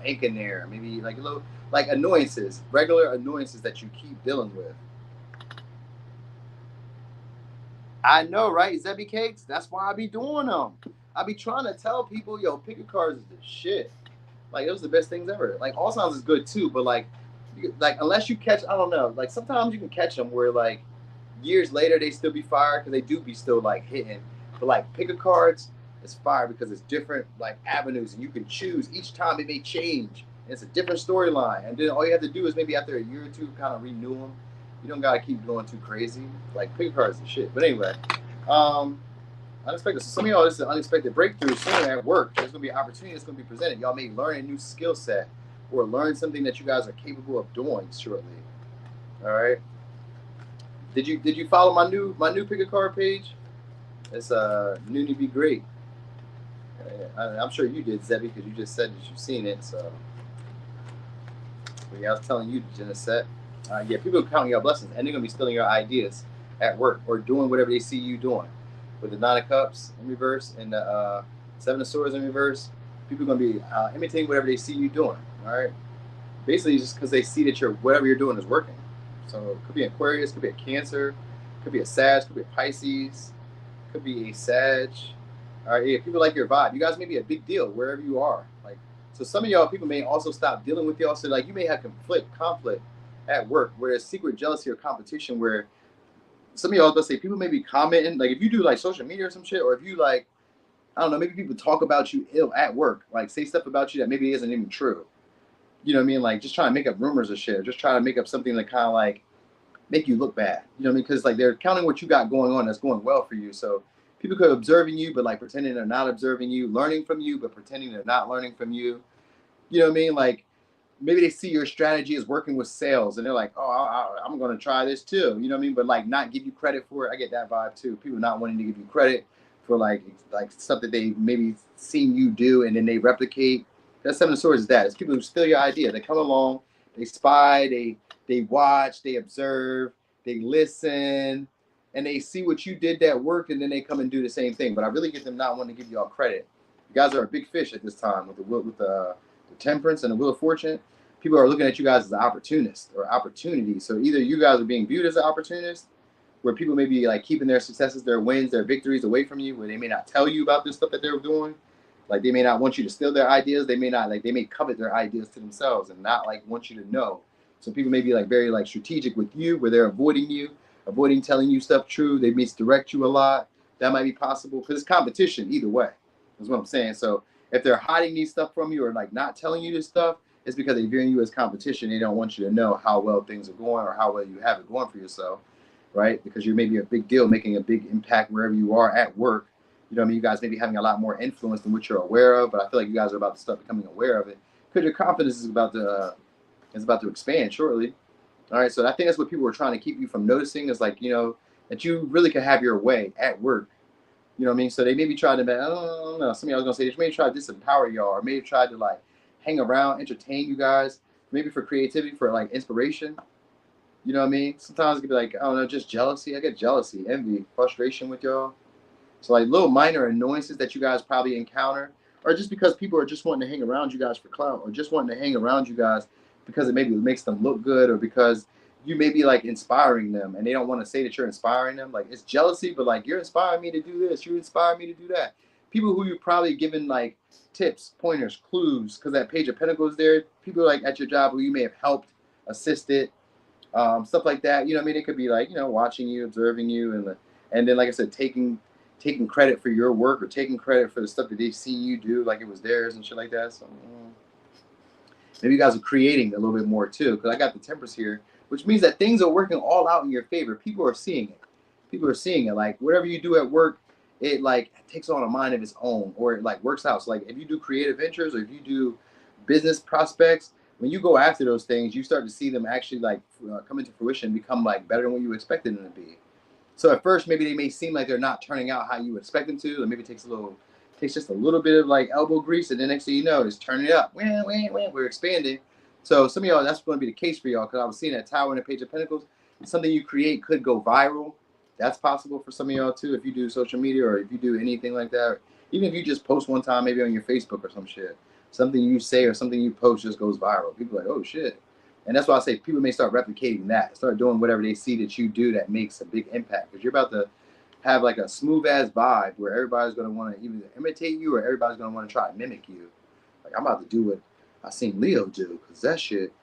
ink in there. Maybe like a little, like annoyances, regular annoyances that you keep dealing with. I know, right? Zebby Cakes. That's why I be doing them. I be trying to tell people, yo, pick cards is the shit. Like it was the best things ever. Like all sounds is good too, but like unless you catch, I don't know. Like sometimes you can catch them where like years later they still be fired because they do be still like hitting. But like pick cards is fire because it's different like avenues and you can choose each time. It may change. And it's a different storyline, and then all you have to do is maybe after a year or two kind of renew them. You don't gotta keep going too crazy. Like pick cards and shit. But anyway, unexpected. So some of y'all, this is an unexpected breakthrough soon at work. There's gonna be an opportunity that's gonna be presented. Y'all may learn a new skill set or learn something that you guys are capable of doing shortly. All right. Did you follow my new pick a card page? It's new to be great. I'm sure you did, Zebby, because you just said that you've seen it. So, yeah, I was telling you, Geneset. Yeah, people are counting your blessings, and they're gonna be stealing your ideas at work or doing whatever they see you doing. With the Nine of Cups in reverse and the Seven of Swords in reverse, people are gonna be imitating whatever they see you doing. All right, basically just because they see that whatever you're doing is working. So it could be Aquarius, could be a Cancer, could be a Sag, could be a Pisces, could be a Sag. All right, yeah, people like your vibe. You guys may be a big deal wherever you are. Like, so some of y'all people may also stop dealing with y'all. So like you may have conflict at work where there's secret jealousy or competition where some of y'all, let's say people may be commenting, like if you do like social media or some shit, or if you like, I don't know, maybe people talk about you ill at work, like say stuff about you that maybe isn't even true. You know what I mean? Like just trying to make up rumors or shit, or just trying to make up something that kind of like make you look bad. You know what I mean? Because like they're counting what you got going on that's going well for you. So people could be observing you, but like pretending they're not observing you, learning from you, but pretending they're not learning from you. You know what I mean? Like maybe they see your strategy is working with sales and they're like, oh, I'm going to try this too. You know what I mean? But like not give you credit for it. I get that vibe too. People not wanting to give you credit for like stuff that they maybe seen you do and then they replicate. That's Seven of Swords is that. It's people who steal your idea. They come along, they spy, they watch, they observe, they listen, and they see what you did that worked and then they come and do the same thing. But I really get them not wanting to give you all credit. You guys are a big fish at this time with the Temperance and the Wheel of Fortune. People are looking at you guys as an opportunist or opportunity. So either you guys are being viewed as an opportunist, where people may be like keeping their successes, their wins, their victories away from you, where they may not tell you about this stuff that they're doing. Like they may not want you to steal their ideas. They may not they may covet their ideas to themselves and not like want you to know. So people may be like very like strategic with you, where they're avoiding telling you stuff true. They misdirect you a lot. That might be possible because it's competition either way. Is what I'm saying. So if they're hiding these stuff from you or like not telling you this stuff, it's because they're viewing you as competition. They don't want you to know how well things are going or how well you have it going for yourself, right? Because you're maybe a big deal, making a big impact wherever you are at work. You know what I mean? You guys may be having a lot more influence than what you're aware of, but I feel like you guys are about to start becoming aware of it. because your confidence is about to expand shortly. All right, so I think that's what people are trying to keep you from noticing is like, that you really can have your way at work. You know what I mean? So they maybe tried to, I don't know, some of y'all was gonna say, they maybe tried to disempower y'all, or maybe tried to like hang around, entertain you guys, maybe for creativity, for like inspiration. You know what I mean? Sometimes it could be like, I don't know, just jealousy. I get jealousy, envy, frustration with y'all. So like little minor annoyances that you guys probably encounter, or just because people are just wanting to hang around you guys for clout, or just wanting to hang around you guys because it maybe makes them look good, or because you may be like inspiring them and they don't want to say that you're inspiring them. Like it's jealousy, but like you're inspiring me to do this, you inspire me to do that. People who you've probably given like tips, pointers, clues, because that page of pentacles there, people like at your job who you may have helped, assisted, stuff like that. You know what I mean? It could be like, watching you, observing you, and then like I said, taking credit for your work, or taking credit for the stuff that they've seen you do, like it was theirs and shit like that. So maybe you guys are creating a little bit more too, because I got the Temperance here, which means that things are working all out in your favor. People are seeing it. People are seeing it. Like whatever you do at work, it like takes on a mind of its own, or it like works out. So like if you do creative ventures, or if you do business prospects, when you go after those things, you start to see them actually like come into fruition, become like better than what you expected them to be. So at first, maybe they may seem like they're not turning out how you expect them to, or maybe it takes just a little bit of like elbow grease, and then next thing you know, it's turning it up. We're expanding. So some of y'all, that's going to be the case for y'all, because I was seeing that Tower in the Page of Pentacles. Something you create could go viral. That's possible for some of y'all too, if you do social media, or if you do anything like that. Even if you just post one time, maybe on your Facebook or some shit, something you say or something you post just goes viral. People are like, oh shit. And that's why I say people may start replicating that, start doing whatever they see that you do that makes a big impact, because you're about to have like a smooth ass vibe where everybody's going to want to either imitate you, or everybody's going to want to try to mimic you. Like I'm about to do what I seen Leo do, because that shit,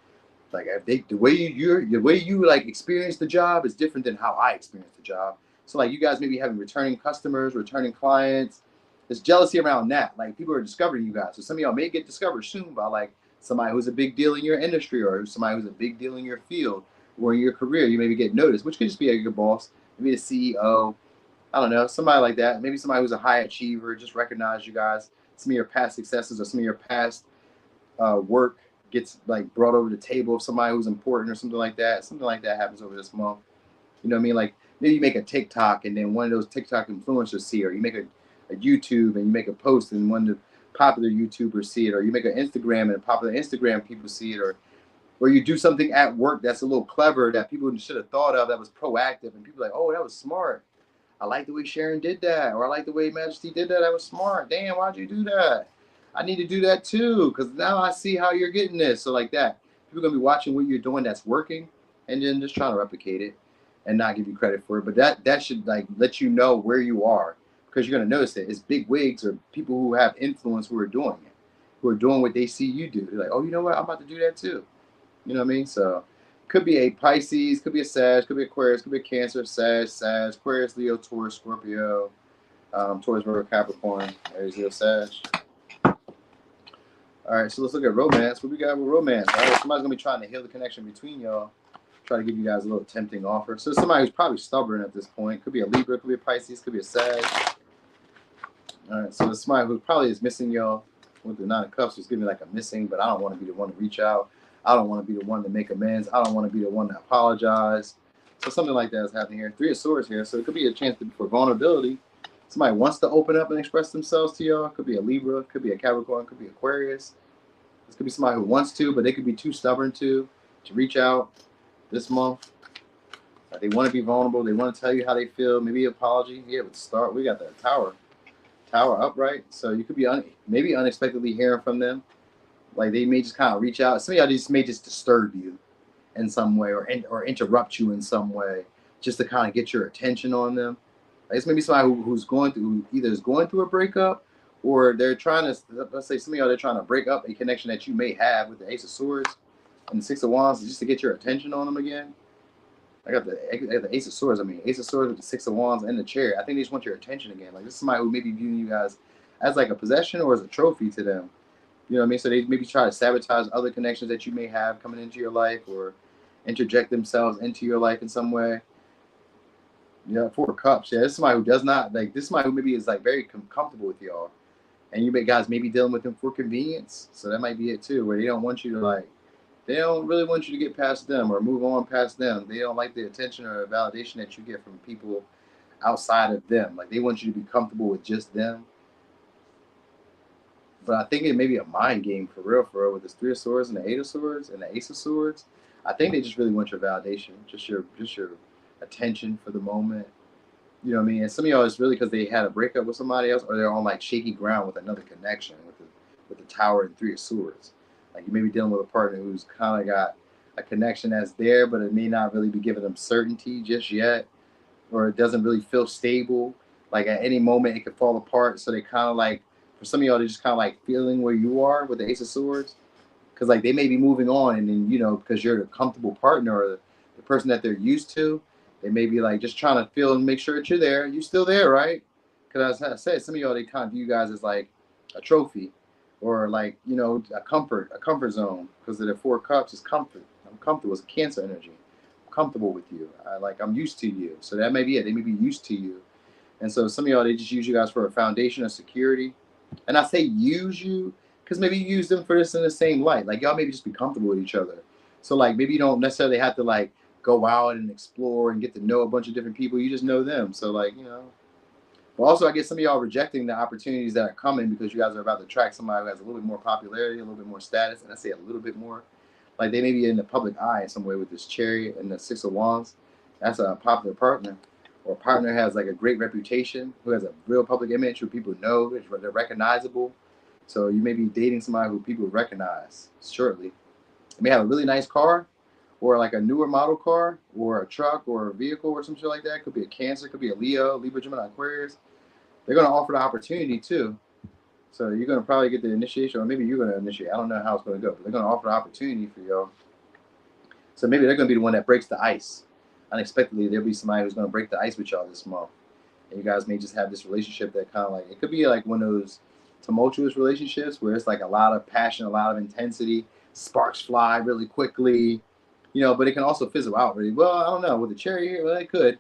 like the way you like experience the job is different than how I experience the job. So like you guys may be having returning customers, returning clients. There's jealousy around that. Like people are discovering you guys. So some of y'all may get discovered soon by like somebody who's a big deal in your industry, or somebody who's a big deal in your field or in your career. You maybe get noticed, which could just be your boss, maybe the CEO. I don't know, somebody like that. Maybe somebody who's a high achiever, just recognize you guys. Some of your past successes, or some of your past work gets like brought over the table of somebody who's important, or something like that. Something like that happens over this month. You know what I mean? Like maybe you make a TikTok, and then one of those TikTok influencers see it, or you make a YouTube and you make a post, and one of the popular YouTubers see it, or you make an Instagram and popular Instagram people see it, or you do something at work that's a little clever that people should have thought of, that was proactive, and people are like, oh, that was smart. I like the way Sharon did that, or I like the way Majesty did that. That was smart. Damn, why'd you do that? I need to do that too, because now I see how you're getting this. So like that, people are gonna be watching what you're doing that's working, and then just trying to replicate it and not give you credit for it. But that should like let you know where you are, because you're gonna notice it. It's big wigs or people who have influence who are doing it, who are doing what they see you do. They're like, oh, you know what? I'm about to do that too. You know what I mean? So could be a Pisces, could be a Sag, could be Aquarius, could be a Cancer, Sag, Aquarius, Leo, Taurus, Scorpio, Taurus, Virgo, Capricorn, Aries, Leo, Sag. All right, so let's look at romance. What we got with romance? All right, somebody's gonna be trying to heal the connection between y'all, try to give you guys a little tempting offer. So somebody who's probably stubborn at this point. Could be a Libra, could be a Pisces, could be a Sag. All right, so it's somebody who probably is missing y'all with the Nine of Cups. Is giving me like a missing, but I don't want to be the one to reach out. I don't want to be the one to make amends. I don't want to be the one to apologize. So something like that is happening here. Three of Swords here, so it could be a chance for vulnerability. Somebody wants to open up and express themselves to y'all. Could be a Libra, could be a Capricorn, could be Aquarius. This could be somebody who wants to, but they could be too stubborn to reach out this month. They want to be vulnerable. They want to tell you how they feel. Maybe an apology. Yeah, with the start, we got that Tower upright. So you could be maybe unexpectedly hearing from them. Like they may just kind of reach out. Some of y'all just may just disturb you in some way, or interrupt you in some way, just to kind of get your attention on them. Like it's maybe somebody who either is going through a breakup, or they're trying to, let's say some of y'all, they're trying to break up a connection that you may have with the Ace of Swords and the Six of Wands, just to get your attention on them again. I got the Ace of Swords. I mean, Ace of Swords with the Six of Wands and the Chariot. I think they just want your attention again. Like this is somebody who may be viewing you guys as like a possession or as a trophy to them. You know what I mean? So they maybe try to sabotage other connections that you may have coming into your life, or interject themselves into your life in some way. Yeah, Four of Cups. Yeah, this is somebody who does not like. This is somebody who maybe is like very comfortable with y'all. And you guys may be dealing with them for convenience. So that might be it too, where they don't want you to like, they don't really want you to get past them or move on past them. They don't like the attention or the validation that you get from people outside of them. Like they want you to be comfortable with just them. But I think it may be a mind game for real, with this Three of Swords and the Eight of Swords and the Ace of Swords. I think they just really want your validation, just your attention for the moment. You know what I mean? And some of y'all it's really because they had a breakup with somebody else, or they're on like shaky ground with another connection with the Tower and Three of Swords. Like you may be dealing with a partner who's kind of got a connection that's there, but it may not really be giving them certainty just yet, or it doesn't really feel stable. Like at any moment it could fall apart. So they kind of like, for some of y'all, they're just kind of like feeling where you are with the Ace of Swords, because like they may be moving on, and then because you're the comfortable partner or the person that they're used to, they may be like just trying to feel and make sure that you're there. You're still there, right? Because as I said, some of y'all, they kind of view you guys as like a trophy, or like a comfort zone, because of the Four of Cups is comfort. I'm comfortable. It's a Cancer energy. I'm comfortable with you. I'm used to you. So that may be it. They may be used to you, and so some of y'all, they just use you guys for a foundation of security. And I say use you because maybe you use them for this in the same light. Like y'all maybe just be comfortable with each other. So like maybe you don't necessarily have to like go out and explore and get to know a bunch of different people. You just know them. So like, But also I guess some of y'all rejecting the opportunities that are coming because you guys are about to attract somebody who has a little bit more popularity, a little bit more status. And I say a little bit more. Like they may be in the public eye in some way with this Chariot and the Six of Wands. That's a popular partner. Or a partner has like a great reputation, who has a real public image, who people know, they're recognizable. So you may be dating somebody who people recognize shortly. You may have a really nice car, or like a newer model car, or a truck, or a vehicle, or some shit like that. Could be a Cancer, could be a Leo, Libra, Gemini, Aquarius. They're going to offer the opportunity too. So you're going to probably get the initiation, or maybe you're going to initiate. I don't know how it's going to go, but they're going to offer the opportunity for y'all. So maybe they're going to be the one that breaks the ice. Unexpectedly, there'll be somebody who's going to break the ice with y'all this month. And you guys may just have this relationship that kind of like, it could be like one of those tumultuous relationships where it's like a lot of passion, a lot of intensity, sparks fly really quickly, but it can also fizzle out really well. I don't know. With the Chariot here, well, it could,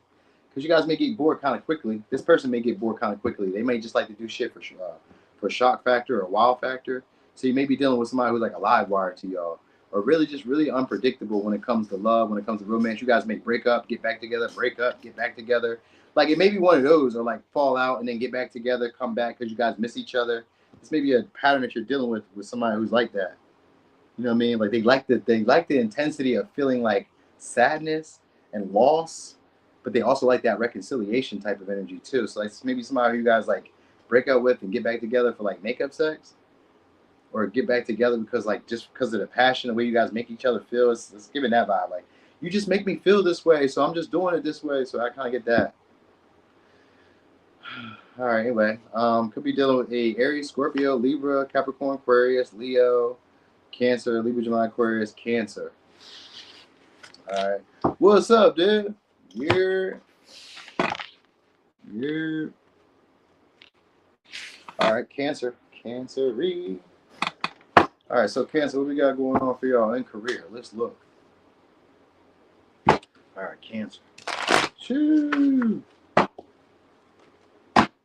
because you guys may get bored kind of quickly. This person may get bored kind of quickly. They may just like to do shit for shock factor or wow factor. So you may be dealing with somebody who's like a live wire to y'all, or really unpredictable when it comes to love, when it comes to romance. You guys may break up, get back together, break up, get back together. Like it may be one of those, or like fall out and then get back together, come back because you guys miss each other. This may be a pattern that you're dealing with somebody who's like that. You know what I mean? Like they like the intensity of feeling like sadness and loss, but they also like that reconciliation type of energy too. So like maybe somebody who you guys like break up with and get back together for like makeup sex. Or get back together because like just because of the passion, the way you guys make each other feel, it's giving that vibe. Like you just make me feel this way, so I'm just doing it this way. So I kind of get that. All right. Anyway, could be dealing with a Aries, Scorpio, Libra, Capricorn, Aquarius, Leo, Cancer, Libra, Gemini, Aquarius, Cancer. All right. What's up, dude? You're. All right, Cancer. Cancer-y. All right, so Cancer, what we got going on for y'all in career? Let's look. All right, Cancer. Shoo. All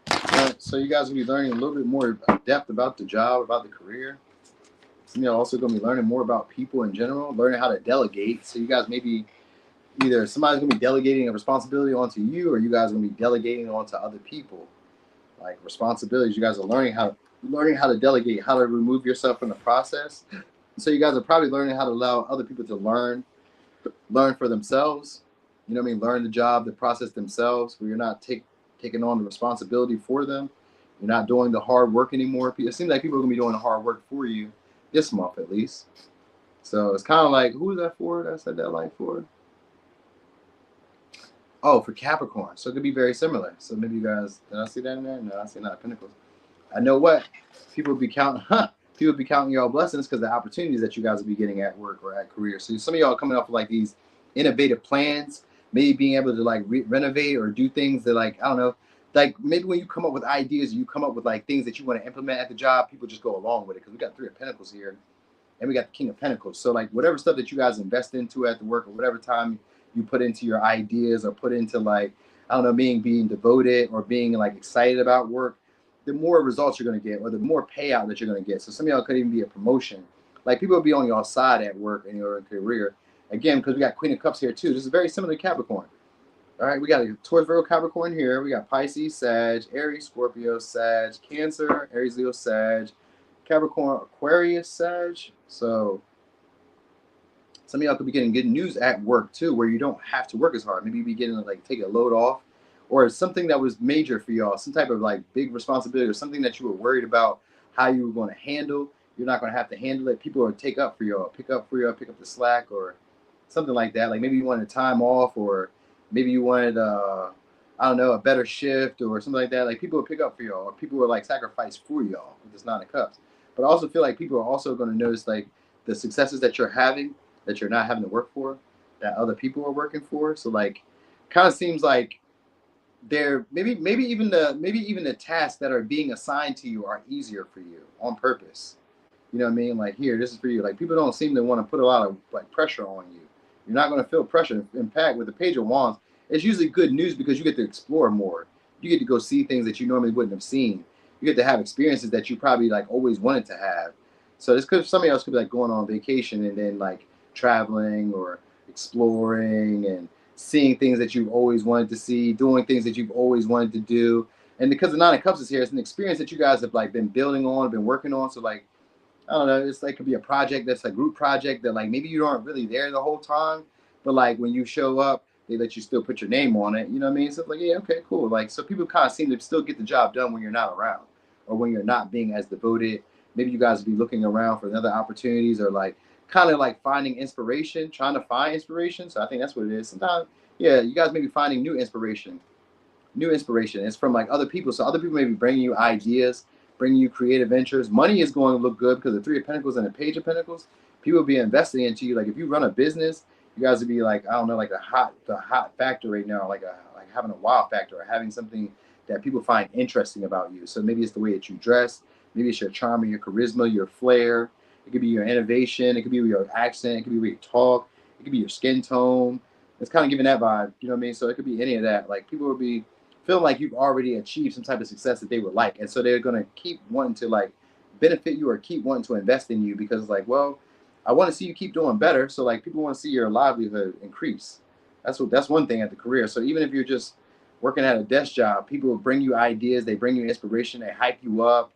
right, so you guys will be learning a little bit more depth about the job, about the career. Some of y'all also going to be learning more about people in general, learning how to delegate. So you guys maybe either somebody's going to be delegating a responsibility onto you, or you guys are going to be delegating onto other people. Like responsibilities, you guys are learning how to delegate, how to remove yourself from the process. So you guys are probably learning how to allow other people to learn for themselves. You know what I mean? Learn the job, the process themselves, where you're not taking on the responsibility for them. You're not doing the hard work anymore. It seems like people are going to be doing the hard work for you this month at least. So it's kind of like, who is that for? That I said that like for? Oh, for Capricorn. So it could be very similar. So maybe you guys, did I see that in there? No, I see not Pentacles. I know what people be counting. People be counting y'all blessings because the opportunities that you guys will be getting at work or at career. So some of y'all are coming up with like these innovative plans, maybe being able to like renovate or do things that like, I don't know, like maybe when you come up with ideas, you come up with like things that you want to implement at the job, people just go along with it because we got Three of Pentacles here and we got the King of Pentacles. So like whatever stuff that you guys invest into at the work, or whatever time you put into your ideas or put into like, I don't know, being devoted or being like excited about work, the more results you're going to get, or the more payout that you're going to get. So some of y'all could even be a promotion. Like people will be on your side at work and your career. Again, because we got Queen of Cups here too. This is very similar to Capricorn. All right, we got a Taurus, Virgo, Capricorn here. We got Pisces, Sag, Aries, Scorpio, Sag, Cancer, Aries, Leo, Sag, Capricorn, Aquarius, Sag. So some of y'all could be getting good news at work too, where you don't have to work as hard. Maybe you be getting like take a load off, or something that was major for y'all, some type of like big responsibility, or something that you were worried about how you were going to handle. You're not going to have to handle it. People will take up for y'all, pick up the slack, or something like that. Like maybe you wanted time off, or maybe you wanted I don't know, a better shift or something like that. Like people will pick up for y'all, or people will like sacrifice for y'all with this Nine of Cups. But I also feel like people are also going to notice like the successes that you're having, that you're not having to work for, that other people are working for. So like, kind of seems like they're maybe even the tasks that are being assigned to you are easier for you on purpose. You know what I mean? Like here, this is for you. Like people don't seem to want to put a lot of like pressure on you. You're not going to feel pressure. In fact, with the Page of Wands, it's usually good news because you get to explore more. You get to go see things that you normally wouldn't have seen. You get to have experiences that you probably like always wanted to have. So this could, somebody else could be like going on vacation and then like traveling or exploring and seeing things that you've always wanted to see, doing things that you've always wanted to do. And because the Nine of Cups is here, it's an experience that you guys have like been building on, been working on. So like, I don't know, it's like could be a project that's a group project that like maybe you aren't really there the whole time, but like when you show up, they let you still put your name on it. You know what I mean? So it's like, yeah, okay, cool. Like so people kind of seem to still get the job done when you're not around, or when you're not being as devoted. Maybe you guys will be looking around for other opportunities, or like kind of like finding inspiration, trying to find inspiration. So I think that's what it is. Sometimes, yeah, you guys may be finding new inspiration. New inspiration. It's from like other people. So other people may be bringing you ideas, bringing you creative ventures. Money is going to look good because the Three of Pentacles and the Page of Pentacles. People will be investing into you. Like if you run a business, you guys would be like, I don't know, like the hot factor right now, like having a wow factor, or having something that people find interesting about you. So maybe it's the way that you dress. Maybe it's your charm or your charisma, your flair. It could be your innovation. It could be your accent. It could be where you talk. It could be your skin tone. It's kind of giving that vibe. You know what I mean? So it could be any of that. Like people will be feeling like you've already achieved some type of success that they would like. And so they're going to keep wanting to like benefit you, or keep wanting to invest in you, because it's like, well, I want to see you keep doing better. So like people want to see your livelihood increase. That's one thing at the career. So even if you're just working at a desk job, people will bring you ideas. They bring you inspiration. They hype you up.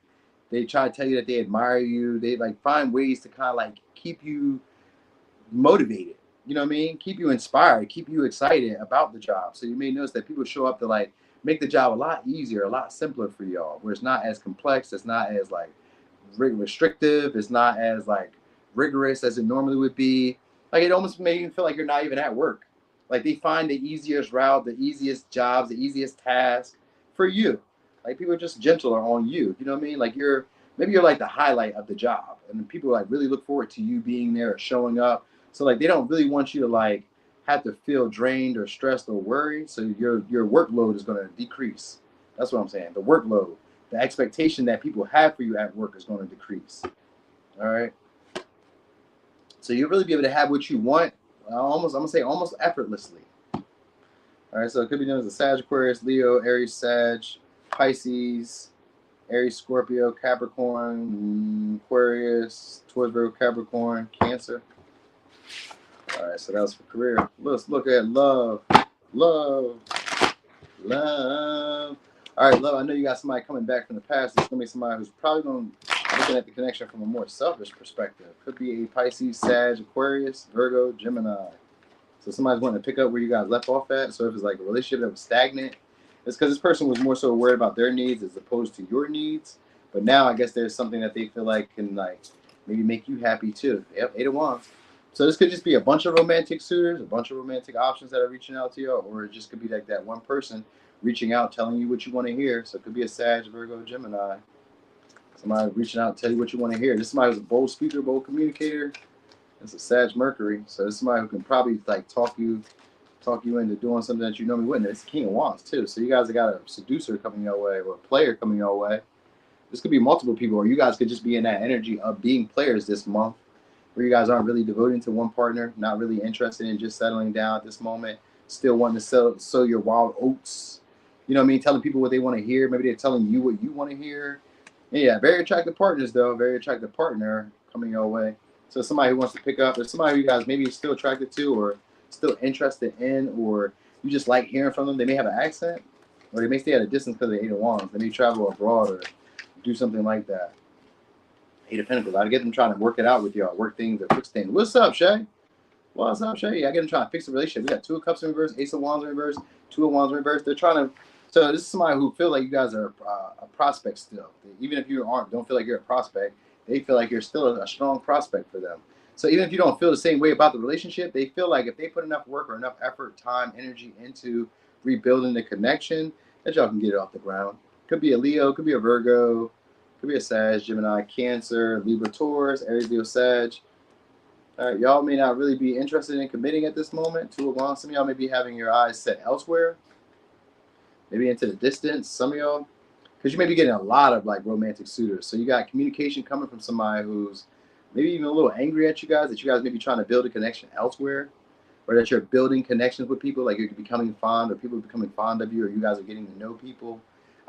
They try to tell you that they admire you. They like find ways to kind of like keep you motivated. You know what I mean? Keep you inspired, keep you excited about the job. So you may notice that people show up to like make the job a lot easier, a lot simpler for y'all, where it's not as complex, it's not as like restrictive, it's not as like rigorous as it normally would be. Like it almost made you feel like you're not even at work. Like they find the easiest route, the easiest jobs, the easiest task for you. Like people are just gentler on you. You know what I mean? Like maybe you're like the highlight of the job, and people like really look forward to you being there or showing up. So like they don't really want you to like have to feel drained or stressed or worried. So your workload is going to decrease. That's what I'm saying. The workload, the expectation that people have for you at work is going to decrease. All right. So you'll really be able to have what you want. I'm gonna say almost effortlessly. All right. So it could be known as a Sag, Aquarius, Leo, Aries, Sag, Pisces, Aries, Scorpio, Capricorn, Aquarius, Taurus, Virgo, Capricorn, Cancer. All right, so that was for career. Let's look at love. Love. All right, love. I know you got somebody coming back from the past. It's going to be somebody who's probably going to be looking at the connection from a more selfish perspective. Could be a Pisces, Sag, Aquarius, Virgo, Gemini. So somebody's wanting to pick up where you guys left off at. So if it's like a relationship that was stagnant, it's because this person was more so worried about their needs as opposed to your needs. But now I guess there's something that they feel like can like maybe make you happy too. Yep, 8 of Wands. So this could just be a bunch of romantic suitors, a bunch of romantic options that are reaching out to you, or it just could be like that one person reaching out, telling you what you want to hear. So it could be a Sag, Virgo, Gemini. Somebody reaching out, tell you what you want to hear. This is somebody who's a bold speaker, bold communicator. It's a Sag Mercury. So this is somebody who can probably like talk you into doing something that you normally wouldn't. It's King of Wands too. So you guys have got a seducer coming your way, or a player coming your way. This could be multiple people, or you guys could just be in that energy of being players this month, where you guys aren't really devoting to one partner, not really interested in just settling down at this moment, still wanting to sow your wild oats. You you know what I mean, telling people what they want to hear. Maybe they're telling you what you want to hear. Yeah, very attractive partners though. Very attractive partner coming your way. So somebody who wants to pick up, or somebody who you guys maybe still attracted to, or still interested in, or you just like hearing from them. They may have an accent, or they may stay at a distance because of the Eight of Wands. They may travel abroad or do something like that. Eight of Pentacles. I get them trying to work it out with y'all, work things or fix things. What's up, Shay? What's up, Shay? I get them trying to fix the relationship. We got Two of Cups in reverse, Ace of Wands in reverse, Two of Wands in reverse. They're trying to. So this is somebody who feel like you guys are a prospect still. Even if you don't feel like you're a prospect, they feel like you're still a strong prospect for them. So even if you don't feel the same way about the relationship, they feel like if they put enough work or enough effort, time, energy into rebuilding the connection, that y'all can get it off the ground. Could be a Leo, could be a Virgo, could be a Sag, Gemini, Cancer, Libra, Taurus, Aries, Leo, Sag. All right, y'all may not really be interested in committing at this moment. Two of Wands. Some of y'all may be having your eyes set elsewhere, maybe into the distance. Some of y'all, because you may be getting a lot of like romantic suitors. So you got communication coming from somebody who's maybe even a little angry at you guys, that you guys may be trying to build a connection elsewhere, or that you're building connections with people, like you're becoming fond, or people are becoming fond of you, or you guys are getting to know people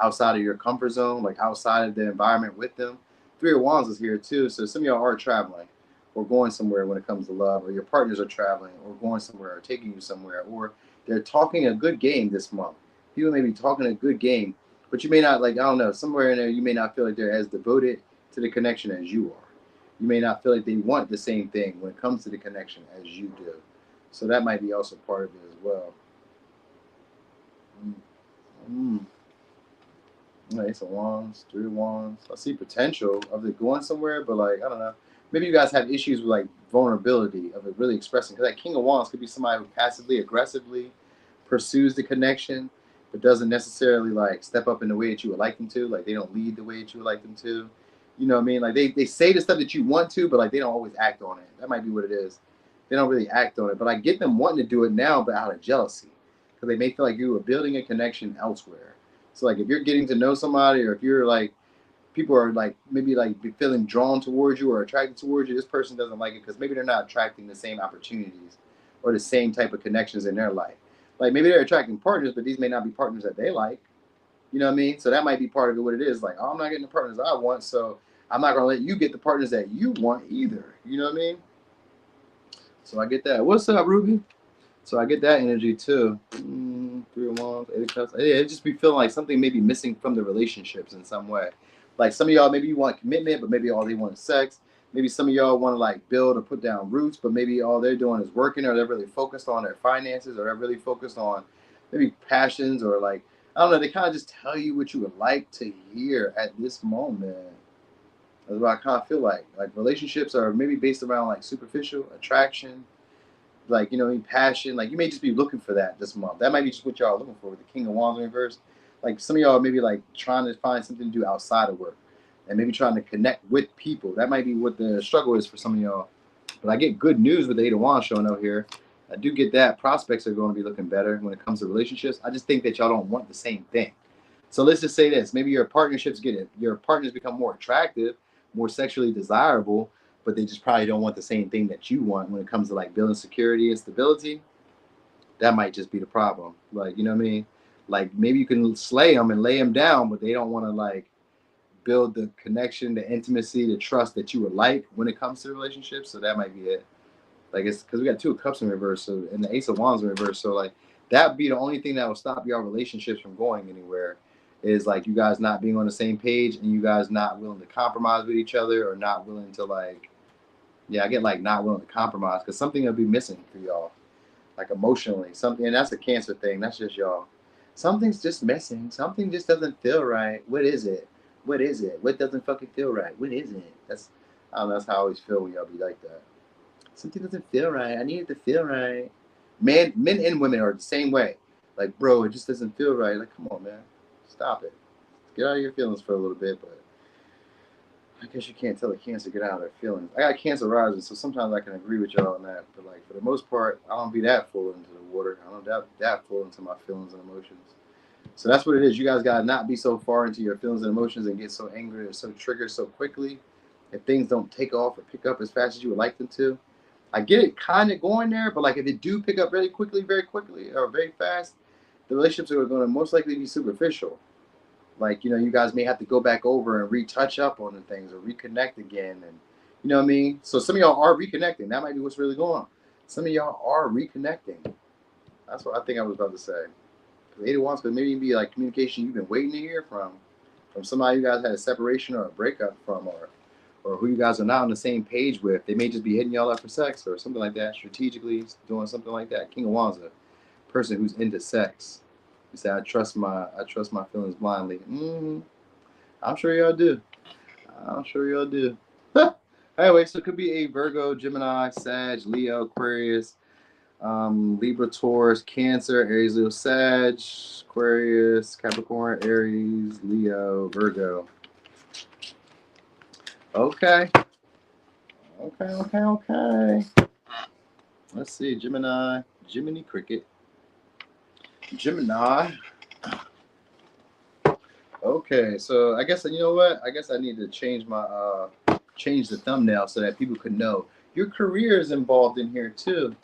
outside of your comfort zone, like outside of the environment with them. Three of Wands is here too. So some of y'all are traveling or going somewhere when it comes to love, or your partners are traveling or going somewhere or taking you somewhere, or they're talking a good game this month. People may be talking a good game, but you may not, like, I don't know, somewhere in there you may not feel like they're as devoted to the connection as you are. You may not feel like they want the same thing when it comes to the connection as you do. So that might be also part of it as well. Ace of Wands, Three of Wands. I see potential of it going somewhere, but like, I don't know. Maybe you guys have issues with like vulnerability of it really expressing. Because that King of Wands could be somebody who passively, aggressively pursues the connection, but doesn't necessarily like step up in the way that you would like them to. Like they don't lead the way that you would like them to. You know what I mean? Like they say the stuff that you want to, but like they don't always act on it. That might be what it is. They don't really act on it. But I get them wanting to do it now, but out of jealousy. Because they may feel like you are building a connection elsewhere. So like if you're getting to know somebody, or if you're like, people are like maybe like feeling drawn towards you or attracted towards you, this person doesn't like it because maybe they're not attracting the same opportunities or the same type of connections in their life. Like maybe they're attracting partners, but these may not be partners that they like. You know what I mean? So that might be part of it, what it is. Like, oh, I'm not getting the partners I want, so I'm not going to let you get the partners that you want either. You know what I mean? So I get that. What's up, Ruby? So I get that energy too. Three of Wands, Eight of Cups. Yeah, it just be feeling like something may be missing from the relationships in some way. Like some of y'all, maybe you want commitment, but maybe all they want is sex. Maybe some of y'all want to like build or put down roots, but maybe all they're doing is working, or they're really focused on their finances, or they're really focused on maybe passions, or like, I don't know, they kind of just tell you what you would like to hear at this moment. That's what I kind of feel like. Like relationships are maybe based around like superficial attraction, like, you know, passion. Like you may just be looking for that this month. That might be just what y'all are looking for with the King of Wands in reverse. Like some of y'all maybe like trying to find something to do outside of work, and maybe trying to connect with people. That might be what the struggle is for some of y'all. But I get good news with the Eight of Wands showing up here. I do get that prospects are going to be looking better when it comes to relationships. I just think that y'all don't want the same thing. So let's just say this: maybe your partnerships your partners become more attractive, more sexually desirable, but they just probably don't want the same thing that you want when it comes to like building security and stability. That might just be the problem. Like, you know what I mean? Like maybe you can slay them and lay them down, but they don't want to like build the connection, the intimacy, the trust that you would like when it comes to relationships. So that might be it. Like it's because we got Two of Cups in reverse, so, and the Ace of Wands in reverse. So like that'd be the only thing that will stop your relationships from going anywhere, is like you guys not being on the same page, and you guys not willing to compromise with each other, or not willing to like, yeah, I get like not willing to compromise, because something will be missing for y'all, like emotionally, something. And that's a Cancer thing. That's just y'all. Something's just missing. Something just doesn't feel right. What is it? What is it? What doesn't fucking feel right? What is it? That's, I don't know. That's how I always feel when y'all be like that. Something doesn't feel right. I need it to feel right. Men and women are the same way. Like, bro, it just doesn't feel right. Like, come on, man, stop it. Get out of your feelings for a little bit. But I guess you can't tell a Cancer get out of their feelings. I got Cancer rising, so sometimes I can agree with y'all on that. But like for the most part, I don't be that full into the water. I don't that full into my feelings and emotions. So that's what it is. You guys gotta not be so far into your feelings and emotions and get so angry or so triggered so quickly if things don't take off or pick up as fast as you would like them to. I get it kind of going there, but like if it do pick up very quickly, or very fast, the relationships are going to most likely be superficial. Like, you guys may have to go back over and retouch up on the things or reconnect again. And, you know what I mean? So some of y'all are reconnecting. That might be what's really going on. Some of y'all are reconnecting. That's what I think I was about to say. Eight of Wands could maybe be like communication you've been waiting to hear from somebody you guys had a separation or a breakup from, or who you guys are not on the same page with. They may just be hitting y'all up for sex or something like that, strategically doing something like that. King of Wands, a person who's into sex. You say, I trust my feelings blindly. I'm sure y'all do. I'm sure y'all do. Anyway, so it could be a Virgo, Gemini, Sag, Leo, Aquarius, Libra, Taurus, Cancer, Aries, Leo, Sag, Aquarius, Capricorn, Aries, Leo, Virgo. Okay. Let's see, Gemini Cricket. Gemini. Okay, so I guess, you know what? I guess I need to change the thumbnail so that people could know. Your career is involved in here too.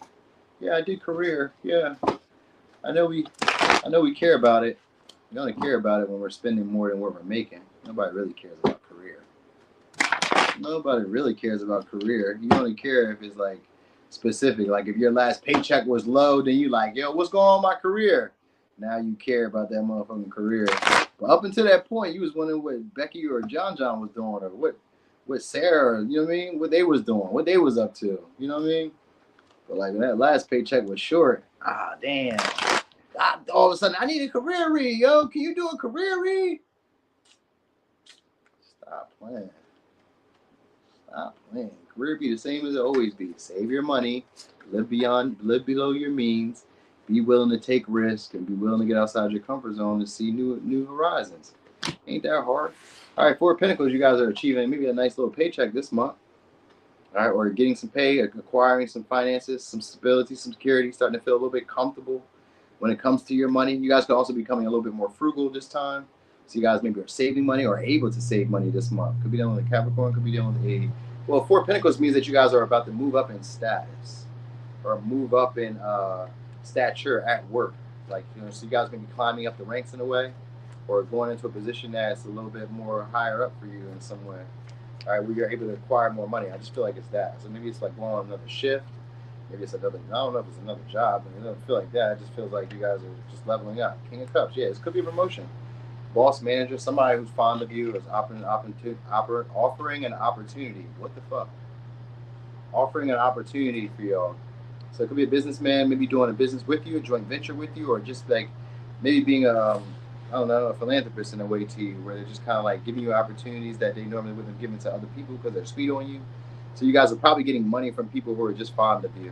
Yeah, I did career. Yeah. I know we care about it. We only care about it when we're spending more than what we're making. Nobody really cares about career. Nobody really cares about career. You only care if it's like specific. Like if your last paycheck was low, then you like, yo, what's going on in my career? Now you care about that motherfucking career. But up until that point, you was wondering what Becky or John was doing, or what Sarah, you know what I mean? What they was doing, what they was up to. You know what I mean? But like when that last paycheck was short, damn. All of a sudden, I need a career read, yo. Can you do a career read? Stop playing. Career be the same as it always be. Save your money, live below your means, be willing to take risks, and be willing to get outside your comfort zone and see new horizons. Ain't that hard? All right, Four of Pentacles, you guys are achieving maybe a nice little paycheck this month. All right, or getting some pay, acquiring some finances, some stability, some security, starting to feel a little bit comfortable when it comes to your money. You guys could also be becoming a little bit more frugal this time. So you guys maybe are saving money or able to save money this month. Could be dealing with a Capricorn, could be dealing with well, Four of Pentacles means that you guys are about to move up in status or move up in stature at work. Like, so you guys may be climbing up the ranks in a way or going into a position that's a little bit more higher up for you in some way. All right, where you're able to acquire more money. I just feel like it's that. So maybe it's like going on another shift. Maybe it's another, I don't know if it's another job, but it doesn't feel like that. It just feels like you guys are just leveling up. King of Cups, yeah, this could be a promotion. Boss, manager, somebody who's fond of you is offering an opportunity. What the fuck? Offering an opportunity for y'all. So it could be a businessman, maybe doing a business with you, a joint venture with you, or just like maybe being a philanthropist in a way to you, where they're just kind of like giving you opportunities that they normally wouldn't have given to other people because they're sweet on you. So you guys are probably getting money from people who are just fond of you.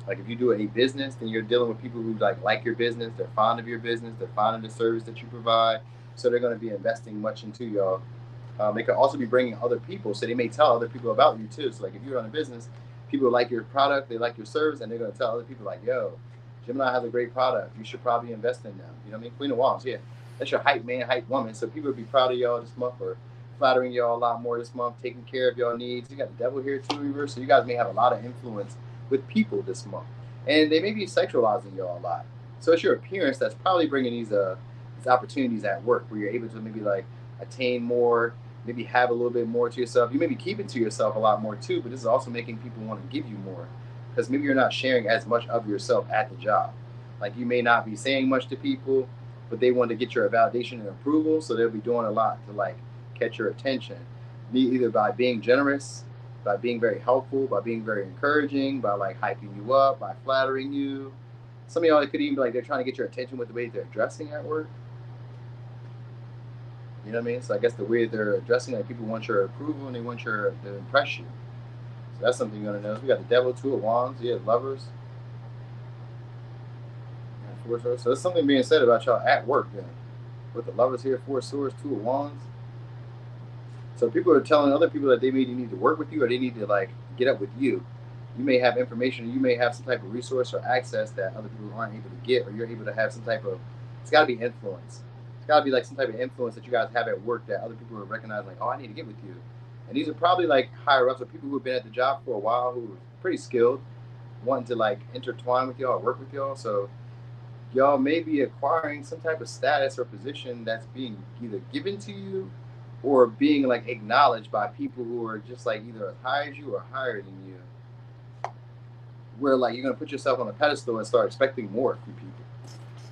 Like if you do a business, then you're dealing with people who like your business. They're fond of your business. They're fond of the service that you provide. So they're going to be investing much into y'all. They could also be bringing other people. So they may tell other people about you too. So like if you run a business, people like your product, they like your service, and they're going to tell other people like, yo, Gemini has a great product. You should probably invest in them. You know what I mean? Queen of Wands, yeah. That's your hype man, hype woman. So people will be proud of y'all this month or flattering y'all a lot more this month, taking care of y'all needs. You got the devil here too, reverse. So you guys may have a lot of influence with people this month. And they may be sexualizing y'all a lot. So it's your appearance that's probably bringing these opportunities at work where you're able to maybe like attain more, maybe have a little bit more to yourself. You may be keeping to yourself a lot more too, but this is also making people want to give you more because maybe you're not sharing as much of yourself at the job. Like you may not be saying much to people, but they want to get your validation and approval, so they'll be doing a lot to like catch your attention, either by being generous, by being very helpful, by being very encouraging, by like hyping you up, by flattering you. Some of y'all, it could even be like they're trying to get your attention with the way they're dressing at work. You know what I mean? So I guess the way they're dressing, like people want your approval and they want to impress you. So that's something you're gonna notice. We got the Devil, Two of Wands, yeah, Lovers. Yeah, so there's something being said about y'all at work then. With the Lovers here, Four of Swords, Two of Wands. So people are telling other people that they maybe need to work with you or they need to like get up with you. You may have information, you may have some type of resource or access that other people aren't able to get, or you're able to have some type of, it's got to be influence. It's got to be like some type of influence that you guys have at work that other people are recognizing like, oh, I need to get with you. And these are probably like higher ups or people who have been at the job for a while who are pretty skilled, wanting to like intertwine with y'all or work with y'all. So y'all may be acquiring some type of status or position that's being either given to you or being like acknowledged by people who are just like either as high as you or higher than you. Where like you're gonna put yourself on a pedestal and start expecting more from people.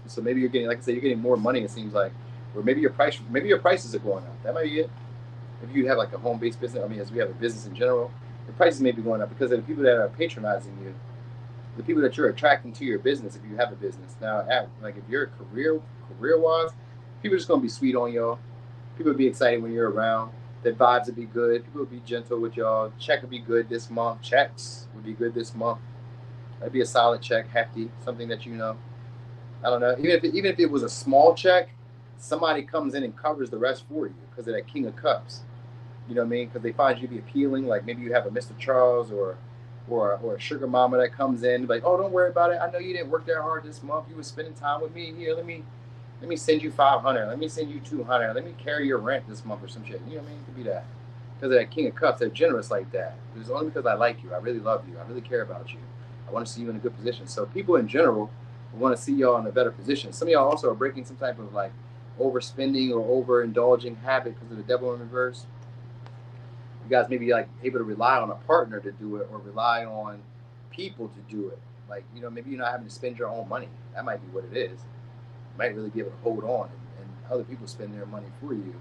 So maybe you're getting, like I said, you're getting more money. It seems like, or maybe your prices are going up. That might be it. If you have like a home-based business, I mean, as we have a business in general, the prices may be going up because of the people that are patronizing you, the people that you're attracting to your business. If you have a business now, like if you're career-wise, people are just gonna be sweet on y'all. People will be excited when you're around. Their vibes would be good. People will be gentle with y'all. Check would be good this month. Checks would be good this month. That'd be a solid check, hefty, something that you know. I don't know. Even if it was a small check, somebody comes in and covers the rest for you because of that King of Cups. You know what I mean? Because they find you to be appealing. Like maybe you have a Mr. Charles or a sugar mama that comes in, like, oh, don't worry about it. I know you didn't work that hard this month. You were spending time with me. Here, let me send you 500. Let me send you 200. Let me carry your rent this month or some shit. You know what I mean? It could be that. Because of that King of Cups, they're generous like that. It's only because I like you. I really love you. I really care about you. I want to see you in a good position. So people in general want to see y'all in a better position. Some of y'all also are breaking some type of like overspending or overindulging habit because of the devil in reverse. You guys may be like able to rely on a partner to do it or rely on people to do it. Like, you know, maybe you're not having to spend your own money. That might be what it is. You might really be able to hold on and other people spend their money for you.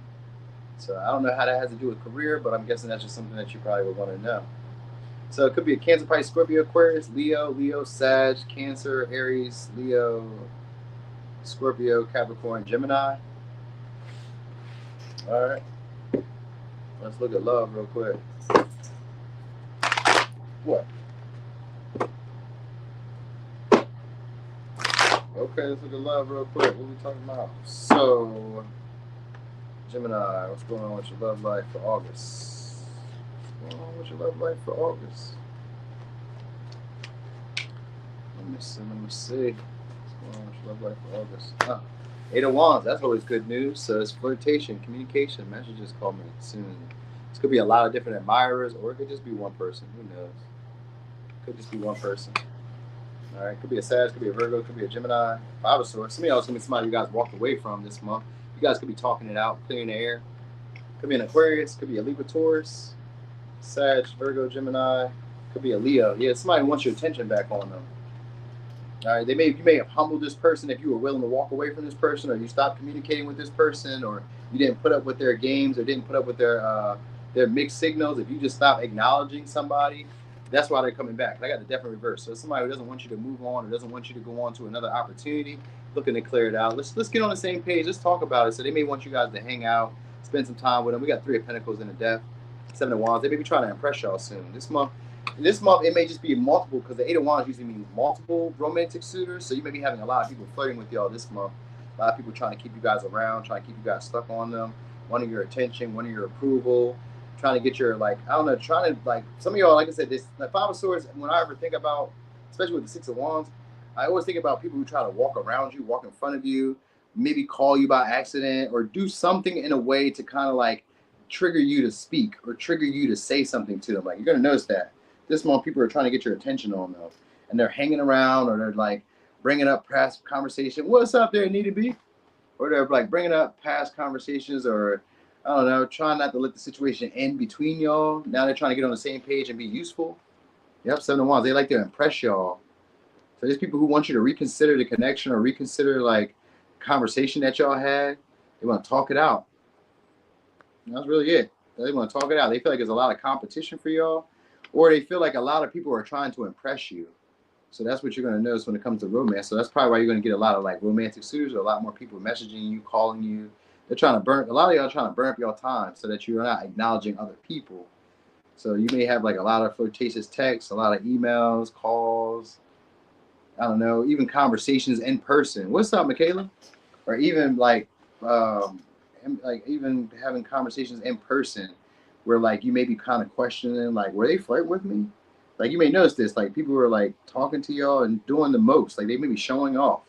So I don't know how that has to do with career, but I'm guessing that's just something that you probably would want to know. So it could be a Cancer, Pisces, Scorpio, Aquarius, Leo, Sag, Cancer, Aries, Leo, Scorpio, Capricorn, Gemini. All right. Let's look at love real quick. What? Okay, let's look at love real quick. What are we talking about? So, Gemini, what's going on with your love life for August? What's going on with your love life for August? Let me see. What's going on with your love life for August? Eight of Wands, that's always good news. So it's flirtation, communication, messages call me soon. This could be a lot of different admirers, or it could just be one person. Who knows? Could just be one person. All right, could be a Sag, could be a Virgo, could be a Gemini, Five of Swords. Some of y'all is going to be somebody you guys walked away from this month. You guys could be talking it out, clearing the air. Could be an Aquarius, could be a Libra, Taurus, Sag, Virgo, Gemini. Could be a Leo. Yeah, somebody wants your attention back on them. All right, you may have humbled this person if you were willing to walk away from this person, or you stopped communicating with this person, or you didn't put up with their games, or didn't put up with their mixed signals. If you just stop acknowledging somebody, that's why they're coming back. I got the definite reverse. So it's somebody who doesn't want you to move on or doesn't want you to go on to another opportunity, looking to clear it out. Let's get on the same page. Let's talk about it. So they may want you guys to hang out, spend some time with them. We got Three of Pentacles in the Death, Seven of Wands. They may be trying to impress y'all soon. This month, it may just be multiple, because the Eight of Wands usually means multiple romantic suitors. So you may be having a lot of people flirting with y'all this month. A lot of people trying to keep you guys around, trying to keep you guys stuck on them, wanting your attention, wanting your approval, trying to get your, like, I don't know, trying to, like, some of y'all, like I said, this, the Five of Swords, when I ever think about, especially with the Six of Wands, I always think about people who try to walk around you, walk in front of you, maybe call you by accident, or do something in a way to kind of like trigger you to speak or trigger you to say something to them. Like, you're going to notice that this month people are trying to get your attention on them, and they're hanging around, or they're like bringing up past conversation. What's up there, need to be? Or they're like bringing up past conversations, or I don't know, trying not to let the situation end between y'all. Now they're trying to get on the same page and be useful. Yep, Seven of Wands. They like to impress y'all. So there's people who want you to reconsider the connection or reconsider like conversation that y'all had. They want to talk it out. And that's really it. They want to talk it out. They feel like there's a lot of competition for y'all, or they feel like a lot of people are trying to impress you. So that's what you're going to notice when it comes to romance. So that's probably why you're going to get a lot of like romantic suitors, or a lot more people messaging you, calling you. They're trying to burn, a lot of y'all trying to burn up your time so that you're not acknowledging other people. So you may have like a lot of flirtatious texts, a lot of emails, calls, I don't know, even conversations in person. What's up, Michaela? Or even like even having conversations in person where like you may be kind of questioning, like, were they flirting with me? Like, you may notice this, like people are like talking to y'all and doing the most, like they may be showing off.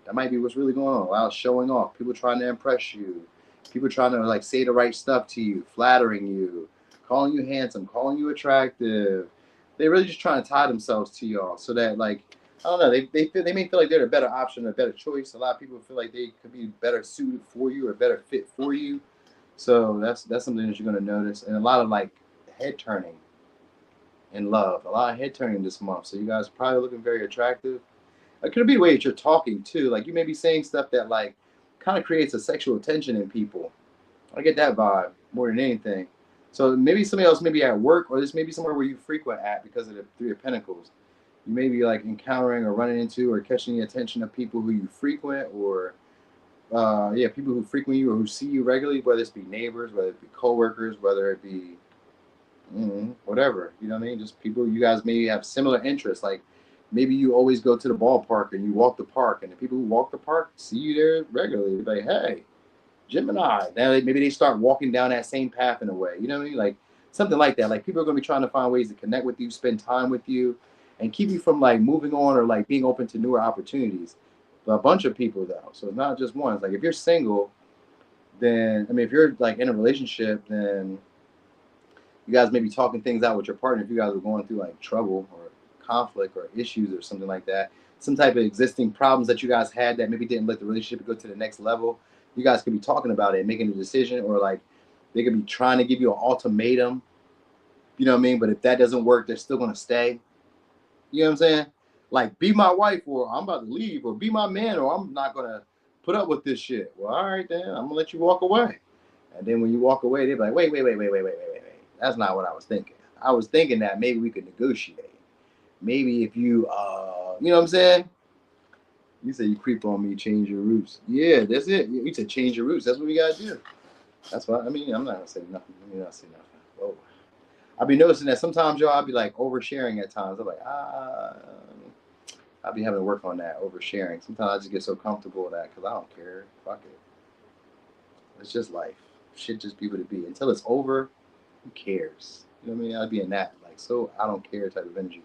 That might be what's really going on. A lot of showing off. People trying to impress you. People trying to like say the right stuff to you, flattering you, calling you handsome, calling you attractive. They're really just trying to tie themselves to y'all so that like I don't know. They may feel like they're a better option, a better choice. A lot of people feel like they could be better suited for you or better fit for you. So that's something that you're going to notice, and a lot of like head turning in love. A lot of head turning this month. So you guys are probably looking very attractive. It could be the way that you're talking too. Like you may be saying stuff that like kind of creates a sexual tension in people. I get that vibe more than anything. So maybe somebody else may be at work, or this may be somewhere where you frequent at because of the Three of Pentacles. You may be like encountering or running into or catching the attention of people who you frequent, or people who frequent you or who see you regularly, whether it be neighbors, whether it be coworkers, whether it be whatever. You know what I mean? Just people you guys maybe have similar interests. Like maybe you always go to the ballpark and you walk the park, and the people who walk the park see you there regularly. They're like, hey, Gemini. Now maybe they start walking down that same path in a way. You know what I mean? Like something like that. Like people are going to be trying to find ways to connect with you, spend time with you, and keep you from like moving on or like being open to newer opportunities. But a bunch of people though. So it's not just one. It's like if you're single, then if you're like in a relationship, then you guys may be talking things out with your partner if you guys are going through like trouble or conflict or issues or something like that. Some type of existing problems that you guys had that maybe didn't let the relationship go to the next level. You guys could be talking about it, making a decision, or like they could be trying to give you an ultimatum. You know what I mean? But if that doesn't work, they're still going to stay. You know what I'm saying? Like, be my wife, or I'm about to leave, or be my man, or I'm not going to put up with this shit. Well, all right, then. I'm going to let you walk away. And then when you walk away, they're like, wait. That's not what I was thinking. I was thinking that maybe we could negotiate. Maybe if you, you know what I'm saying? You say you creep on me, change your roots. Yeah, that's it. You said change your roots. That's what we got to do. That's what, I'm not going to say nothing. Let me not say nothing. Whoa. I'll be noticing that sometimes, y'all, I'll be like oversharing at times. I'm like, I'll be having to work on that, oversharing. Sometimes I just get so comfortable with that because I don't care. Fuck it. It's just life. Shit just be what it be. Until it's over, who cares? You know what I mean? I'd be in that, like, so I don't care type of energy.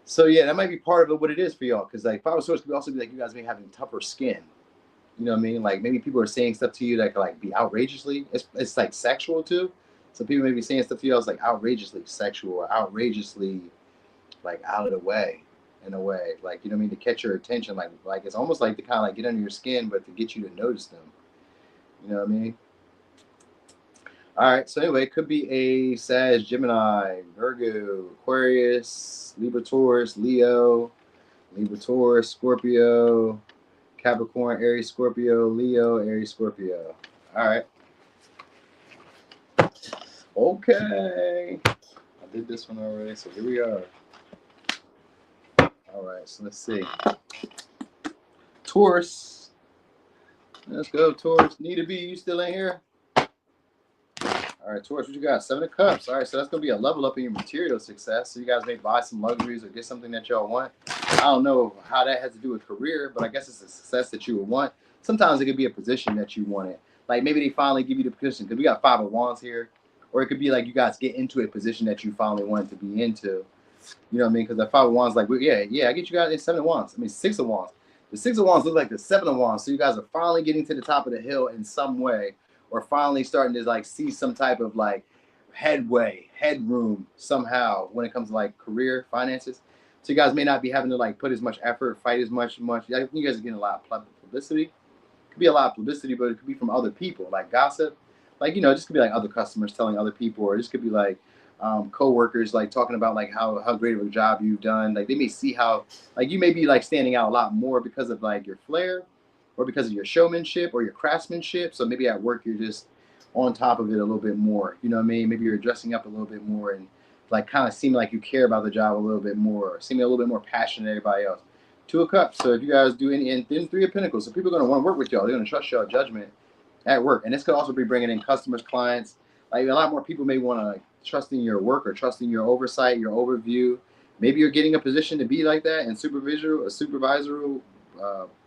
So yeah, that might be part of it, what it is for y'all. Because like Five of Swords could also be like you guys may be having tougher skin. You know what I mean? Like maybe people are saying stuff to you that could like be outrageously. It's like sexual too. So people may be saying stuff to you that's like outrageously sexual or outrageously like out of the way in a way. Like, you know what I mean? To catch your attention. Like it's almost like to kind of like get under your skin, but to get you to notice them. You know what I mean? All right, so anyway, it could be a Sag, Gemini, Virgo, Aquarius, Libra, Taurus, Leo, Libra, Taurus, Scorpio, Capricorn, Aries, Scorpio, Leo, Aries, Scorpio. All right. Okay. I did this one already, so here we are. All right, so let's see. Taurus. Let's go, Taurus. Need to be, you still in here? All right, Taurus, what you got? 7 of Cups. All right, so that's going to be a level up in your material success. So you guys may buy some luxuries or get something that y'all want. I don't know how that has to do with career, but I guess it's a success that you would want. Sometimes it could be a position that you wanted. Like maybe they finally give you the position because we got 5 of Wands here. Or it could be like you guys get into a position that you finally wanted to be into. You know what I mean? Because the 5 of Wands, like, yeah, I get you guys in 7 of Wands. 6 of Wands. The 6 of Wands look like the 7 of Wands. So you guys are finally getting to the top of the hill in some way. Or finally starting to like see some type of like headroom somehow when it comes to like career, finances. So you guys may not be having to like put as much effort, fight as much. You guys are getting a lot of publicity. It could be a lot of publicity, but it could be from other people, like gossip. Like, you know, it just could be like other customers telling other people, or it just could be like co-workers like talking about like how great of a job you've done. Like they may see how like you may be like standing out a lot more because of like your flair, or because of your showmanship or your craftsmanship. So maybe at work you're just on top of it a little bit more. You know what I mean? Maybe you're dressing up a little bit more and like kind of seeming like you care about the job a little bit more, or seeming a little bit more passionate than everybody else. 2 of Cups. So if you guys do any, and then 3 of Pentacles. So people are going to want to work with y'all. They're going to trust y'all judgment at work. And this could also be bringing in customers, clients. Like a lot more people may want to like, trust in your work or trust in your oversight, your overview. Maybe you're getting a position to be like that in supervisory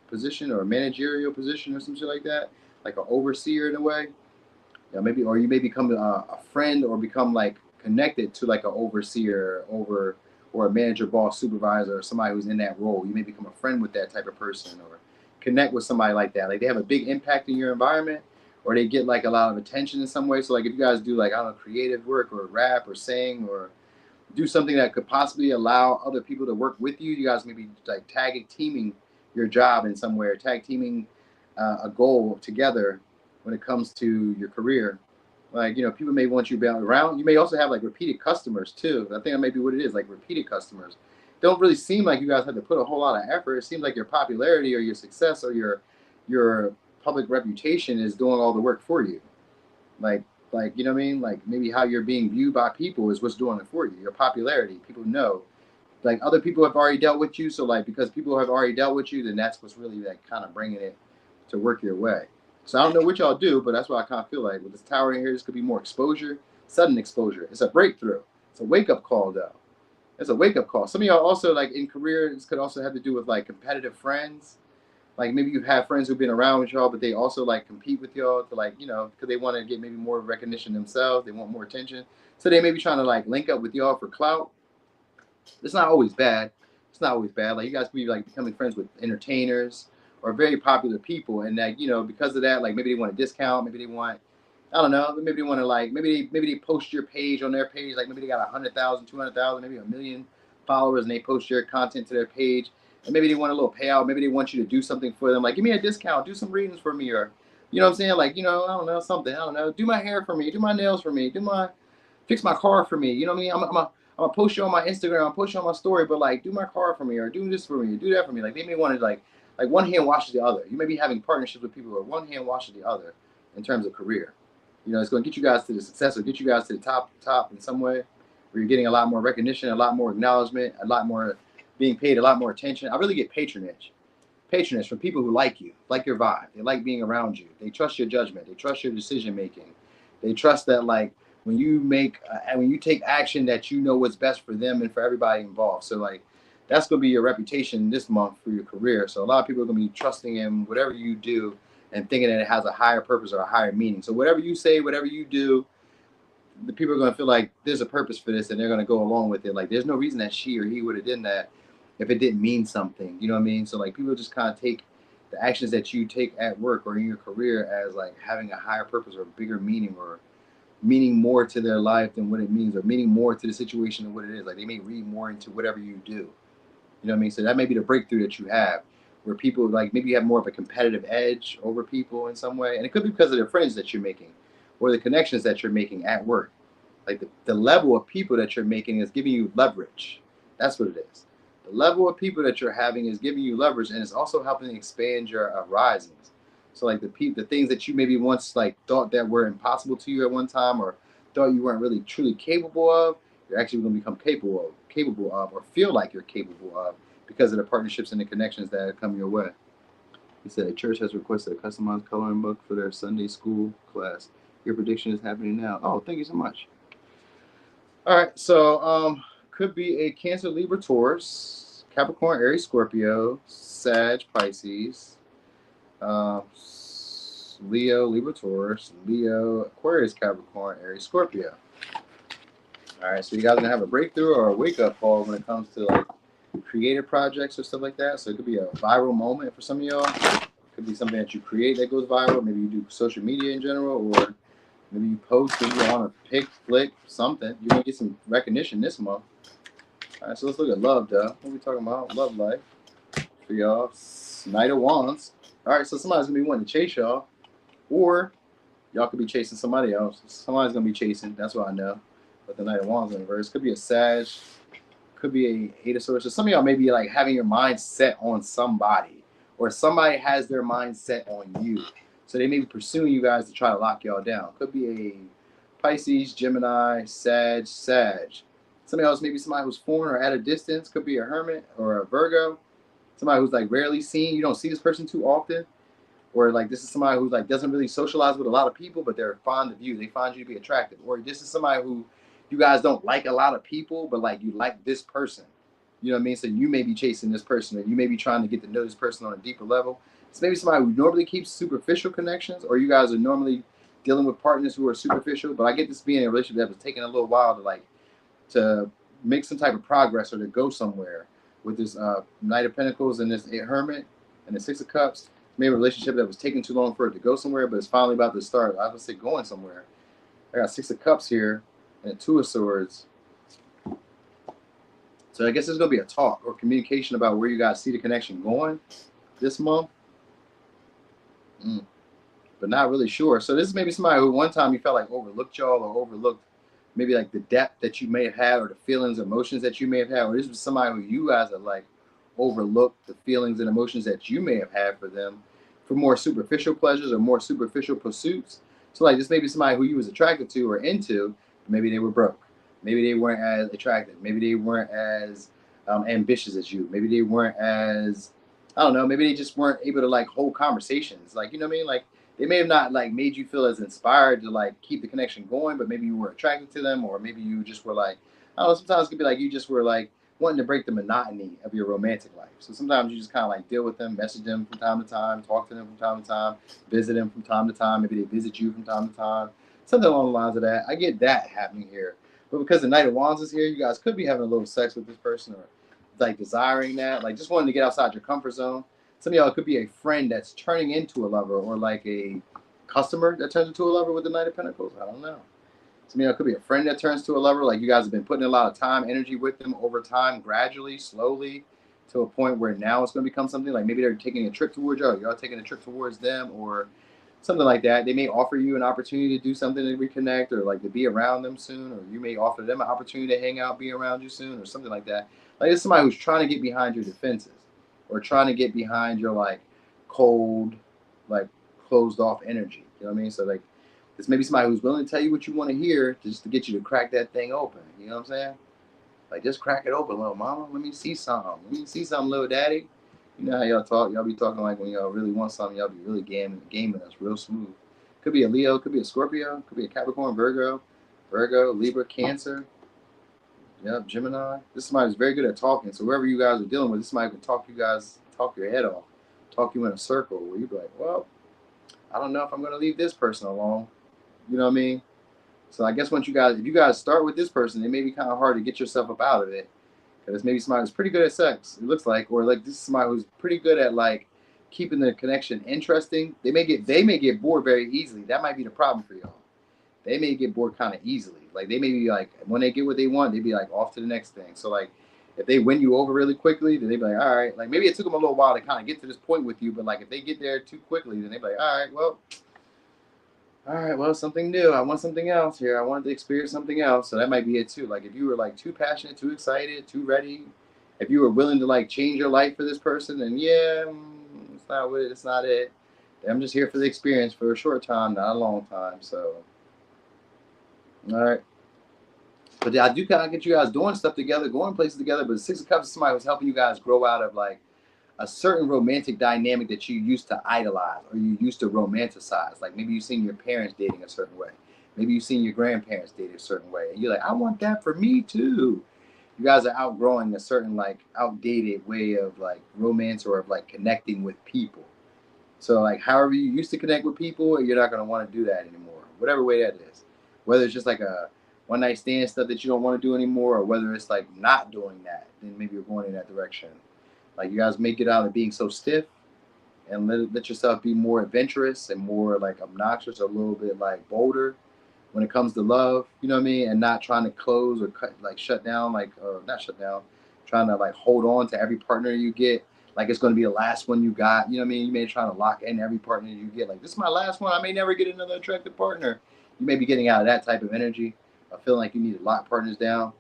position or a managerial position or some shit like that, like an overseer in a way. You know, maybe, or you may become a friend or become like connected to like an overseer or a manager, boss, supervisor, or somebody who's in that role. You may become a friend with that type of person or connect with somebody like that. Like they have a big impact in your environment, or they get like a lot of attention in some way. So like if you guys do like, I don't know, creative work or rap or sing or do something that could possibly allow other people to work with you. You guys may be like tag teaming your job in some way, or tag teaming a goal together when it comes to your career. Like, you know, people may want you to be around. You may also have like repeated customers too. I think that may be what it is, like repeated customers. Don't really seem like you guys have to put a whole lot of effort. It seems like your popularity or your success or your public reputation is doing all the work for you. Like, you know what I mean? Like maybe how you're being viewed by people is what's doing it for you. Your popularity, people know. Like other people have already dealt with you, so like because people have already dealt with you, then that's what's really like kind of bringing it to work your way. So I don't know what y'all do, but that's what I kind of feel like with this tower in here. This could be more exposure, sudden exposure. It's a breakthrough. It's a wake up call though. It's a wake up call. Some of y'all also like in careers could also have to do with like competitive friends. Like maybe you have friends who've been around with y'all, but they also like compete with y'all to like, you know, because they want to get maybe more recognition themselves. They want more attention. So they may be trying to like link up with y'all for clout. It's not always bad. It's not always bad. Like you guys could be like becoming friends with entertainers or very popular people, and that, you know, because of that, like maybe they want a discount, maybe they want, I don't know, maybe they want to like maybe they post your page on their page, like maybe they got 100,000, 200,000, maybe 1,000,000 followers, and they post your content to their page, and maybe they want a little payout, maybe they want you to do something for them, like give me a discount, do some readings for me, or you know what I'm saying, like, you know, I don't know, something, I don't know, do my hair for me, do my nails for me, fix my car for me, you know what I mean? I'm gonna post you on my Instagram, I'll post you on my story, but like do my car for me, or do this for me, or do that for me. Like they may want to like one hand washes the other. You may be having partnerships with people where one hand washes the other in terms of career. You know, it's going to get you guys to the success, or get you guys to the top in some way, where you're getting a lot more recognition, a lot more acknowledgement, a lot more being paid, a lot more attention. I really get patronage from people who like you, like your vibe. They like being around you. They trust your judgment. They trust your decision making. They trust that like when you take action, that you know what's best for them and for everybody involved. So like that's going to be your reputation this month for your career. So a lot of people are going to be trusting in whatever you do and thinking that it has a higher purpose or a higher meaning. So whatever you say, whatever you do, the people are going to feel like there's a purpose for this, and they're going to go along with it. Like there's no reason that she or he would have done that if it didn't mean something. You know what I mean? So like people just kind of take the actions that you take at work or in your career as like having a higher purpose or bigger meaning, or meaning more to their life than what it means, or meaning more to the situation than what it is. Like they may read more into whatever you do. You know what I mean? So that may be the breakthrough that you have, where people like maybe you have more of a competitive edge over people in some way. And it could be because of the friends that you're making or the connections that you're making at work. Like the level of people that you're making is giving you leverage. That's what it is. The level of people that you're having is giving you leverage, and it's also helping expand your horizons. So like the things that you maybe once like thought that were impossible to you at one time, or thought you weren't really truly capable of, you're actually going to become capable of, or feel like you're capable of, because of the partnerships and the connections that have come your way. He said a church has requested a customized coloring book for their Sunday school class. Your prediction is happening now. Oh, thank you so much. All right, so could be a Cancer, Libra, Taurus, Capricorn, Aries, Scorpio, Sag, Pisces, Leo, Libra, Taurus, Leo, Aquarius, Capricorn, Aries, Scorpio. All right, so you guys are gonna have a breakthrough or a wake up call when it comes to like creative projects or stuff like that. So it could be a viral moment for some of y'all. It could be something that you create that goes viral. Maybe you do social media in general, or maybe you post and you want to pick, flick, something. You're gonna get some recognition this month. All right, so let's look at love, though. What are we talking about? Love life for y'all. Knight of Wands. All right, so somebody's gonna be wanting to chase y'all, or y'all could be chasing somebody else. Somebody's gonna be chasing. That's what I know. But the Knight of Wands in reverse could be a Sag, could be a Eight of Swords. So some of y'all may be like having your mind set on somebody, or somebody has their mind set on you. So they may be pursuing you guys to try to lock y'all down. Could be a Pisces, Gemini, Sag. Somebody else, maybe somebody who's foreign or at a distance. Could be a Hermit or a Virgo. Somebody who's like rarely seen. You don't see this person too often. Or like this is somebody who like doesn't really socialize with a lot of people, but they're fond of you. They find you to be attractive. Or this is somebody who you guys don't like a lot of people, but like you like this person. You know what I mean? So you may be chasing this person, or you may be trying to get to know this person on a deeper level. It's maybe somebody who normally keeps superficial connections, or you guys are normally dealing with partners who are superficial. But I get this being a relationship that was taking a little while to make some type of progress or to go somewhere with this Knight of Pentacles and this Hermit and the Six of Cups. Maybe a relationship that was taking too long for it to go somewhere, but it's finally about to start. I would say going somewhere. I got Six of Cups here and Two of Swords. So I guess there's going to be a talk or communication about where you guys see the connection going this month. But not really sure. So this is maybe somebody who one time you felt like overlooked y'all, or overlooked maybe like the depth that you may have had, or the feelings, emotions that you may have had. Or this was somebody who you guys are like overlooked the feelings and emotions that you may have had for them for more superficial pleasures or more superficial pursuits. So like this may be somebody who you was attracted to or into, but maybe they were broke. Maybe they weren't as attractive. Maybe they weren't as ambitious as you. Maybe they weren't as, I don't know, maybe they just weren't able to like hold conversations. Like, you know what I mean? Like they may have not like made you feel as inspired to like keep the connection going, but maybe you were attracted to them, or maybe you just were like, I don't know, sometimes it could be like you just were like wanting to break the monotony of your romantic life. So sometimes you just kind of like deal with them, message them from time to time, talk to them from time to time, visit them from time to time. Maybe they visit you from time to time, something along the lines of that. I get that happening here. But because the Knight of Wands is here, you guys could be having a little sex with this person, or like desiring that, like just wanting to get outside your comfort zone. Some of y'all, it could be a friend that's turning into a lover, or like a customer that turns into a lover with the Knight of Pentacles. I don't know. Some of y'all, it could be a friend that turns to a lover. Like you guys have been putting a lot of time, energy with them over time, gradually, slowly, to a point where now it's going to become something. Like maybe they're taking a trip towards y'all, y'all taking a trip towards them, or something like that. They may offer you an opportunity to do something to reconnect, or like to be around them soon, or you may offer them an opportunity to hang out, be around you soon, or something like that. Like it's somebody who's trying to get behind your defenses, or trying to get behind your like cold, like closed off energy. You know what I mean? So like this may be somebody who's willing to tell you what you want to hear just to get you to crack that thing open. You know what I'm saying? Like just crack it open, little mama. Let me see something. Let me see something, little daddy. You know how y'all talk. Y'all be talking like when y'all really want something, y'all be really gaming us real smooth. Could be a Leo, could be a Scorpio, could be a Capricorn, Virgo, Libra, Cancer. Yep, Gemini. This somebody who's very good at talking. So whoever you guys are dealing with, this somebody can talk your head off, talk you in a circle where you be like, well, I don't know if I'm going to leave this person alone. You know what I mean? So I guess if you guys start with this person, it may be kind of hard to get yourself up out of it. Because maybe somebody who's pretty good at sex, it looks like, or like this is somebody who's pretty good at like keeping the connection interesting. They may get bored very easily. That might be the problem for y'all. They may get bored kind of easily. Like they may be like, when they get what they want, they be like off to the next thing. So like if they win you over really quickly, then they be like, all right. Like maybe it took them a little while to kind of get to this point with you, but like if they get there too quickly, then they be like, all right, well, something new. I want something else here. I wanted to experience something else. So that might be it too. Like if you were like too passionate, too excited, too ready, if you were willing to like change your life for this person, then yeah, it's not what it's not it. I'm just here for the experience for a short time, not a long time. So, all right. But I do kind of get you guys doing stuff together, going places together. But Six of Cups is somebody who's helping you guys grow out of like a certain romantic dynamic that you used to idolize or you used to romanticize. Like maybe you've seen your parents dating a certain way. Maybe you've seen your grandparents date a certain way. And you're like, I want that for me too. You guys are outgrowing a certain like outdated way of like romance or of like connecting with people. So like however you used to connect with people, you're not going to want to do that anymore. Whatever way that is. Whether it's just like a one night stand stuff that you don't want to do anymore, or whether it's like not doing that, then maybe you're going in that direction. Like you guys make it out of being so stiff and let yourself be more adventurous and more like obnoxious, a little bit like bolder when it comes to love, you know what I mean? And not trying to close or cut, like shut down, like, not shut down, trying to like hold on to every partner you get. Like it's going to be the last one you got, you know what I mean? You may be trying to lock in every partner you get. Like this is my last one. I may never get another attractive partner. You may be getting out of that type of energy. I feel like you need to lock partners down.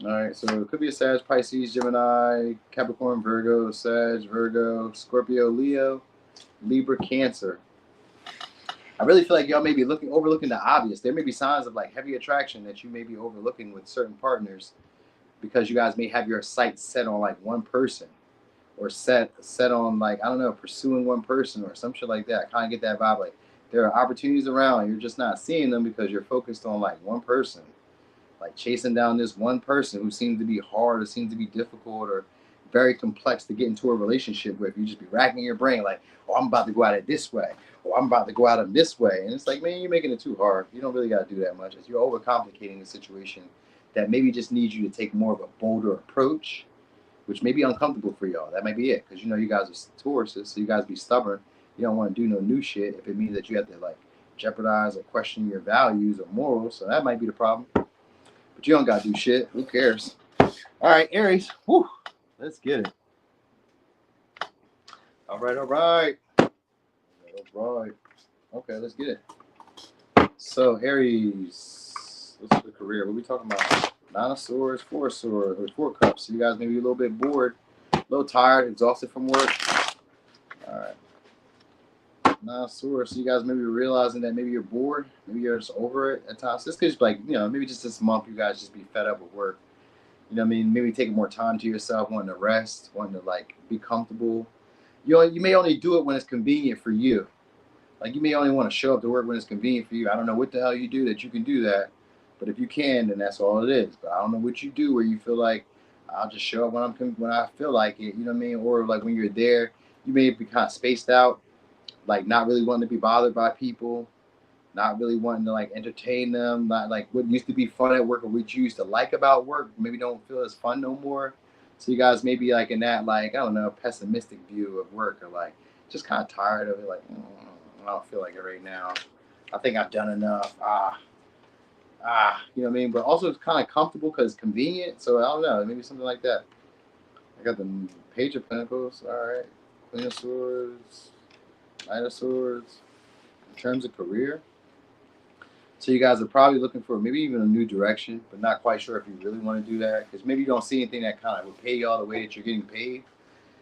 All right, so it could be a Sag, Pisces, Gemini, Capricorn, Virgo, Sag, Virgo, Scorpio, Leo, Libra, Cancer. I really feel like y'all may be overlooking the obvious. There may be signs of like heavy attraction that you may be overlooking with certain partners because you guys may have your sights set on like one person, or set on like, I don't know, pursuing one person or some shit like that. I kind of get that vibe. Like there are opportunities around, you're just not seeing them because you're focused on like one person. Like chasing down this one person who seems to be hard or seems to be difficult or very complex to get into a relationship with. You just be racking your brain like, oh, I'm about to go at it this way. Or I'm about to go at it this way. And it's like, man, you're making it too hard. You don't really got to do that much. You're overcomplicating the situation that maybe just needs you to take more of a bolder approach, which may be uncomfortable for y'all. That might be it. Because you know you guys are Tauruses, so you guys be stubborn. You don't want to do no new shit if it means that you have to like jeopardize or question your values or morals. So that might be the problem. But you don't got to do shit. Who cares? All right, Aries. Woo. Let's get it. All right, all right. All right. Okay, let's get it. So, Aries. Let's look at career. What are we talking about? Nine of Swords, Four of Swords, or Four Cups. So you guys may be a little bit bored, a little tired, exhausted from work. All right. Nine of Swords. So you guys maybe realizing that maybe you're bored, maybe you're just over it at times. This could just be like, maybe just this month you guys just be fed up with work. You know what I mean? Maybe taking more time to yourself, wanting to rest, wanting to like be comfortable. You may only do it when it's convenient for you. Like you may only want to show up to work when it's convenient for you. I don't know what the hell you do that you can do that, but if you can, then that's all it is. But I don't know what you do where you feel like I'll just show up when I feel like it. You know what I mean? Or like when you're there, you may be kind of spaced out, like not really wanting to be bothered by people, not really wanting to like entertain them, not like what used to be fun at work or what you used to like about work, maybe don't feel as fun no more. So you guys may be like in that like I don't know pessimistic view of work or like just kind of tired of it, like I don't feel like it right now. I think I've done enough. You know what I mean? But also it's kind of comfortable because it's convenient. So I don't know, maybe something like that. I got the Page of Pentacles. All right, Queen of Swords, Knight of Swords. In terms of career. So you guys are probably looking for maybe even a new direction, but not quite sure if you really want to do that because maybe you don't see anything that kind of would pay you all the way that you're getting paid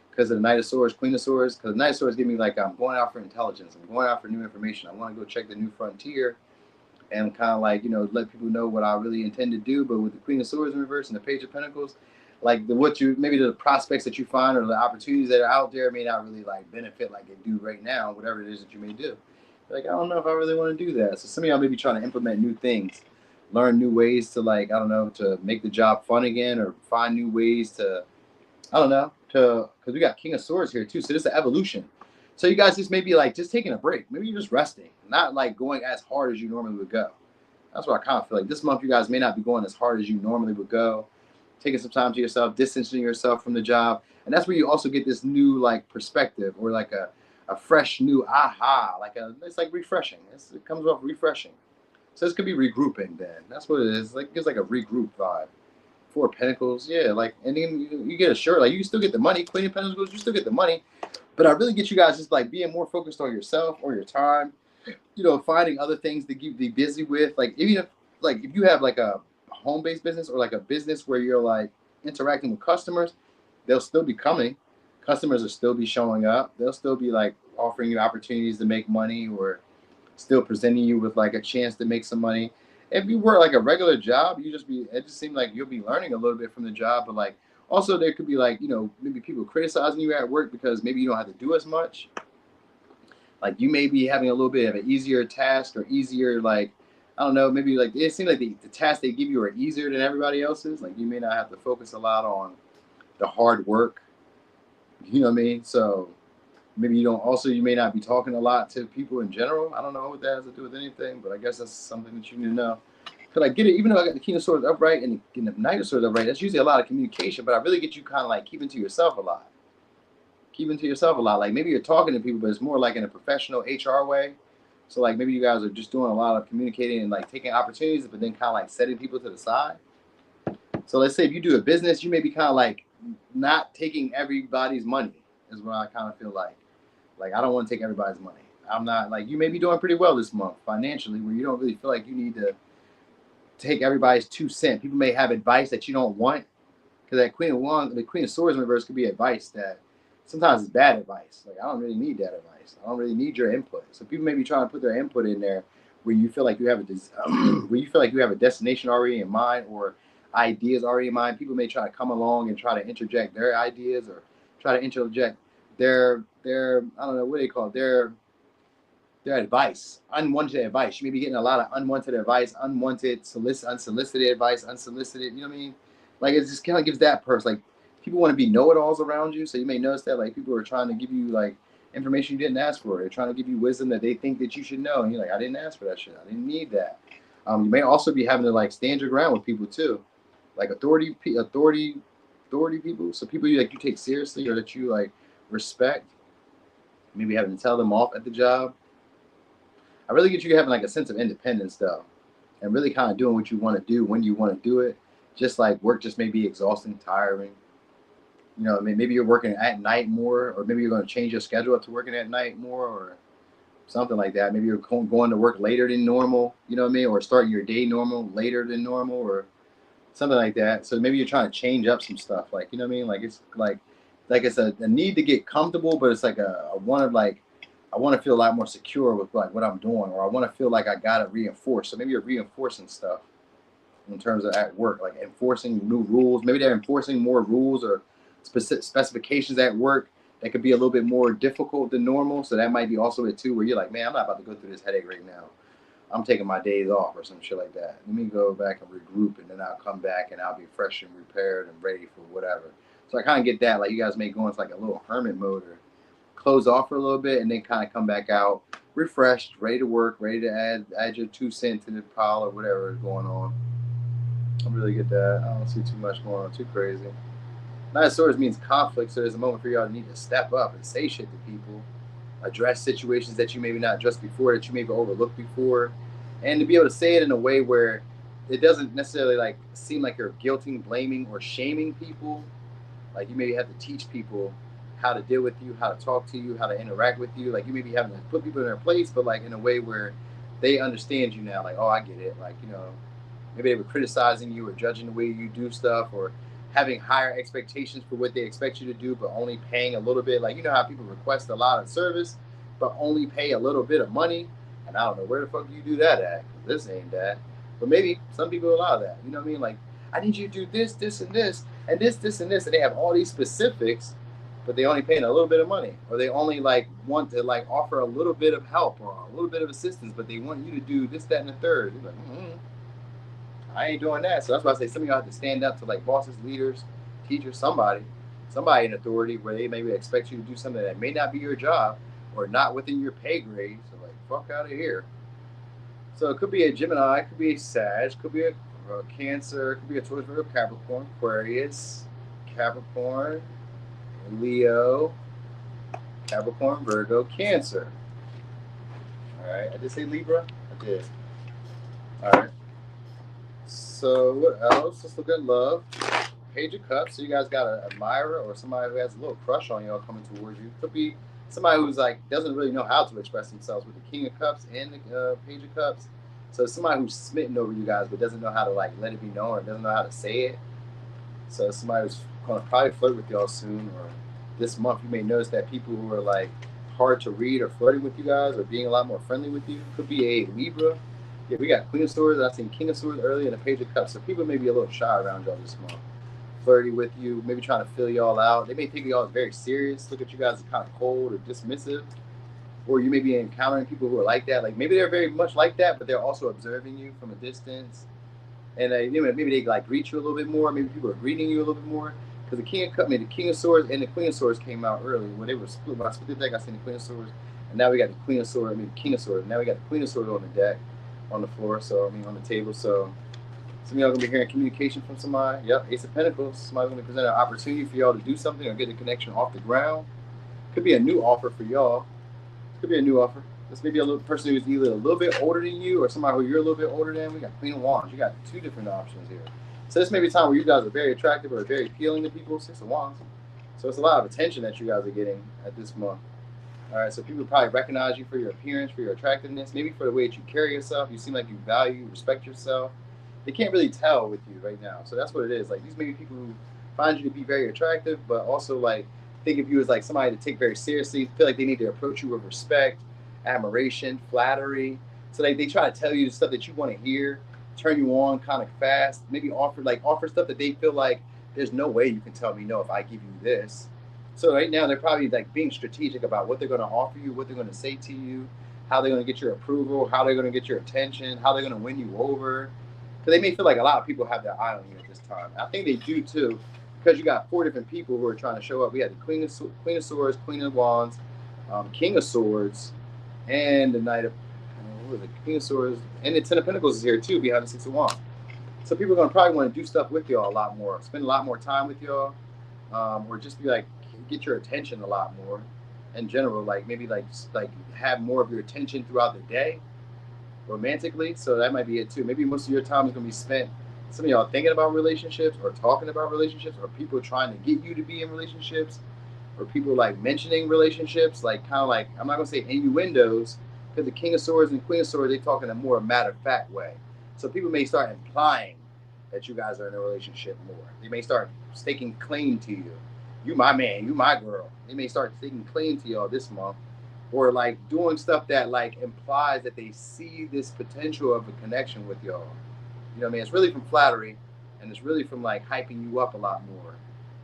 because of the Knight of Swords, Queen of Swords. Because the Knight of Swords give me like I'm going out for intelligence, I'm going out for new information. I want to go check the new frontier and kind of like let people know what I really intend to do. But with the Queen of Swords in reverse and the Page of Pentacles, like maybe the prospects that you find or the opportunities that are out there may not really like benefit like they do right now, whatever it is that you may do. Like, I don't know if I really want to do that. So some of y'all may be trying to implement new things, learn new ways to like, I don't know, to make the job fun again or find new ways to, I don't know, because we got King of Swords here too. So this is an evolution. So you guys just may be like just taking a break. Maybe you're just resting, not like going as hard as you normally would go. That's what I kind of feel like. This month you guys may not be going as hard as you normally would go. Taking some time to yourself, distancing yourself from the job. And that's where you also get this new like perspective or like a fresh new aha, it's like refreshing. It comes off refreshing. So this could be regrouping then. That's what it is. Like it's like a regroup vibe. Four of Pentacles, yeah. Like and then you get a shirt. Like you still get the money. Queen of Pentacles, you still get the money. But I really get you guys just like being more focused on yourself or your time. Finding other things to be busy with. Like even if you have like a home-based business or like a business where you're like interacting with customers, they'll still be coming. Customers will still be showing up. They'll still be like offering you opportunities to make money or still presenting you with like a chance to make some money. If you work like a regular job, it just seems like you'll be learning a little bit from the job, but like also there could be like, maybe people criticizing you at work because maybe you don't have to do as much. Like you may be having a little bit of an easier task or easier, like, I don't know, maybe like it seems like the tasks they give you are easier than everybody else's. Like you may not have to focus a lot on the hard work. You know what I mean? So maybe you may not be talking a lot to people in general. I don't know what that has to do with anything, but I guess that's something that you need to know. Because I get it, even though I got the King of Swords upright and the Knight of Swords upright, that's usually a lot of communication, but I really get you kind of like keeping to yourself a lot. Like maybe you're talking to people, but it's more like in a professional HR way. So like maybe you guys are just doing a lot of communicating and like taking opportunities, but then kind of like setting people to the side. So let's say if you do a business, you may be kind of like not taking everybody's money is what I kind of feel like. Like I don't want to take everybody's money. I'm not like you may be doing pretty well this month financially where you don't really feel like you need to take everybody's 2 cents. People may have advice that you don't want because the Queen of Swords in reverse could be advice that sometimes it's bad advice. Like I don't really need that advice. I don't really need your input. So people may be trying to put their input in there where you feel like you have a destination already in mind or ideas already in mind. People may try to come along and try to interject their ideas or try to interject their I don't know what they call it, their advice, unwanted advice. You may be getting a lot of unwanted advice, unsolicited advice, unsolicited. You know what I mean? Like it just kind of gives that person like people want to be know-it-alls around you. So you may notice that like people are trying to give you like information you didn't ask for. They're trying to give you wisdom that they think that you should know, and you're like, I didn't ask for that shit. I didn't need that. You may also be having to like stand your ground with people too, like authority people. So people you take seriously or that you like respect. Maybe having to tell them off at the job. I really get you having like a sense of independence though, and really kind of doing what you want to do when you want to do it, just like work just may be exhausting, tiring. You know, I mean, maybe you're working at night more, or maybe you're going to change your schedule up to working at night more, or something like that. Maybe you're going to work later than normal, you know what I mean? Or starting your day normal later than normal, or something like that. So maybe you're trying to change up some stuff, like, you know what I mean? Like it's like it's a need to get comfortable, but it's like I want to I want to feel a lot more secure with like what I'm doing, or I want to feel like I got to reinforce. So maybe you're reinforcing stuff in terms of at work, like enforcing new rules. Maybe they're enforcing more rules or specifications at work that could be a little bit more difficult than normal. So that might be also it too, where you're like, man, I'm not about to go through this headache right now. I'm taking my days off or some shit like that. Let me go back and regroup, and then I'll come back and I'll be fresh and repaired and ready for whatever. So I kind of get that. Like you guys may go into like a little hermit mode or close off for a little bit and then kind of come back out refreshed, ready to work, ready to add your 2 cents to the pile or whatever is going on. I really get that. I don't see too much going on, too crazy. Nine of Swords means conflict, so there's a moment for y'all to need to step up and say shit to people, address situations that you maybe not addressed before, that you maybe overlooked before, and to be able to say it in a way where it doesn't necessarily like seem like you're guilting, blaming, or shaming people. Like you maybe have to teach people how to deal with you, how to talk to you, how to interact with you. Like you may be having to put people in their place, but like in a way where they understand you now. Like, oh, I get it. Like, you know, maybe they were criticizing you or judging the way you do stuff, or having higher expectations for what they expect you to do, but only paying a little bit. Like, you know how people request a lot of service, but only pay a little bit of money. And I don't know where the fuck you do that at. This ain't that. But maybe some people allow that. You know what I mean? Like, I need you to do this, this, and this, and this, and this. And they have all these specifics, but they only paying a little bit of money. Or they only like want to like offer a little bit of help or a little bit of assistance, but they want you to do this, that, and the third. You're like, I ain't doing that. So that's why I say some of y'all have to stand up to like bosses, leaders, teachers, somebody in authority where they maybe expect you to do something that may not be your job or not within your pay grade. So like, fuck out of here. So it could be a Gemini, it could be a Sag, it could be a Cancer, it could be a Taurus, Virgo, Capricorn, Aquarius, Capricorn, Leo, Capricorn, Virgo, Cancer. All right, I did say Libra? I did. All right. So what else? Let's look at love. Page of Cups. So you guys got an admirer or somebody who has a little crush on y'all coming towards you. Could be somebody who's like doesn't really know how to express themselves with the King of Cups and the Page of Cups. So somebody who's smitten over you guys but doesn't know how to like let it be known or doesn't know how to say it. So somebody who's gonna probably flirt with y'all soon, or this month you may notice that people who are like hard to read or flirting with you guys or being a lot more friendly with you. Could be a Libra. Yeah, we got Queen of Swords. I seen King of Swords earlier and a Page of Cups. So people may be a little shy around y'all this month. Flirty with you, maybe trying to fill y'all out. They may think y'all as very serious, look at you guys as kind of cold or dismissive. Or you may be encountering people who are like that. Like maybe they're very much like that, but they're also observing you from a distance. And maybe they like greet you a little bit more. Maybe people are greeting you a little bit more. Because the King of Cups, the King of Swords and the Queen of Swords came out early. When they were split, when I split the deck, I seen the Queen of Swords. And now we got the Queen of Swords, King of Swords. Now we got the Queen of Swords on the deck, on the floor, on the table. So some of y'all gonna be hearing communication from somebody. Yep, Ace of Pentacles. Somebody's gonna present an opportunity for y'all to do something or get a connection off the ground. Could be a new offer for y'all. Could be a new offer. This may be a little person who's either a little bit older than you or somebody who you're a little bit older than. We got Queen of Wands. You got two different options here. So this may be a time where you guys are very attractive or very appealing to people. Six of Wands. So it's a lot of attention that you guys are getting at this month. All right, so people probably recognize you for your appearance, for your attractiveness, maybe for the way that you carry yourself. You seem like you value, respect yourself. They can't really tell with you right now. So that's what it is. Like these may be people who find you to be very attractive, but also like think of you as like somebody to take very seriously, feel like they need to approach you with respect, admiration, flattery. So like they try to tell you the stuff that you want to hear, turn you on kind of fast, maybe offer stuff that they feel like there's no way you can tell me no if I give you this. So right now they're probably like being strategic about what they're going to offer you, what they're going to say to you, how they're going to get your approval, how they're going to get your attention, how they're going to win you over. Because they may feel like a lot of people have their eye on you at this time. I think they do too, because you got four different people who are trying to show up. We had the Queen of Swords, Queen of Wands, King of Swords, and the Knight of what was it? King of Swords, and the Ten of Pentacles is here too behind the Six of Wands. So people are gonna probably want to do stuff with y'all a lot more, spend a lot more time with y'all, or just be like get your attention a lot more. In general, like maybe like have more of your attention throughout the day, romantically. So that might be it too. Maybe most of your time is gonna be spent Some of y'all thinking about relationships or talking about relationships, or people trying to get you to be in relationships, or people like mentioning relationships, like kind of like, I'm not gonna say innuendos, because the King of Swords and Queen of Swords, they talk in a more matter-of-fact way. So people may start implying that you guys are in a relationship more. They may start staking claim to you. You my man, you my girl. They may start staking claim to y'all this month, or like doing stuff that like implies that they see this potential of a connection with y'all. You know what I mean? It's really from flattery, and it's really from like hyping you up a lot more,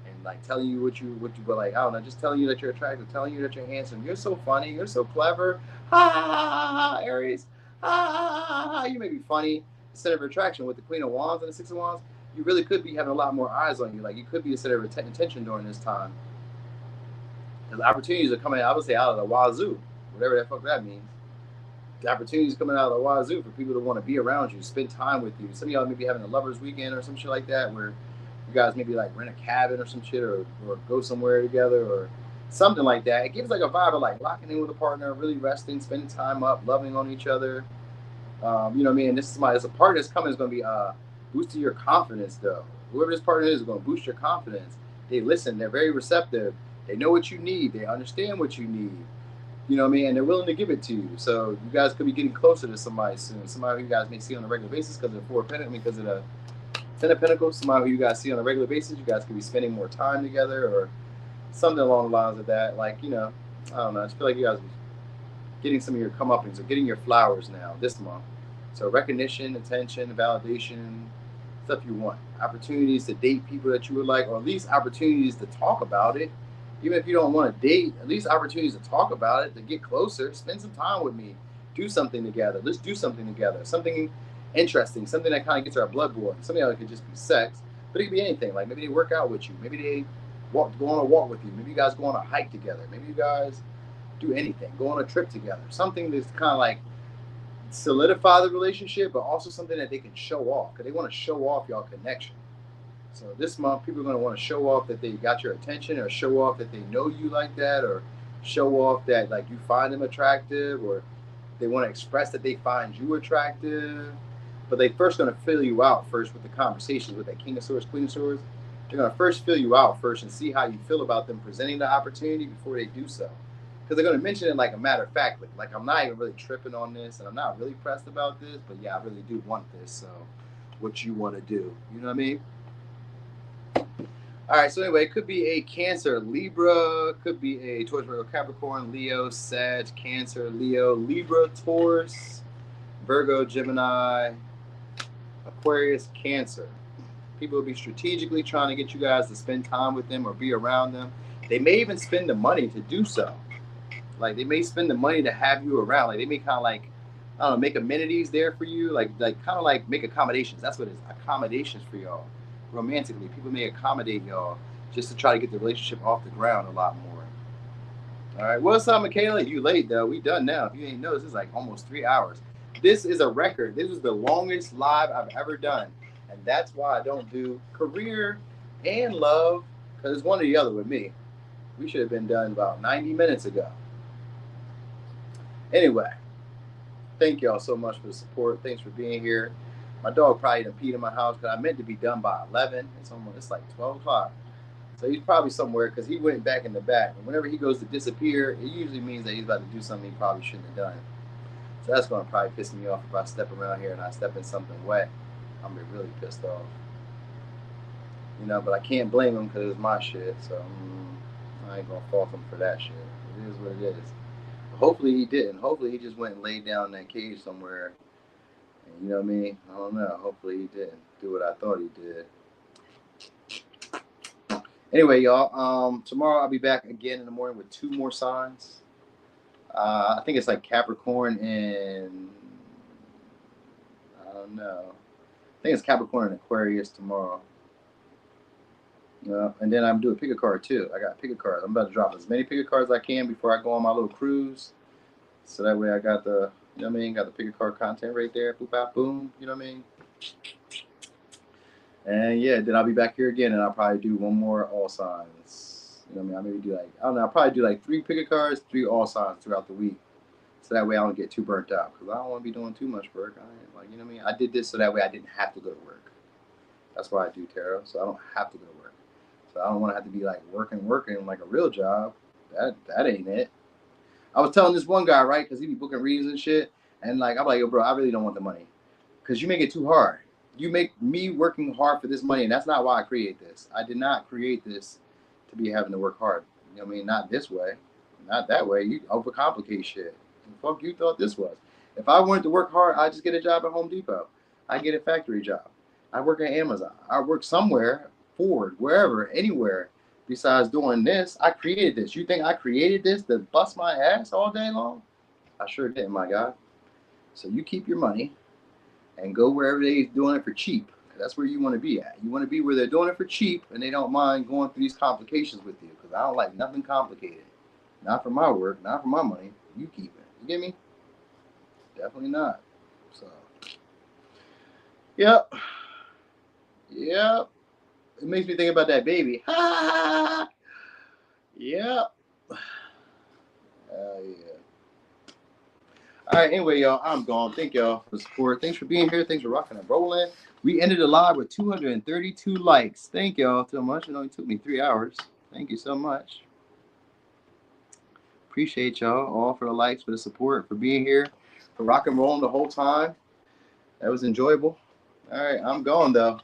and like telling you what you, but like, I don't know, just telling you that you're attractive, telling you that you're handsome, you're so funny, you're so clever, ha ha ha ha, Aries, ha ha ha ha. You may be funny, center of attraction with the Queen of Wands and the Six of Wands. You really could be having a lot more eyes on you. Like you could be the center of attention during this time, because opportunities are coming, I would say, out of the wazoo, whatever the fuck that means. The opportunities coming out of the wazoo for people to want to be around you, spend time with you. Some of y'all may be having a lovers weekend or some shit like that, where you guys maybe like rent a cabin or some shit, or go somewhere together or something like that. It gives like a vibe of like locking in with a partner, really resting, spending time up, loving on each other. You know what I mean? This is a partner that's coming is going to be boosting your confidence though. Whoever this partner is going to boost your confidence. They listen. They're very receptive. They know what you need. They understand what you need. You know what I mean? And they're willing to give it to you. So you guys could be getting closer to somebody soon. Somebody who you guys may see on a regular basis because of the Four of Pentacles, because of the Ten of Pentacles. Somebody who you guys see on a regular basis. You guys could be spending more time together or something along the lines of that. Like, you know, I don't know. I just feel like you guys are getting some of your comeuppance or getting your flowers now this month. So recognition, attention, validation, stuff you want. Opportunities to date people that you would like, or at least opportunities to talk about it. Even if you don't want to date, at least opportunities to talk about it, to get closer, spend some time with me, do something together. Let's do something together. Something interesting, something that kind of gets our blood boiling. Something that could just be sex, but it could be anything. Like maybe they work out with you. Maybe they go on a walk with you. Maybe you guys go on a hike together. Maybe you guys do anything, go on a trip together. Something that's kind of like solidify the relationship, but also something that they can show off, because they want to show off y'all connection. So this month, people are going to want to show off that they got your attention, or show off that they know you like that, or show off that like you find them attractive, or they want to express that they find you attractive. But they first going to fill you out first with the conversations with that King of Swords, Queen of Swords. They're going to first fill you out first and see how you feel about them presenting the opportunity before they do so. Because they're going to mention it like a matter of fact, like I'm not even really tripping on this, and I'm not really pressed about this, but yeah, I really do want this. So what you want to do, you know what I mean? All right, so anyway, it could be a Cancer, Libra, could be a Taurus, Virgo, Capricorn, Leo, Sag, Cancer, Leo, Libra, Taurus, Virgo, Gemini, Aquarius, Cancer. People will be strategically trying to get you guys to spend time with them or be around them. They may even spend the money to do so. Like they may spend the money to have you around. Like they may kind of like, I don't know, make amenities there for you. Like kind of like make accommodations. That's what it is, accommodations for y'all. Romantically, people may accommodate y'all just to try to get the relationship off the ground a lot more. All right, what's up, Michaela? You late though? We done now. If you ain't noticed, this is like almost 3 hours. This is a record. This is the longest live I've ever done, and that's why I don't do career and love, because it's one or the other with me. We should have been done about 90 minutes ago. Anyway, thank y'all so much for the support. Thanks for being here. My dog probably done peed in my house because I meant to be done by 11. It's like 12 o'clock. So he's probably somewhere because he went back in the back. And whenever he goes to disappear, it usually means that he's about to do something he probably shouldn't have done. So that's going to probably piss me off if I step around here and I step in something wet. I'm going to be really pissed off. You know, but I can't blame him because it's my shit. So I ain't going to fault him for that shit. It is what it is. But hopefully he didn't. Hopefully he just went and laid down in that cage somewhere. You know what I mean? I don't know. Hopefully he didn't do what I thought he did. Anyway, y'all, tomorrow I'll be back again in the morning with 2 more signs. I think it's like Capricorn and I don't know. I think it's Capricorn and Aquarius tomorrow. And then I'm doing pick a card too. I got pick a card. I'm about to drop as many pick a cards as I can before I go on my little cruise. So that way I got the, you know what I mean? Got the pick a card content right there. Boop, bop, boom. You know what I mean? And yeah, then I'll be back here again, and I'll probably do 1 more all signs. You know what I mean? I maybe do like, I don't know, I'll probably do like 3 pick a cards, 3 all signs throughout the week. So that way I don't get too burnt out, because I don't want to be doing too much work. You know what I mean? I did this so that way I didn't have to go to work. That's why I do tarot, so I don't have to go to work. So I don't want to have to be like working like a real job. That ain't it. I was telling this one guy, right, because he be booking readings and shit, and like I'm like, yo, bro, I really don't want the money, because you make it too hard. You make me working hard for this money, and that's not why I create this. I did not create this to be having to work hard. You know what I mean? Not this way, not that way. You overcomplicate shit. The fuck you thought this was? If I wanted to work hard, I just get a job at Home Depot. I get a factory job. I work at Amazon. I work somewhere, Ford, wherever, anywhere. Besides doing this, I created this. You think I created this to bust my ass all day long? I sure didn't, my guy. So you keep your money and go wherever they're doing it for cheap. That's where you want to be at. You want to be where they're doing it for cheap and they don't mind going through these complications with you, because I don't like nothing complicated. Not for my work, not for my money. You keep it. You get me? Definitely not. So, yep. Yep. It makes me think about that baby. Yep. Yeah. All right, anyway, y'all, I'm gone. Thank y'all for the support. Thanks for being here. Thanks for rocking and rolling. We ended the live with 232 likes. Thank y'all so much. It only took me 3 hours. Thank you so much. Appreciate y'all all for the likes, for the support, for being here, for rock and rolling the whole time. That was enjoyable. All right, I'm gone, though.